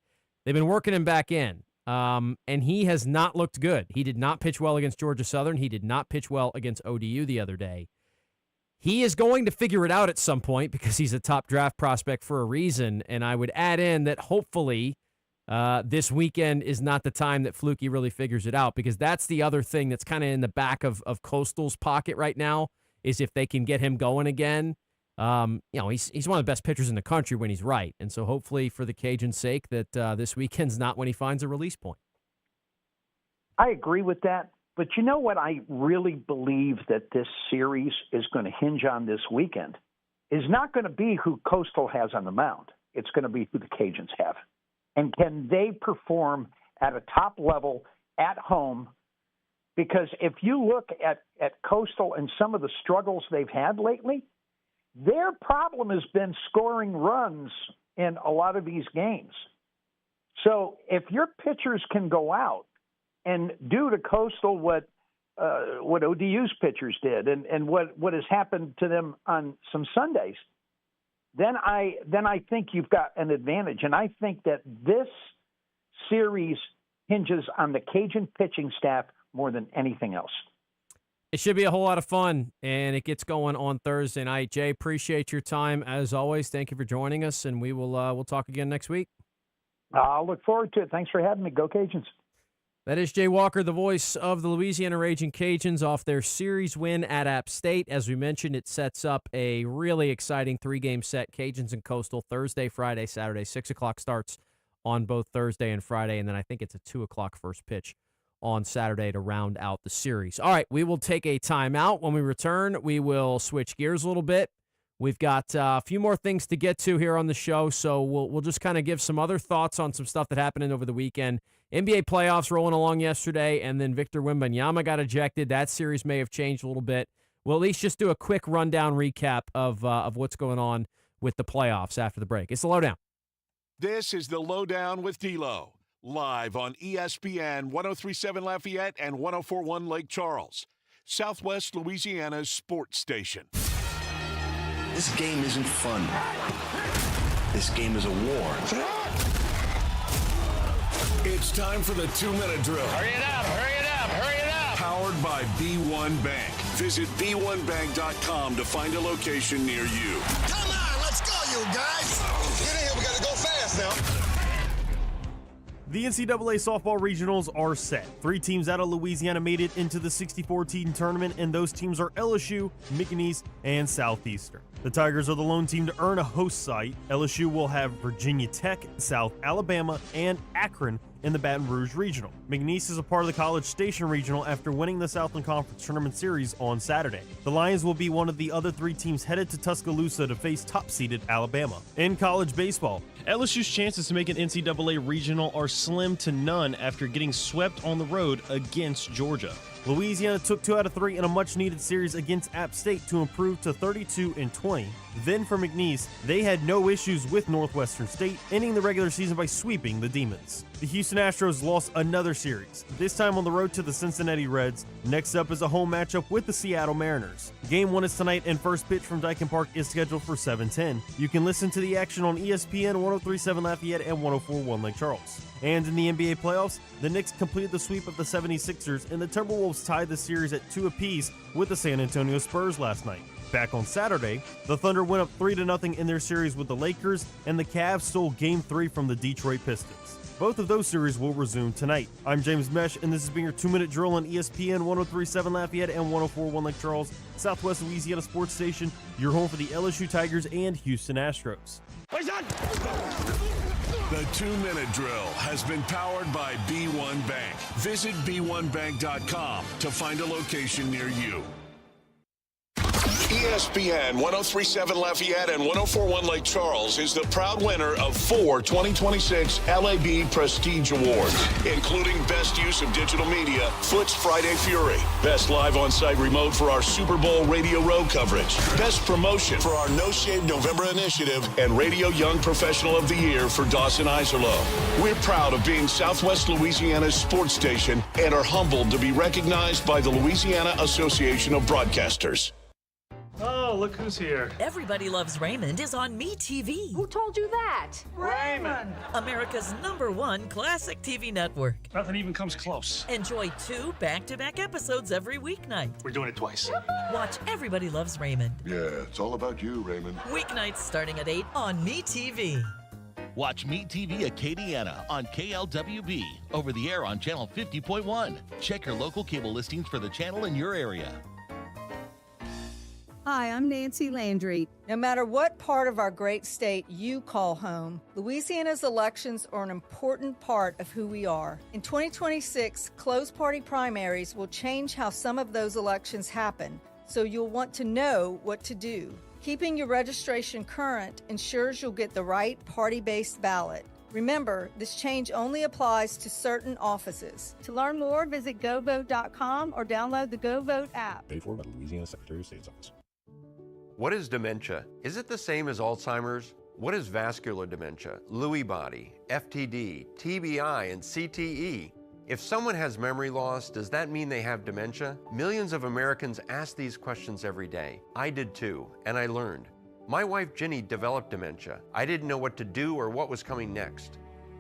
They've been working him back in, and he has not looked good. He did not pitch well against Georgia Southern. He did not pitch well against ODU the other day. He is going to figure it out at some point because he's a top draft prospect for a reason, and I would add in that hopefully this weekend is not the time that Fluke really figures it out, because that's the other thing that's kind of in the back of Coastal's pocket right now, is if they can get him going again. He's one of the best pitchers in the country when he's right, and so hopefully for the Cajuns' sake that this weekend's not when he finds a release point. I agree with that. But you know what I really believe that this series is going to hinge on this weekend is not going to be who Coastal has on the mound. It's going to be who the Cajuns have. And can they perform at a top level at home? Because if you look at Coastal and some of the struggles they've had lately, their problem has been scoring runs in a lot of these games. So if your pitchers can go out and do to Coastal what ODU's pitchers did and what has happened to them on some Sundays, then I think you've got an advantage. And I think that this series hinges on the Cajun pitching staff more than anything else. It should be a whole lot of fun, and it gets going on Thursday night. Jay, appreciate your time as always. Thank you for joining us, and we'll talk again next week. I'll look forward to it. Thanks for having me. Go Cajuns. That is Jay Walker, the voice of the Louisiana Raging Cajuns off their series win at App State. As we mentioned, it sets up a really exciting 3-game set, Cajuns and Coastal, Thursday, Friday, Saturday. 6 o'clock starts on both Thursday and Friday, and then I think it's a 2 o'clock first pitch on Saturday to round out the series. All right, we will take a timeout. When we return, we will switch gears a little bit. We've got a few more things to get to here on the show, so we'll just kind of give some other thoughts on some stuff that happened over the weekend. NBA playoffs rolling along yesterday, and then Victor Wembanyama got ejected. That series may have changed a little bit. We'll at least just do a quick rundown recap of what's going on with the playoffs after the break. It's the Lowdown. This is the Lowdown with D-Lo, live on ESPN 103.7 Lafayette and 104.1 Lake Charles, Southwest Louisiana's sports station. This game isn't fun. This game is a war. It's time for the 2-minute drill. Hurry it up, hurry it up, hurry it up. Powered by B1 Bank. Visit B1Bank.com to find a location near you. Come on, let's go, you guys. Get in here, we gotta go fast now. The NCAA softball regionals are set. 3 teams out of Louisiana made it into the 64-team tournament, and those teams are LSU, McNeese, and Southeastern. The Tigers are the lone team to earn a host site. LSU will have Virginia Tech, South Alabama, and Akron in the Baton Rouge Regional. McNeese is a part of the College Station Regional after winning the Southland Conference Tournament Series on Saturday. The Lions will be one of the other 3 teams headed to Tuscaloosa to face top-seeded Alabama. In college baseball, LSU's chances to make an NCAA Regional are slim to none after getting swept on the road against Georgia. Louisiana took 2 out of 3 in a much-needed series against App State to improve to 32-20. Then for McNeese, they had no issues with Northwestern State, ending the regular season by sweeping the Demons. The Houston Astros lost another series, this time on the road to the Cincinnati Reds. Next up is a home matchup with the Seattle Mariners. Game 1 is tonight, and first pitch from Dyken Park is scheduled for 7:10. You can listen to the action on ESPN 103.7 Lafayette and 104.1 Lake Charles. And in the NBA playoffs, the Knicks completed the sweep of the 76ers, and the Timberwolves tied the series at 2 apiece with the San Antonio Spurs last night. Back on Saturday, the Thunder went up 3-0 in their series with the Lakers, and the Cavs stole Game 3 from the Detroit Pistons. Both of those series will resume tonight. I'm James Mesh, and this has been your 2-minute drill on ESPN 103.7 Lafayette and 104.1 Lake Charles, Southwest Louisiana Sports Station, your home for the LSU Tigers and Houston Astros. The 2-minute drill has been powered by B1 Bank. Visit B1Bank.com to find a location near you. ESPN 103.7 Lafayette and 104.1 Lake Charles is the proud winner of 4 2026 LAB Prestige Awards, including Best Use of Digital Media, Foot's Friday Fury, Best Live On-Site Remote for our Super Bowl Radio Road coverage, Best Promotion for our No Shave November initiative, and Radio Young Professional of the Year for Dawson Iserloh. We're proud of being Southwest Louisiana's sports station and are humbled to be recognized by the Louisiana Association of Broadcasters. Oh, look who's here. Everybody Loves Raymond is on MeTV. Who told you that? Raymond! America's #1 classic TV network. Nothing even comes close. Enjoy 2 back-to-back episodes every weeknight. We're doing it twice. Watch Everybody Loves Raymond. Yeah, it's all about you, Raymond. Weeknights starting at 8 on MeTV. Watch Meet TV Acadiana on KLWB, over the air on channel 50.1. Check your local cable listings for the channel in your area. Hi, I'm Nancy Landry. No matter what part of our great state you call home, Louisiana's elections are an important part of who we are. In 2026, closed party primaries will change how some of those elections happen, so you'll want to know what to do. Keeping your registration current ensures you'll get the right party-based ballot. Remember, this change only applies to certain offices. To learn more, visit govote.com or download the GoVote app. Paid for by the Louisiana Secretary of State's office. What is dementia? Is it the same as Alzheimer's? What is vascular dementia, Lewy body, FTD, TBI, and CTE? If someone has memory loss, does that mean they have dementia? Millions of Americans ask these questions every day. I did too, and I learned. My wife Ginny developed dementia. I didn't know what to do or what was coming next.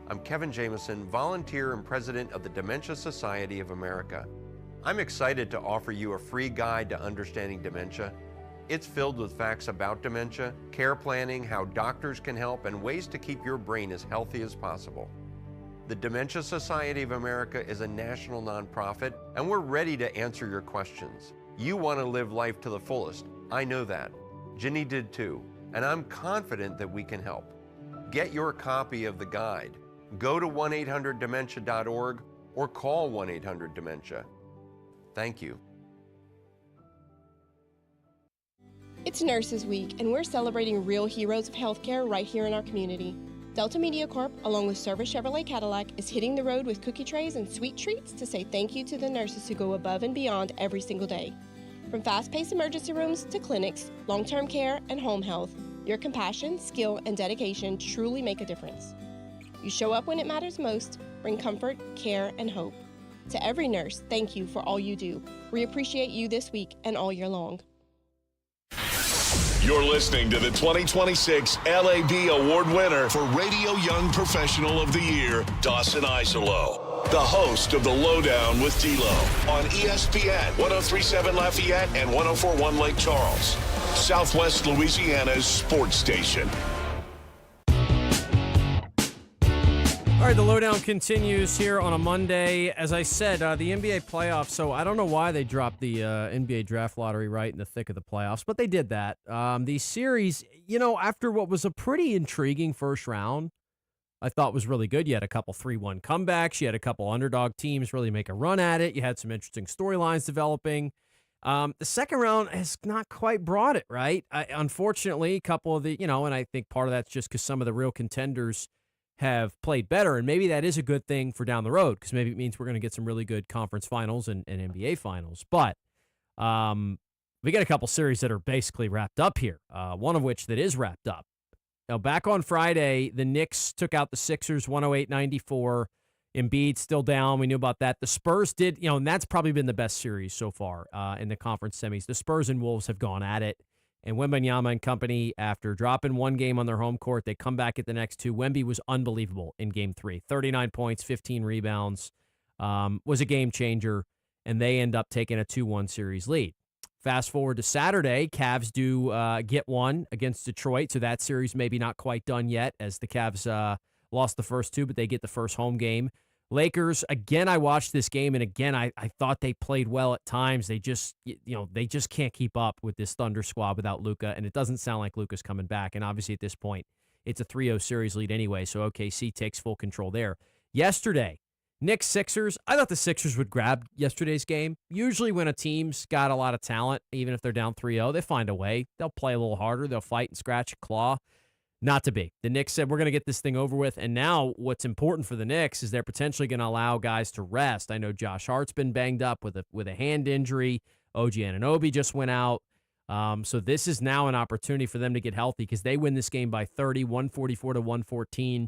I'm Kevin Jameson, volunteer and president of the Dementia Society of America. I'm excited to offer you a free guide to understanding dementia. It's filled with facts about dementia, care planning, how doctors can help, and ways to keep your brain as healthy as possible. The Dementia Society of America is a national nonprofit, and we're ready to answer your questions. You want to live life to the fullest. I know that. Ginny did too, and I'm confident that we can help. Get your copy of the guide. Go to 1-800-DEMENTIA.org or call 1-800-DEMENTIA. Thank you. It's Nurses Week, and we're celebrating real heroes of healthcare right here in our community. Delta Media Corp, along with Service Chevrolet Cadillac, is hitting the road with cookie trays and sweet treats to say thank you to the nurses who go above and beyond every single day. From fast-paced emergency rooms to clinics, long-term care, and home health, your compassion, skill, and dedication truly make a difference. You show up when it matters most, bring comfort, care, and hope. To every nurse, thank you for all you do. We appreciate you this week and all year long. You're listening to the 2026 LAB Award winner for Radio Young Professional of the Year, Dawson Iserlo, the host of The Lowdown with D-Lo on ESPN 103.7 Lafayette and 104.1 Lake Charles, Southwest Louisiana's sports station. All right, the Lowdown continues here on a Monday. As I said, the NBA playoffs, so I don't know why they dropped the NBA draft lottery right in the thick of the playoffs, but they did that. The series, after what was a pretty intriguing first round, I thought was really good. You had a couple 3-1 comebacks. You had a couple underdog teams really make a run at it. You had some interesting storylines developing. The second round has not quite brought it, right? Unfortunately, a couple of the, and I think part of that's just because some of the real contenders have played better, and maybe that is a good thing for down the road because maybe it means we're going to get some really good conference finals and NBA finals. But we got a couple series that are basically wrapped up here, one of which that is wrapped up. Now, back on Friday, the Knicks took out the Sixers 108-94. Embiid still down. We knew about that. The Spurs did, and that's probably been the best series so far in the conference semis. The Spurs and Wolves have gone at it. And Wembanyama and company, after dropping one game on their home court, they come back at the next two. Wemby was unbelievable in Game 3. 39 points, 15 rebounds, was a game changer, and they end up taking a 2-1 series lead. Fast forward to Saturday, Cavs do get one against Detroit, so that series maybe not quite done yet as the Cavs lost the first two, but they get the first home game. Lakers, again, I watched this game, and again, I thought they played well at times. They just, they just can't keep up with this Thunder squad without Luka, and it doesn't sound like Luka's coming back. And obviously at this point, it's a 3-0 series lead anyway, so OKC takes full control there. Yesterday, Knicks Sixers, I thought the Sixers would grab yesterday's game. Usually when a team's got a lot of talent, even if they're down 3-0, they find a way. They'll play a little harder. They'll fight and scratch and claw. Not to be. The Knicks said, we're going to get this thing over with. And now what's important for the Knicks is they're potentially going to allow guys to rest. I know Josh Hart's been banged up with a hand injury. OG Anunoby just went out. So this is now an opportunity for them to get healthy because they win this game by 30, 144-114.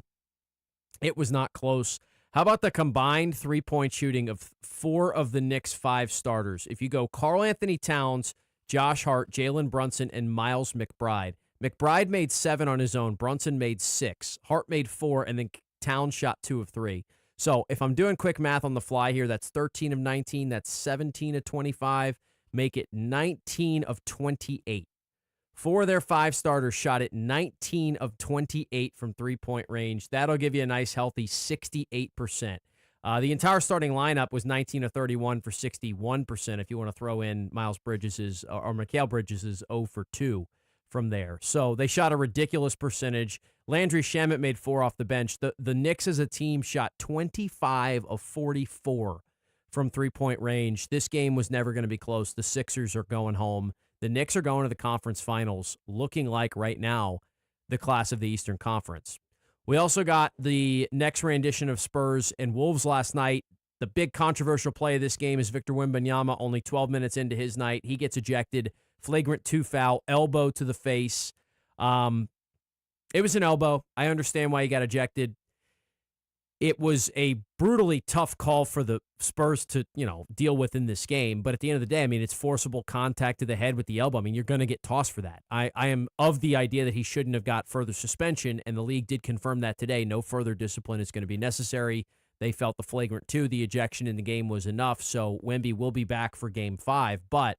It was not close. How about the combined three-point shooting of 4 of the Knicks' 5 starters? If you go Karl Anthony Towns, Josh Hart, Jalen Brunson, and Miles McBride. McBride made 7 on his own. Brunson made 6. Hart made 4, and then Towns shot 2 of 3. So if I'm doing quick math on the fly here, that's 13 of 19. That's 17 of 25. Make it 19 of 28. 4 of their 5 starters shot at 19 of 28 from three-point range. That'll give you a nice, healthy 68%. The entire starting lineup was 19 of 31 for 61% if you want to throw in Miles Bridges' or Mikal Bridges' 0 for 2. From there. So they shot a ridiculous percentage. Landry Shamet made 4 off the bench. The Knicks as a team shot 25 of 44 from three-point range. This game was never going to be close. The Sixers are going home. The Knicks are going to the conference finals, looking like right now the class of the Eastern Conference. We also got the next rendition of Spurs and Wolves last night. The big controversial play of this game is Victor Wembanyama, only 12 minutes into his night. He gets ejected. Flagrant 2 foul, elbow to the face. It was an elbow. I understand why he got ejected. It was a brutally tough call for the Spurs to, deal with in this game. But at the end of the day, it's forcible contact to the head with the elbow. You're going to get tossed for that. I am of the idea that he shouldn't have got further suspension, and the league did confirm that today. No further discipline is going to be necessary. They felt the flagrant 2, the ejection in the game was enough, so Wemby will be back for Game 5. But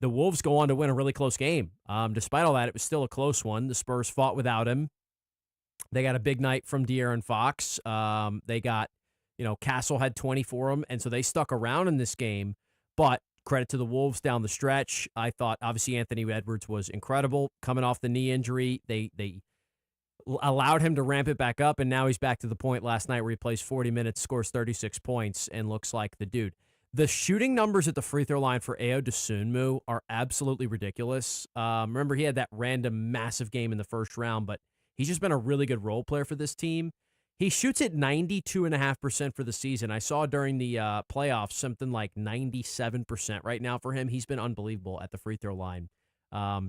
the Wolves go on to win a really close game. Despite all that, it was still a close one. The Spurs fought without him. They got a big night from De'Aaron Fox. They got, Castle had 20 for them, and so they stuck around in this game. But credit to the Wolves down the stretch. I thought, obviously, Anthony Edwards was incredible. Coming off the knee injury, they allowed him to ramp it back up, and now he's back to the point last night where he plays 40 minutes, scores 36 points, and looks like the dude. The shooting numbers at the free throw line for Ayo Dosunmu are absolutely ridiculous. Remember, he had that random massive game in the first round, but he's just been a really good role player for this team. He shoots at 92.5% for the season. I saw during the playoffs something like 97% right now for him. He's been unbelievable at the free throw line.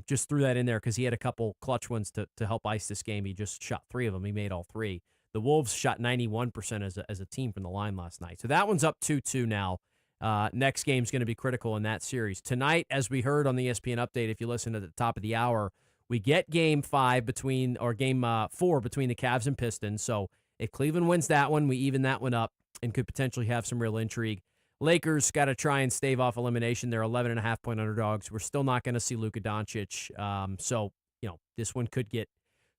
Just threw that in there because he had a couple clutch ones to help ice this game. He just shot 3 of them. He made all 3. The Wolves shot 91% as a team from the line last night. So that one's up 2-2 now. Next game's going to be critical in that series. Tonight, as we heard on the ESPN update, if you listen at the top of the hour, we get game 4 between the Cavs and Pistons. So if Cleveland wins that one, we even that one up and could potentially have some real intrigue. Lakers got to try and stave off elimination. They're 11.5-point underdogs. We're still not going to see Luka Doncic. So, this one could get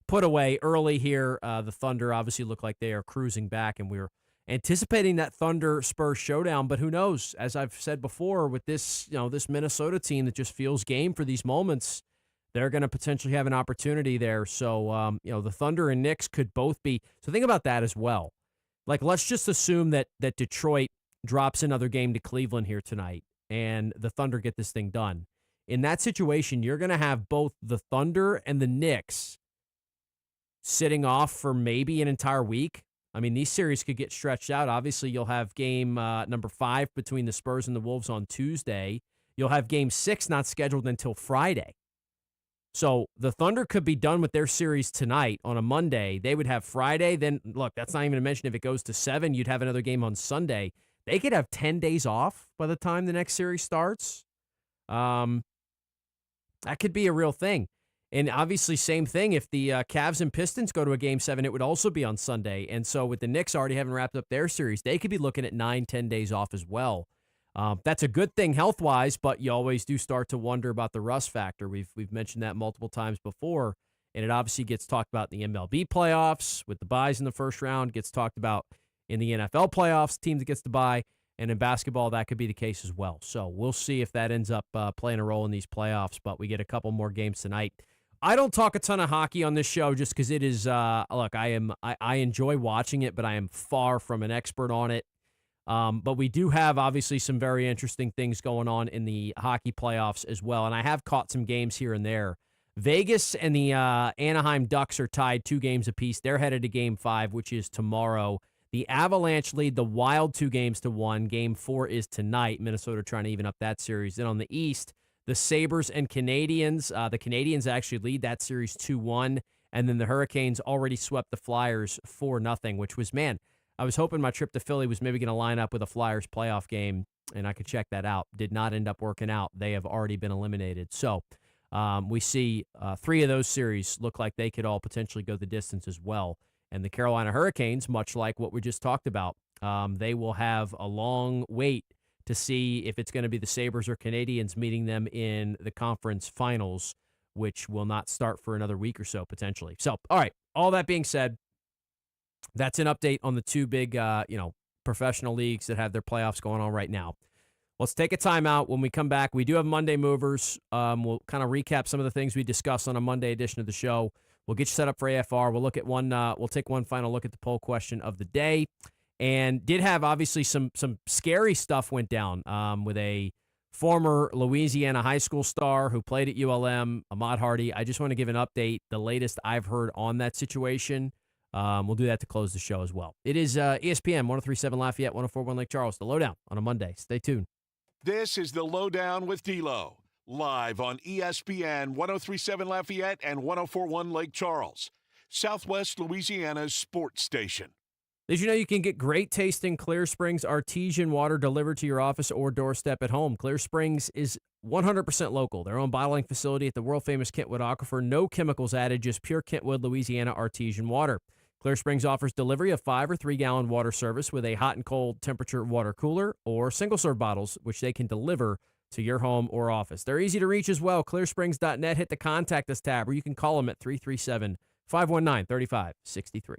put away early here. The Thunder obviously look like they are cruising back, and we're anticipating that Thunder-Spurs showdown. But who knows? As I've said before, with this, this Minnesota team that just feels game for these moments, they're going to potentially have an opportunity there. So, the Thunder and Knicks could both be. So think about that as well. Like, let's just assume that Detroit drops another game to Cleveland here tonight, and the Thunder get this thing done. In that situation, you're going to have both the Thunder and the Knicks sitting off for maybe an entire week. I mean, these series could get stretched out. Obviously, you'll have game number 5 between the Spurs and the Wolves on Tuesday. You'll have game 6 not scheduled until Friday. So the Thunder could be done with their series tonight on a Monday. They would have Friday. Then, look, that's not even to mention if it goes to 7, you'd have another game on Sunday. They could have 10 days off by the time the next series starts. That could be a real thing. And obviously, same thing. If the Cavs and Pistons go to a Game 7, it would also be on Sunday. And so with the Knicks already having wrapped up their series, they could be looking at 9-10 days off as well. That's a good thing health-wise, but you always do start to wonder about the rust factor. We've mentioned that multiple times before, and it obviously gets talked about in the MLB playoffs with the byes in the first round, gets talked about in the NFL playoffs, team that gets the bye, and in basketball, that could be the case as well. So we'll see if that ends up playing a role in these playoffs, but we get a couple more games tonight. I don't talk a ton of hockey on this show just because it is, look, I enjoy watching it, but I am far from an expert on it. But we do have, obviously, some very interesting things going on in the hockey playoffs as well, and I have caught some games here and there. Vegas and the Anaheim Ducks are tied 2 games apiece. They're headed to Game 5, which is tomorrow. The Avalanche lead the Wild 2-1. Game 4 is tonight. Minnesota trying to even up that series. Then on the East, the Sabres and Canadiens. The Canadiens actually lead that series 2-1. And then the Hurricanes already swept the Flyers 4-0, which was, man, I was hoping my trip to Philly was maybe going to line up with a Flyers playoff game, and I could check that out. Did not end up working out. They have already been eliminated. So we see 3 of those series look like they could all potentially go the distance as well. And the Carolina Hurricanes, much like what we just talked about, they will have a long wait to see if it's going to be the Sabres or Canadiens meeting them in the conference finals, which will not start for another week or so, potentially. So, all right, all that being said, that's an update on the 2 big, professional leagues that have their playoffs going on right now. Let's take a timeout. When we come back, we do have Monday Movers. We'll kind of recap some of the things we discussed on a Monday edition of the show. We'll get you set up for AFR. We'll look at one. We'll take one final look at the poll question of the day, and did have obviously some scary stuff went down with a former Louisiana high school star who played at ULM, Ahmad Hardy. I just want to give an update, the latest I've heard on that situation. We'll do that to close the show as well. It is ESPN 103.7 Lafayette, 104.1 Lake Charles. The Lowdown on a Monday. Stay tuned. This is the Lowdown with D-Lo, live on ESPN 103.7 Lafayette and 104.1 Lake Charles, Southwest Louisiana's sports station. Did you know you can get great tasting Clear Springs artesian water delivered to your office or doorstep at home? Clear Springs is 100% local. Their own bottling facility at the world-famous Kentwood Aquifer. No chemicals added, just pure Kentwood, Louisiana artesian water. Clear Springs offers delivery of 5 or 3 gallon water service with a hot and cold temperature water cooler or single-serve bottles, which they can deliver to your home or office. They're easy to reach as well. ClearSprings.net. Hit the Contact Us tab, or you can call them at 519-3563.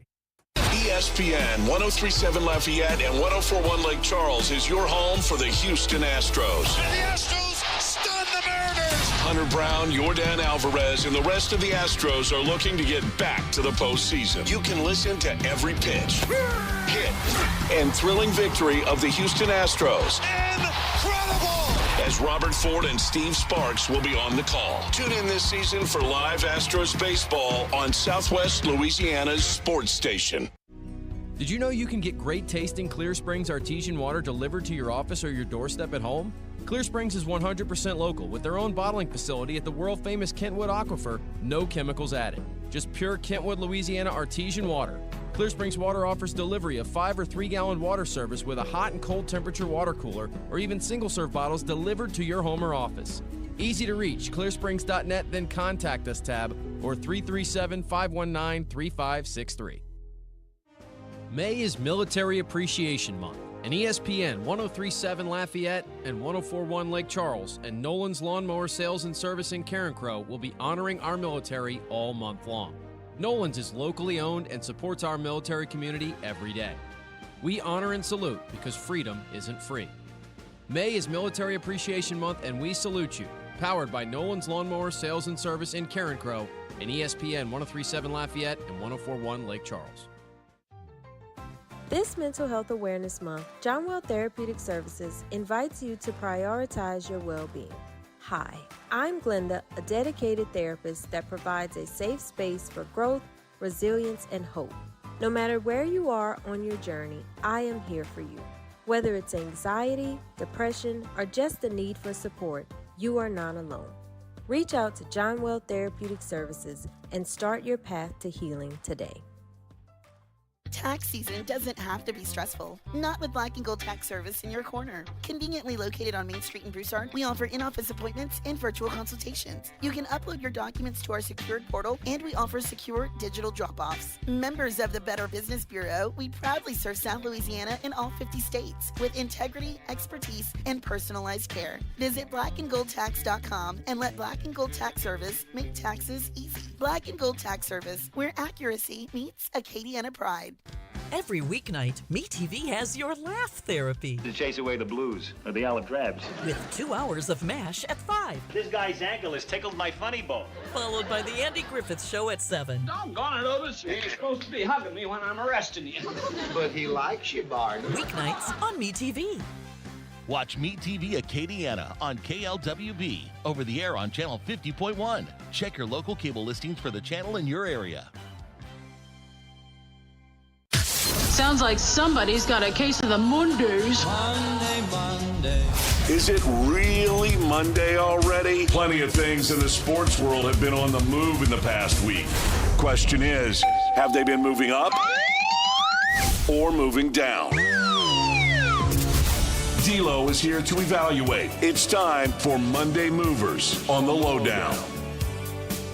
ESPN 1037 Lafayette and 1041 Lake Charles is your home for the Houston Astros. And the Astros stun the Mariners. Hunter Brown, Yordan Alvarez, and the rest of the Astros are looking to get back to the postseason. You can listen to every pitch, hit, and thrilling victory of the Houston Astros. Incredible! As Robert Ford and Steve Sparks will be on the call. Tune in this season for live Astros baseball on Southwest Louisiana's sports station. Did you know you can get great tasting Clear Springs artesian water delivered to your office or your doorstep at home? Clear Springs is 100% local with their own bottling facility at the world-famous Kentwood Aquifer, no chemicals added. Just pure Kentwood, Louisiana artesian water. Clear Springs Water offers delivery of 5 or 3 gallon water service with a hot and cold temperature water cooler or even single-serve bottles delivered to your home or office. Easy to reach, clearsprings.net, then contact us tab or 337-519-3563. May is Military Appreciation Month, and ESPN 1037 Lafayette and 1041 Lake Charles and Nolan's Lawnmower Sales and Service in Carencro will be honoring our military all month long. Nolan's is locally owned and supports our military community every day. We honor and salute because freedom isn't free. May is Military Appreciation Month, and we salute you. Powered by Nolan's Lawnmower Sales and Service in Carencro and ESPN 1037 Lafayette and 1041 Lake Charles. This Mental Health Awareness Month, John Well Therapeutic Services invites you to prioritize your well-being. Hi, I'm Glenda, a dedicated therapist that provides a safe space for growth, resilience, and hope. No matter where you are on your journey, I am here for you. Whether it's anxiety, depression, or just the need for support, you are not alone. Reach out to John Well Therapeutic Services and start your path to healing today. Tax season doesn't have to be stressful. Not with Black & Gold Tax Service in your corner. Conveniently located on Main Street in Broussard, we offer in-office appointments and virtual consultations. You can upload your documents to our secured portal, and we offer secure digital drop-offs. Members of the Better Business Bureau, we proudly serve South Louisiana and all 50 states with integrity, expertise, and personalized care. Visit blackandgoldtax.com and let Black & Gold Tax Service make taxes easy. Black & Gold Tax Service, where accuracy meets Acadiana pride. Every weeknight, MeTV has your laugh therapy. To chase away the blues or the olive drabs. With 2 hours of MASH at 5. This guy's ankle has tickled my funny bone. Followed by the Andy Griffith Show at 7. Doggone it, Otis. You're supposed to be hugging me when I'm arresting you. But he likes you, Bart. Weeknights on MeTV. Watch MeTV Acadiana on KLWB, over the air on Channel 50.1. Check your local cable listings for the channel in your area. Sounds like somebody's got a case of the Mondays. Monday. Is it really Monday already? Plenty of things in the sports world have been on the move in the past week. Question is, have they been moving up or moving down? D'Lo is here to evaluate. It's time for Monday Movers on the Lowdown.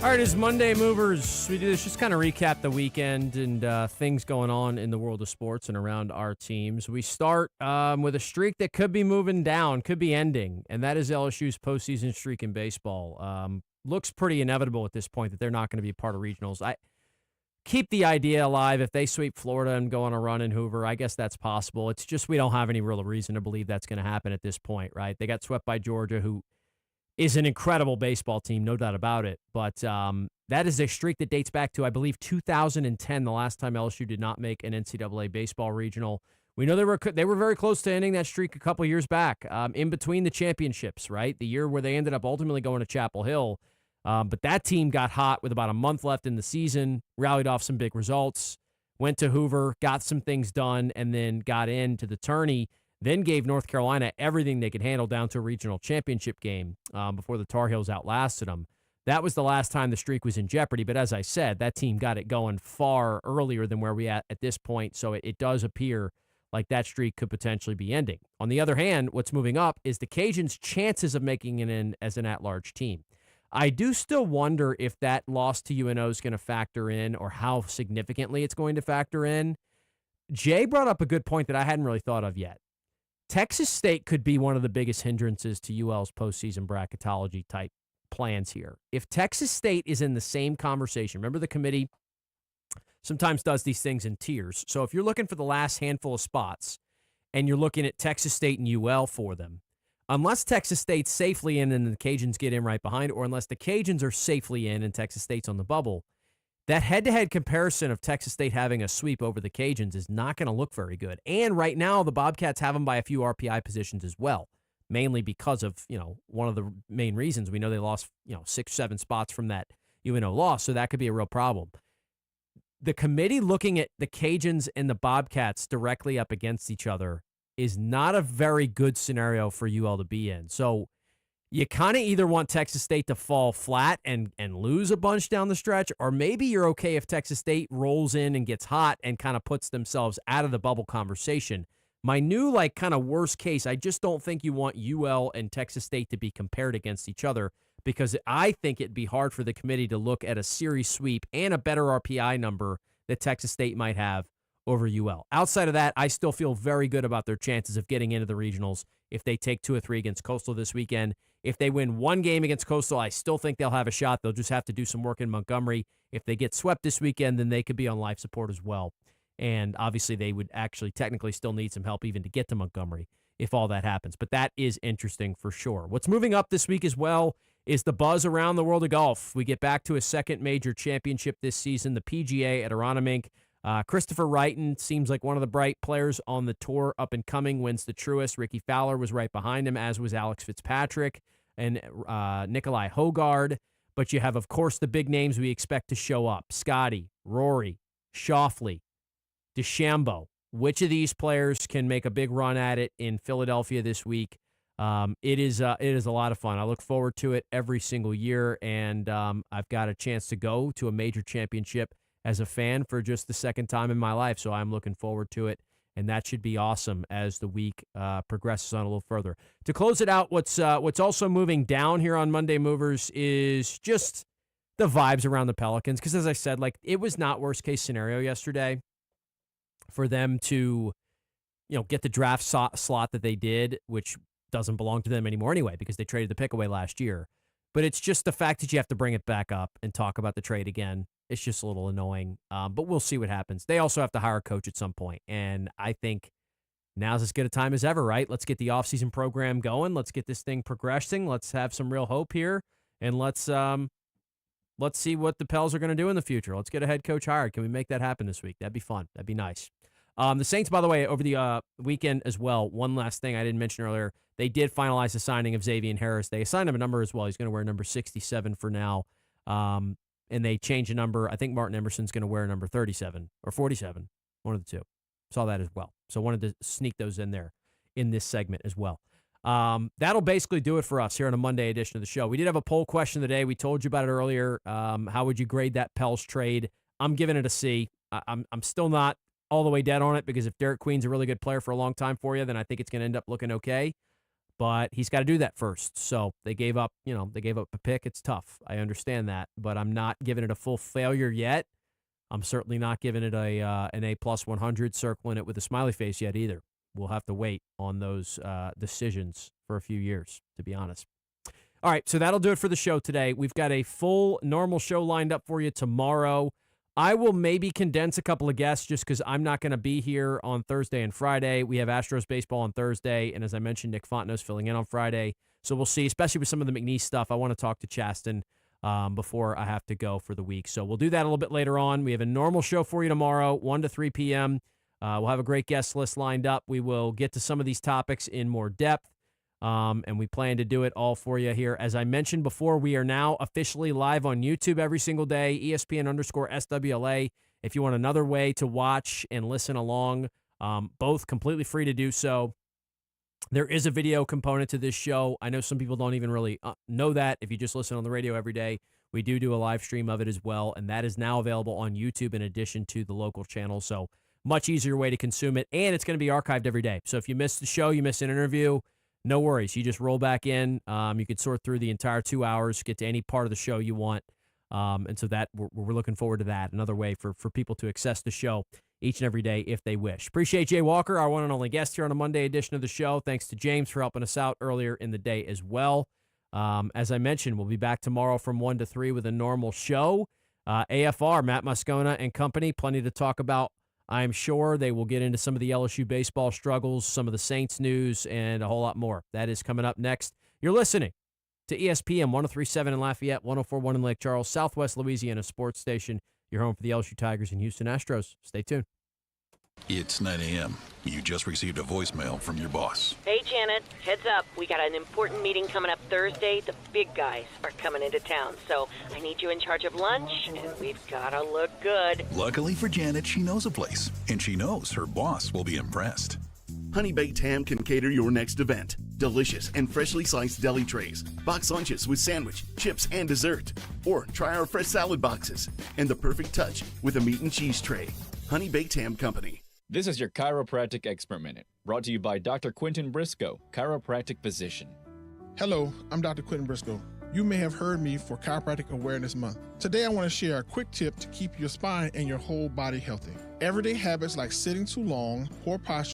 All right, as Monday Movers, we do this just kind of recap the weekend and things going on in the world of sports and around our teams. We start with a streak that could be moving down, could be ending, and that is LSU's postseason streak in baseball. Looks pretty inevitable at this point that they're not going to be part of regionals. I keep the idea alive if they sweep Florida and go on a run in Hoover. I guess that's possible. It's just we don't have any real reason to believe that's going to happen at this point, right? They got swept by Georgia, who is an incredible baseball team, no doubt about it. But that is a streak that dates back to, I believe, 2010, the last time LSU did not make an NCAA baseball regional. We know they were very close to ending that streak a couple years back, in between the championships, right? The year where they ended up ultimately going to Chapel Hill. But that team got hot with about a month left in the season, rallied off some big results, went to Hoover, got some things done, and then got into the tourney. Then gave North Carolina everything they could handle down to a regional championship game before the Tar Heels outlasted them. That was the last time the streak was in jeopardy. But as I said, that team got it going far earlier than where we at this point. So it does appear like that streak could potentially be ending. On the other hand, what's moving up is the Cajuns' chances of making it in as an at-large team. I do still wonder if that loss to UNO is going to factor in or how significantly it's going to factor in. Jay brought up a good point that I hadn't really thought of yet. Texas State could be one of the biggest hindrances to UL's postseason bracketology type plans here. If Texas State is in the same conversation, remember the committee sometimes does these things in tiers. So if you're looking for the last handful of spots and you're looking at Texas State and UL for them, unless Texas State's safely in and the Cajuns get in right behind, or unless the Cajuns are safely in and Texas State's on the bubble, that head-to-head comparison of Texas State having a sweep over the Cajuns is not going to look very good. And right now, the Bobcats have them by a few RPI positions as well, mainly because of, one of the main reasons. We know they lost, 6, 7 spots from that UNO loss, so that could be a real problem. The committee looking at the Cajuns and the Bobcats directly up against each other is not a very good scenario for UL to be in. So you kind of either want Texas State to fall flat and lose a bunch down the stretch, or maybe you're okay if Texas State rolls in and gets hot and kind of puts themselves out of the bubble conversation. My new, kind of worst case, I just don't think you want UL and Texas State to be compared against each other, because I think it'd be hard for the committee to look at a series sweep and a better RPI number that Texas State might have over UL. Outside of that, I still feel very good about their chances of getting into the regionals if they take 2 or 3 against Coastal this weekend. If they win 1 game against Coastal, I still think they'll have a shot. They'll just have to do some work in Montgomery. If they get swept this weekend, then they could be on life support as well. And obviously, they would actually technically still need some help even to get to Montgomery if all that happens. But that is interesting for sure. What's moving up this week as well is the buzz around the world of golf. We get back to a second major championship this season, the PGA at Aronimink. Christopher Wrighton seems like one of the bright players on the tour, up and coming, wins the Truist. Ricky Fowler was right behind him, as was Alex Fitzpatrick and Nikolai Hogard. But you have, of course, the big names we expect to show up: Scotty, Rory, Schauffele, DeChambeau. Which of these players can make a big run at it in Philadelphia this week? It is a lot of fun. I look forward to it every single year, and I've got a chance to go to a major championship as a fan for just the second time in my life, so I'm looking forward to it, and that should be awesome as the week progresses on a little further. To close it out, what's also moving down here on Monday Movers is just the vibes around the Pelicans, because as I said, it was not worst-case scenario yesterday for them to, get the draft slot that they did, which doesn't belong to them anymore anyway because they traded the pick away last year. But it's just the fact that you have to bring it back up and talk about the trade again. It's just a little annoying, but we'll see what happens. They also have to hire a coach at some point, and I think now's as good a time as ever, right? Let's get the offseason program going. Let's get this thing progressing. Let's have some real hope here, and let's see what the Pels are going to do in the future. Let's get a head coach hired. Can we make that happen this week? That'd be fun. That'd be nice. The Saints, by the way, over the weekend as well, one last thing I didn't mention earlier, they did finalize the signing of Xavier Harris. They assigned him a number as well. He's going to wear number 67 for now. And they changed a number. I think Martin Emerson's going to wear number 37 or 47, one of the two. Saw that as well. So wanted to sneak those in there in this segment as well. That'll basically do it for us here on a Monday edition of the show. We did have a poll question today. We told you about it earlier. How would you grade that Pels trade? I'm giving it a C. I'm still not all the way dead on it, because if Derek Queen's a really good player for a long time for you, then I think it's going to end up looking okay. But he's got to do that first. So they gave up a pick. It's tough. I understand that, but I'm not giving it a full failure yet. I'm certainly not giving it an A+ 100, circling it with a smiley face yet either. We'll have to wait on those decisions for a few years, to be honest. All right, so that'll do it for the show today. We've got a full normal show lined up for you tomorrow. I will maybe condense a couple of guests just because I'm not going to be here on Thursday and Friday. We have Astros baseball on Thursday, and as I mentioned, Nick Fontenot's filling in on Friday. So we'll see, especially with some of the McNeese stuff. I want to talk to Chasten before I have to go for the week. So we'll do that a little bit later on. We have a normal show for you tomorrow, 1 to 3 p.m. We'll have a great guest list lined up. We will get to some of these topics in more depth, and we plan to do it all for you here. As I mentioned before, we are now officially live on YouTube every single day, ESPN_SWLA. If you want another way to watch and listen along, both completely free to do so. There is a video component to this show. I know some people don't even really know that. If you just listen on the radio every day, we do a live stream of it as well, and that is now available on YouTube in addition to the local channel. So much easier way to consume it, and it's going to be archived every day. So if you missed the show, you missed an interview, no worries. You just roll back in. You could sort through the entire 2 hours, get to any part of the show you want. And so that we're looking forward to that. Another way for people to access the show each and every day if they wish. Appreciate Jay Walker, our one and only guest here on a Monday edition of the show. Thanks to James for helping us out earlier in the day as well. As I mentioned, we'll be back tomorrow from 1 to 3 with a normal show. AFR, Matt Moscona and company, plenty to talk about. I'm sure they will get into some of the LSU baseball struggles, some of the Saints news, and a whole lot more. That is coming up next. You're listening to ESPN 103.7 in Lafayette, 104.1 in Lake Charles, Southwest Louisiana sports station. Your home for the LSU Tigers and Houston Astros. Stay tuned. It's 9 a.m. You just received a voicemail from your boss. Hey, Janet. Heads up. We got an important meeting coming up Thursday. The big guys are coming into town, so I need you in charge of lunch, and we've got to look good. Luckily for Janet, she knows a place, and she knows her boss will be impressed. Honey Baked Ham can cater your next event. Delicious and freshly sliced deli trays, box lunches with sandwich, chips, and dessert. Or try our fresh salad boxes, and the perfect touch with a meat and cheese tray. Honey Baked Ham Company. This is your Chiropractic Expert Minute, brought to you by Dr. Quentin Briscoe, chiropractic physician. Hello, I'm Dr. Quentin Briscoe. You may have heard me for Chiropractic Awareness Month. Today I want to share a quick tip to keep your spine and your whole body healthy. Everyday habits like sitting too long, poor posture,